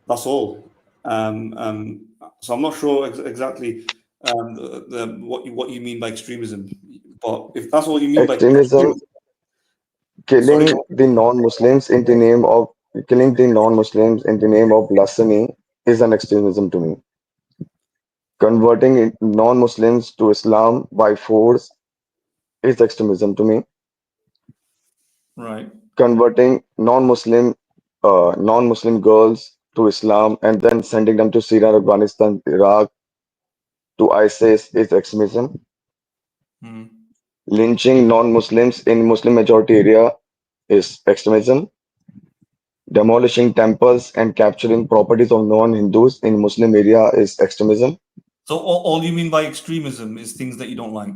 That's all. So I'm not sure exactly what you mean by extremism. But if that's what you mean by Extremism, killing Sorry, the non-Muslims in the name of blasphemy is an extremism to me. Converting non-Muslims to Islam by force is extremism to me. right. Converting non-Muslim girls to Islam and then sending them to Syria, Afghanistan, Iraq to ISIS is extremism. Hmm. Lynching non-Muslims in Muslim majority area is extremism. Demolishing temples and capturing properties of non-Hindus in Muslim area is extremism. So all you mean by extremism is things that you don't like?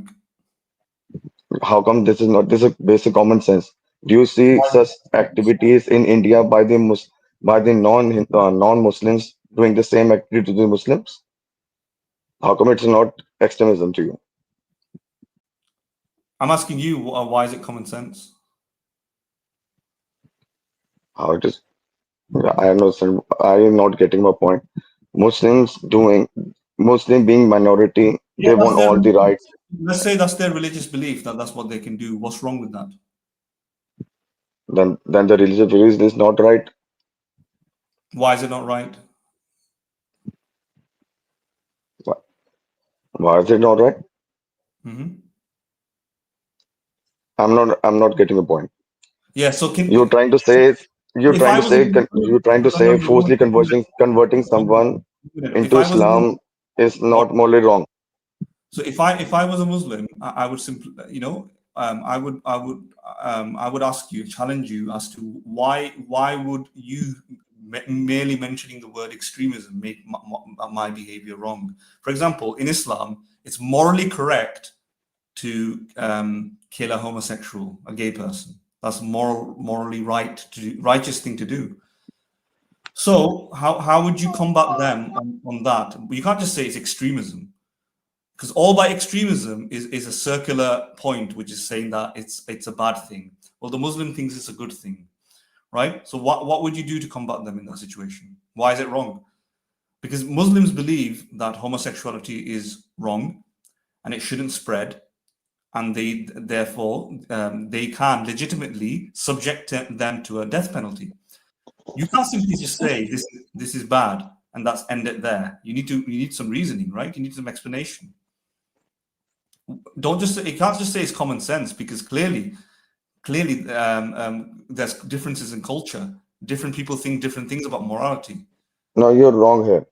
How come this is basic common sense? Do you see such activities in India by the non-Muslims doing the same activity to the Muslims? How come it's not extremism to you? I'm asking you, why is it common sense? How it is? I am not getting my point. Muslim being minority, Yeah, they want all the rights. let's say that's their religious belief, that's what they can do. What's wrong with that? Then the religious belief is not right. Why is it not right? Why is it not right? Mm-hmm. I'm not getting the point. Yeah. So You're trying to say forcibly converting someone into Islam is not morally wrong. So if I was a Muslim, I would simply, I would ask you, challenge you as to why would you merely mentioning the word extremism make my behavior wrong? For example, in Islam, it's morally correct to kill a homosexual, a gay person. That's morally righteous thing to do. So how would you combat them on that? You can't just say it's extremism, because all by extremism is a circular point, which is saying that it's a bad thing. Well, the Muslim thinks it's a good thing, right? So what would you do to combat them in that situation? Why is it wrong? Because Muslims believe that homosexuality is wrong and it shouldn't spread, and they therefore they can legitimately subject them to a death penalty. You can't simply just say this is bad and that's end it there. You need some reasoning, right? You need some explanation. You can't just say it's common sense, because clearly there's differences in culture. Different people think different things about morality. No, you're wrong here.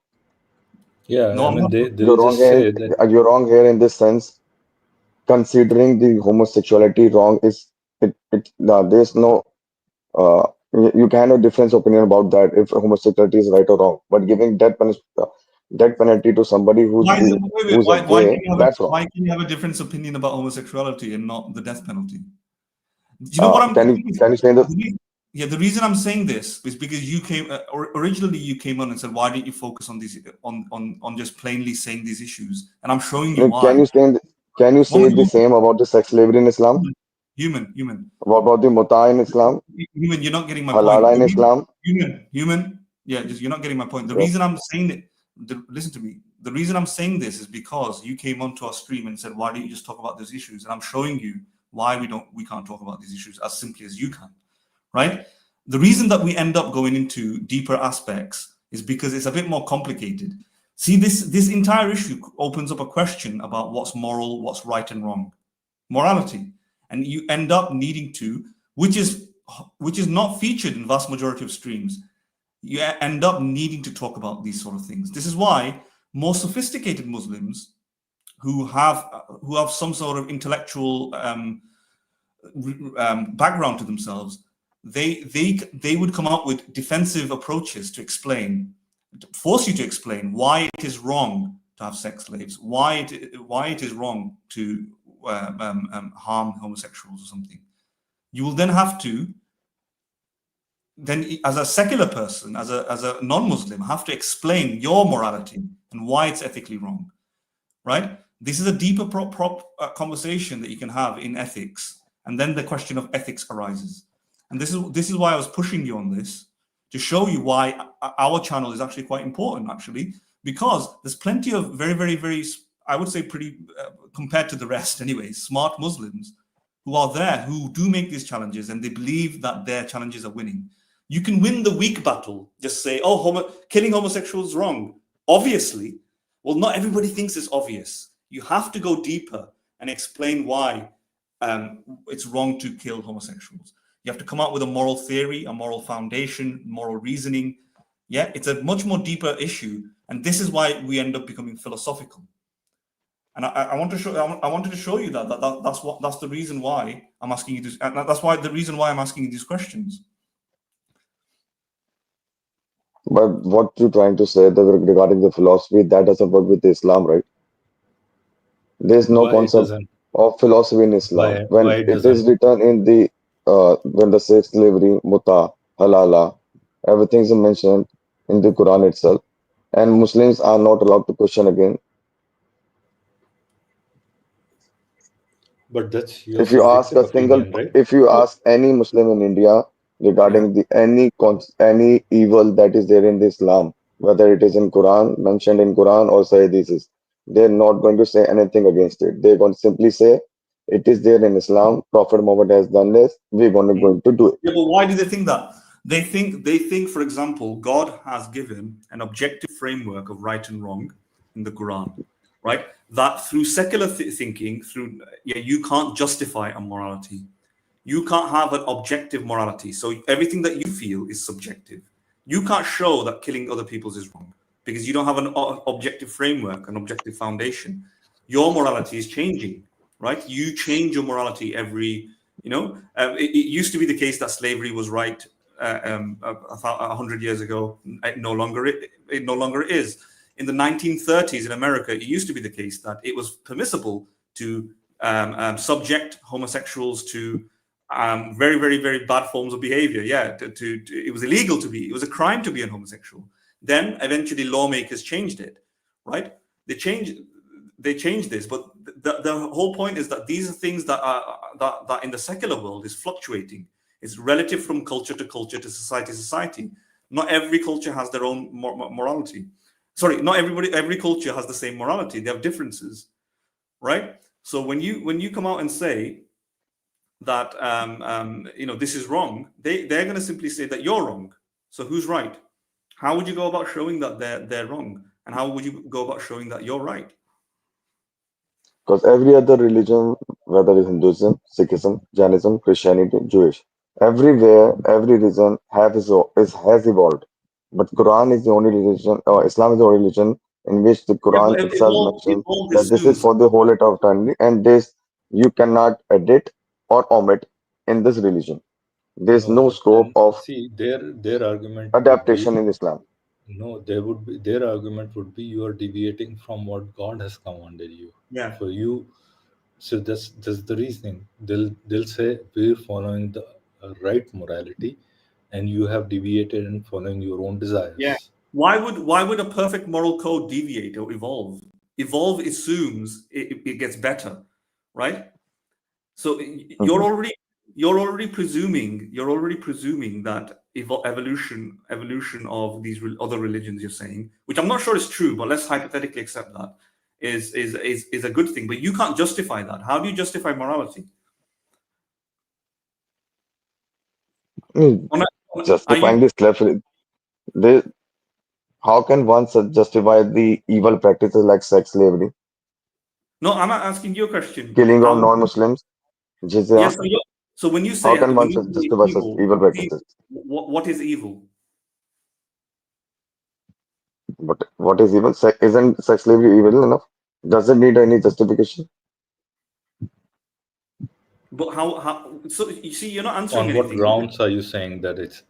Yeah, No, I mean, You're wrong here. You're wrong here in this sense. Considering the homosexuality wrong there's no you can have a different opinion about that if homosexuality is right or wrong. But giving death penalty to somebody who's gay, that's wrong. Why can you have a different opinion about homosexuality and not the death penalty? Do you know what I'm? Can you say that? Yeah, the reason I'm saying this is because you came originally. You came on and said, "Why didn't you focus on these on just plainly saying these issues?" And I'm showing you why. Can you say the same about the sex slavery in Islam? Human. What about the muta in Islam? Human, you're not getting my Halala point. in Islam? Human. Yeah, you're not getting my point. The reason I'm saying it, listen to me. The reason I'm saying this is because you came onto our stream and said, "Why don't you just talk about those issues?" And I'm showing you why we can't talk about these issues as simply as you can, right? The reason that we end up going into deeper aspects is because it's a bit more complicated. See, this entire issue opens up a question about what's moral, what's right and wrong, morality, and you end up needing to, which is not featured in vast majority of streams. You end up needing to talk about these sort of things. This is why more sophisticated Muslims who have some sort of intellectual background to themselves, they would come up with defensive approaches to force you to explain why it is wrong to have sex slaves, why it is wrong to harm homosexuals or something. You will then have to, as a secular person, as a non-Muslim, have to explain your morality and why it's ethically wrong, right? This is a deeper conversation that you can have in ethics, and then the question of ethics arises. And this is why I was pushing you on this, to show you why our channel is actually quite important, actually, because there's plenty of very, I would say pretty, compared to the rest anyway, smart Muslims who are there, who do make these challenges, and they believe that their challenges are winning. You can win the weak battle, just say, oh, killing homosexuals is wrong. Obviously. Well, not everybody thinks it's obvious. You have to go deeper and explain why it's wrong to kill homosexuals. You have to come out with a moral theory, a moral foundation, moral reasoning. Yeah, it's a much more deeper issue. And this is why we end up becoming philosophical. And I wanted to show you that's the reason why I'm asking you this. That's why the reason why I'm asking you these questions. But what you're trying to say that regarding the philosophy, that doesn't work with Islam, right? There's no Why it concept doesn't? of philosophy in Islam. When Why it it is doesn't? written in the when the sex slavery, muta, halala, everything is mentioned in the Quran itself, and Muslims are not allowed to question again. But that's your If you ask subjective a single, opinion, right? if you ask any Muslim in India regarding the any evil that is there in the Islam, whether it is in Quran, mentioned in Quran or Sayyidis, they're not going to say anything against it. They're going to simply say, it is there in Islam, Prophet Muhammad has done this, we're going to do it. Yeah, but why do they think that? They think, for example, God has given an objective framework of right and wrong in the Quran, right? That through secular thinking, you can't justify a morality. You can't have an objective morality. So everything that you feel is subjective. You can't show that killing other people is wrong because you don't have an objective framework, an objective foundation. Your morality is changing, right? You change your morality every, it used to be the case that slavery was right 100 years ago. It no longer is. In the 1930s in America, it used to be the case that it was permissible to subject homosexuals to very bad forms of behavior. Yeah, it was illegal to be. It was a crime to be a homosexual. Then eventually lawmakers changed it, right? They changed this, but the whole point is that these are things that are that in the secular world is fluctuating. It's relative from culture to culture to society to society. Not every culture has their own morality. Sorry, not every culture has the same morality. They have differences, right? So when you come out and say that this is wrong, they're going to simply say that you're wrong. So who's right? How would you go about showing that they're wrong, and how would you go about showing that you're right? Because every other religion, whether it's Hinduism, Sikhism, Jainism, Christianity, Jewish, everywhere, every religion has evolved. But Quran is the only religion, or Islam is the only religion in which the Quran itself mentions that this is for the whole of eternity, and this you cannot edit or omit in this religion. There's no scope of their argument adaptation in Islam. No, their argument would be you are deviating from what God has commanded you. Yeah. So so that's the reasoning. They'll say we're following the right morality, and you have deviated in following your own desires. Yeah. Why would a perfect moral code deviate or evolve? Evolve assumes it gets better, right? So you're already presuming that evolution of these other religions, you're saying, which I'm not sure is true, but let's hypothetically accept that is a good thing. But you can't justify that. How do you justify morality? Justifying this how can one justify the evil practices like sex slavery? No, I'm not asking you a question. Killing of non-Muslims? Yes. So when you say, how can one justify such evil practices? What is evil? What is evil? Isn't sex slavery evil enough? Does it need any justification? But how? So you see, you're not answering anything. On what grounds are you saying that it's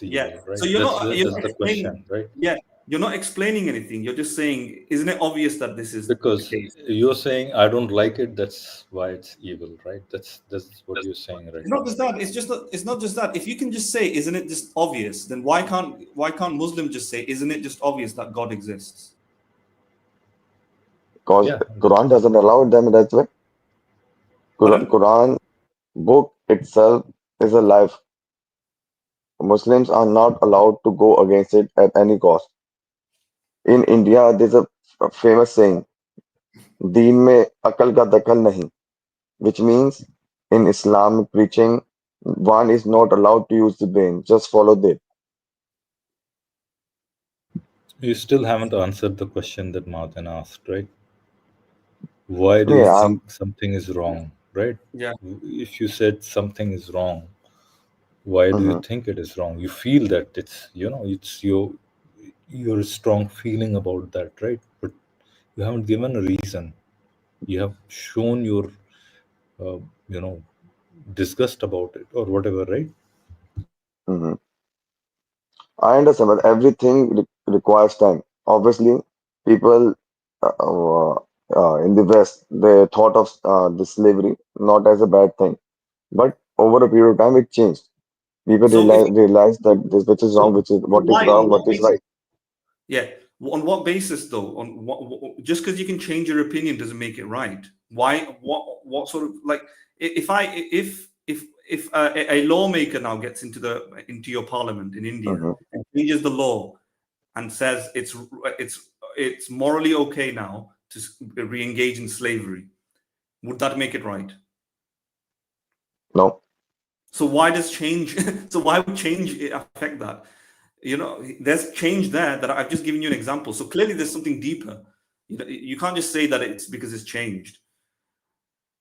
evil? Yeah. Right? So you're not the question, right? Yeah. You're not explaining anything. You're just saying, isn't it obvious that this is because the case? You're saying I don't like it. That's why it's evil, right? That's what you're saying, right? It's not just that. It's not just that. If you can just say, isn't it just obvious? Then why can't Muslims just say, isn't it just obvious that God exists? Because Quran doesn't allow them that way. Quran book itself is a life. Muslims are not allowed to go against it at any cost. In India, there's a famous saying, "Deen mein akal ka dakal nahi," which means in Islamic preaching, one is not allowed to use the brain. Just follow that. You still haven't answered the question that Martin asked, right? Why do you Yeah, think something is wrong, right? Yeah. If you said something is wrong, why do you think it is wrong? You feel that it's your strong feeling about that, right? But you haven't given a reason. You have shown your disgust about it or whatever, right? mhm. I understand, but everything requires time. Obviously, people in the West, they thought of the slavery not as a bad thing, but over a period of time, it changed. People So if realize that this which is wrong, so, which is what is why wrong, on what what is basis? right. Yeah, on what basis though? On just because you can change your opinion doesn't make it right. Why? What sort of like if a lawmaker now gets into your parliament in India hmm and changes the law and says it's morally okay now to re-engage in slavery, would that make it right? No, So why does change? So why would change affect that? There's change there that I've just given you an example. So clearly there's something deeper. You can't just say that it's because it's changed.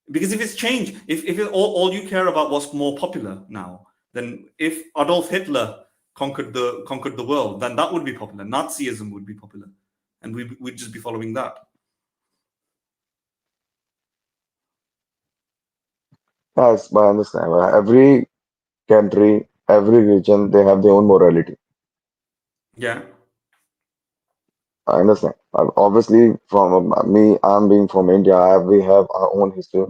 Because if it's changed, if all you care about what's more popular now, then if Adolf Hitler conquered the world, then that would be popular. Nazism would be popular, and we'd just be following that. yes, but I understand. Every country, every region, they have their own morality. Yeah. I understand. Obviously, from me, I'm being from India. We have our own history,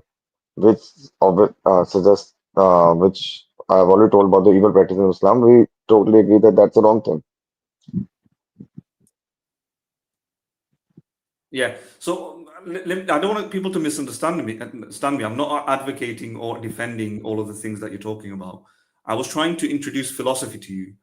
which of it suggests, which I've already told about the evil practice in Islam. We totally agree that that's the wrong thing. Yeah. So I don't want people to misunderstand me. I'm not advocating or defending all of the things that you're talking about. I was trying to introduce philosophy to you,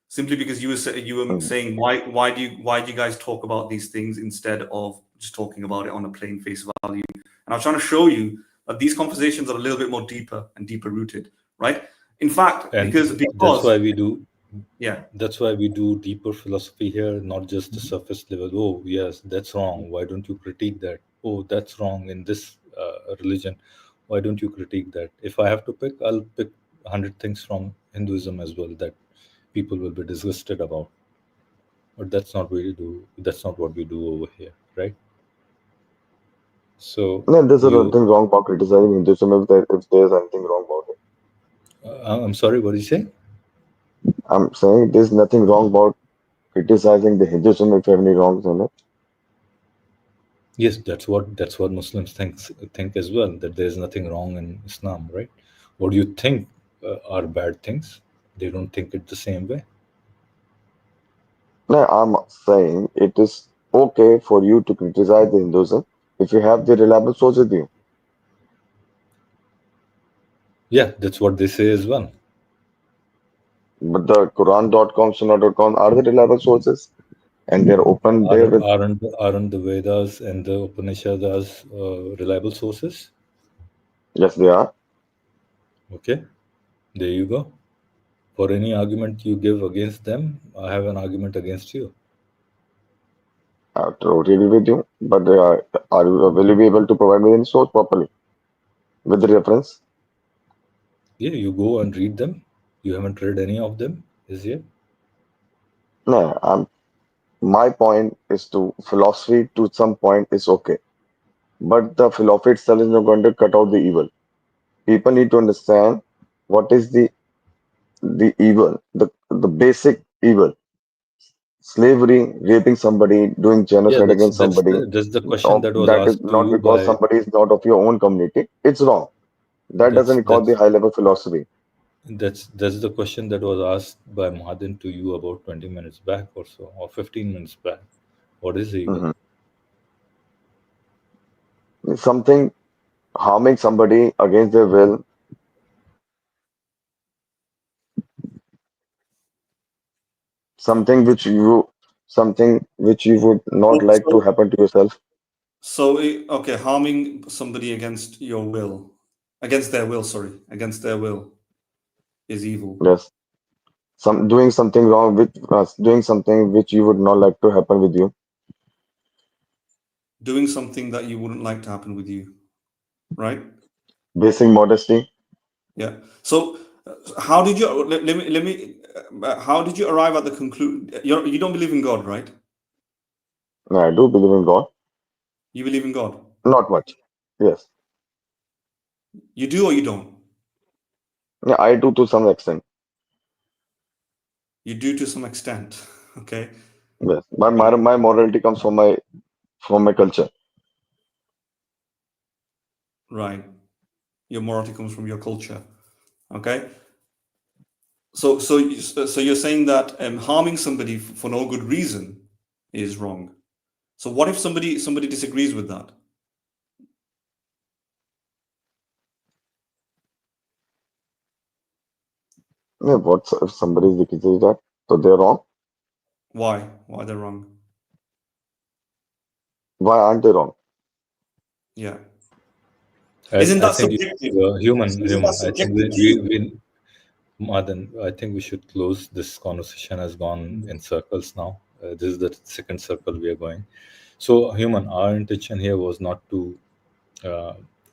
simply because you were Mhm. saying why do you guys talk about these things instead of just talking about it on a plain face value? And I was trying to show you that these conversations are a little bit more deeper and deeper rooted, right? In fact, And that's because why we do yeah. that's why we do deeper philosophy here, not just the surface level. Oh yes, that's wrong, why don't you critique that? Oh, that's wrong in this religion, why don't you critique that? If I have to pick, I'll pick 100 things from Hinduism as well that people will be disgusted about. But that's not what we do over here, right? So No, there's you nothing wrong about criticizing Hinduism if there's anything wrong about it. I'm sorry, what did you say? I'm saying there's nothing wrong about criticizing the Hinduism if you have any wrongs in it. Yes, that's what Muslims think as well, that there's nothing wrong in Islam, right? What do you think are bad things? They don't think it the same way. No, I'm saying it is okay for you to criticize the Hinduism if you have the reliable source with you. Yeah, that's what they say as well. But the Quran.com, Sunnah.com are the reliable sources and they're open there with. Aren't the Vedas and the Upanishads reliable sources? Yes, they are. Okay, there you go. For any argument you give against them, I have an argument against you. I totally agree with you. But will you be able to provide me any source properly with the reference? Yeah, you go and read them. You haven't read any of them, is yet? No, my point is to philosophy to some point is okay. But the philosophy itself is not going to cut out the evil. People need to understand what is the evil, the basic evil. Slavery, raping somebody, doing Yeah, genocide that's against that's somebody, the that's the question that was that is asked to not you because by somebody is not of your own community. It's wrong. That that's doesn't call the that's high level philosophy. that's the question that was asked by Mahadin to you about 20 minutes back or so, or 15 minutes back. What is evil? Mhm. Something harming somebody against their will, something which you something which you would not like to happen to yourself. So, okay, harming somebody against your will, against their will, is evil. Yes. Doing something wrong with doing something which you would not like to happen with you. Doing something that you wouldn't like to happen with you, right? Basic modesty. Yeah. So, how did you let me how did you arrive at the conclusion? You don't believe in God, right? No, I do believe in God. You believe in God? Not much. Yes. You do or you don't? Yeah, I do to some extent. You do to some extent. Okay. Yes. My morality comes from my culture. Right. Your morality comes from your culture. Okay. So you're saying that harming somebody for no good reason is wrong. So what if somebody disagrees with that? Yeah, what if somebody says that? So they're wrong? Why? Why they're wrong? Why aren't they wrong? Yeah. Isn't that think subjective? human. Isn't that I think subjective to you? we Madan, I think we should close. This conversation has gone in circles now. This is the second circle we are going. So, human, our intention here was not to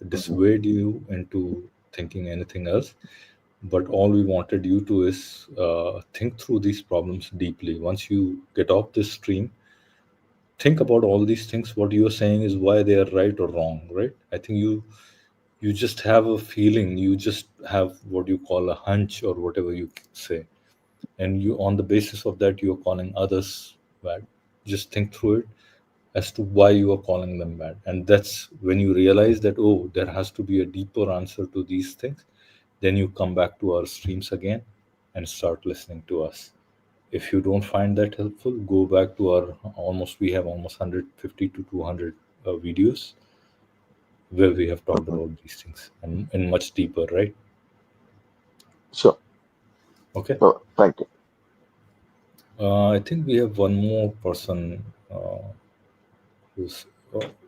dissuade you into thinking anything else, but all we wanted you to is think through these problems deeply. Once you get off this stream, think about all these things. What you are saying is why they are right or wrong, right? I think you just have a feeling, you just have what you call a hunch or whatever you say, and you, on the basis of that, you are calling others bad. Just think through it as to why you are calling them bad, and that's when you realize that, oh, there has to be a deeper answer to these things. Then you come back to our streams again and start listening to us. If you don't find that helpful, go back to our we have almost 150 to 200 videos where we have talked about these things and much deeper, right? Sure. Okay. Oh, thank you. I think we have one more person who's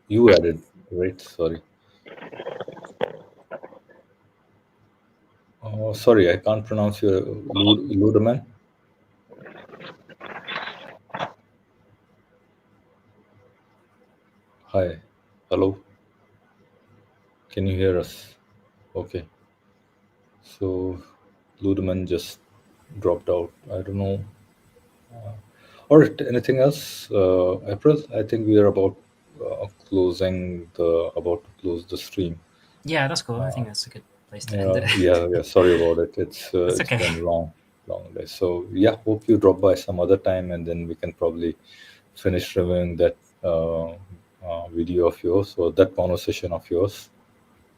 you added, right? Sorry. Sorry, I can't pronounce your Ludeman. Hi. Hello. Can you hear us? Okay. So Ludeman just dropped out. I don't know. All right. Anything else? April, I think we are about to close the stream. Yeah, that's cool. I think that's a good place to end it. Yeah. Sorry about it. It's okay. been long day. So yeah, hope you drop by some other time, and then we can probably finish reviewing that video of yours or that conversation of yours.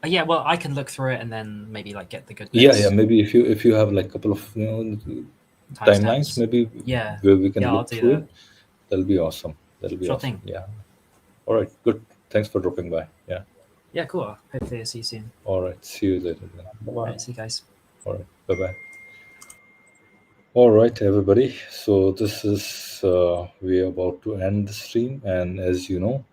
Yeah, well, I can look through it and then maybe like get the good bits. Yeah. Maybe if you have like a couple of timelines, maybe where we can look through it, that'll be awesome. That'll be sure awesome. Thing. Yeah. All right. Good. Thanks for dropping by. Yeah. Yeah. Cool. Hopefully, I'll see you soon. All right. See you later. Then. Bye-bye. All right. See you guys. All right. Bye-bye. All right, everybody. So this is we are about to end the stream, and as you know,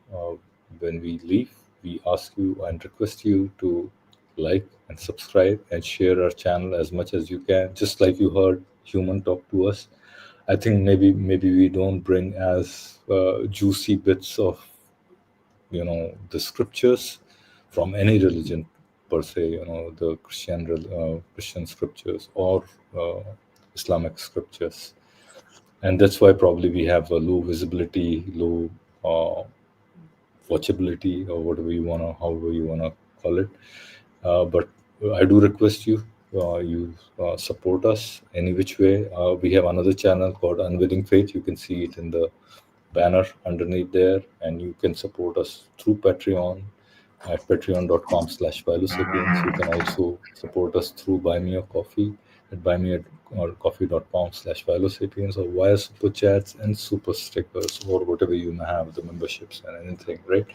when we leave, we ask you and request you to like and subscribe and share our channel as much as you can. Just like you heard Human talk to us, I think maybe we don't bring as juicy bits of the scriptures from any religion per se. The Christian scriptures or Islamic scriptures, and that's why probably we have a low visibility, low watchability, or however you wanna call it. But I do request you support us any which way. We have another channel called Unwilling Faith. You can see it in the banner underneath there, and you can support us through Patreon at patreon.com/Philo Sapience. You can also support us through Buy Me a Coffee at buymeacoffee.com/Philo Sapience, or via super chats and super stickers, or whatever you may have, the memberships and anything, right?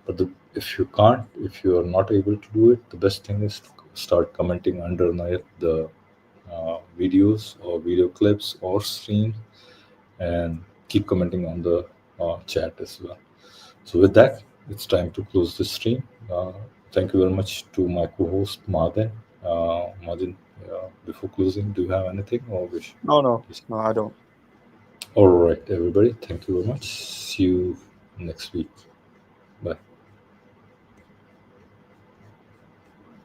But if you are not able to do it, the best thing is to start commenting underneath the videos or video clips or streams, and keep commenting on the chat as well. So with that, it's time to close the stream. Thank you very much to my co-host Madin. Madin, before closing, do you have anything or wish? No, I don't. All right, everybody. Thank you very much. See you next week. Bye.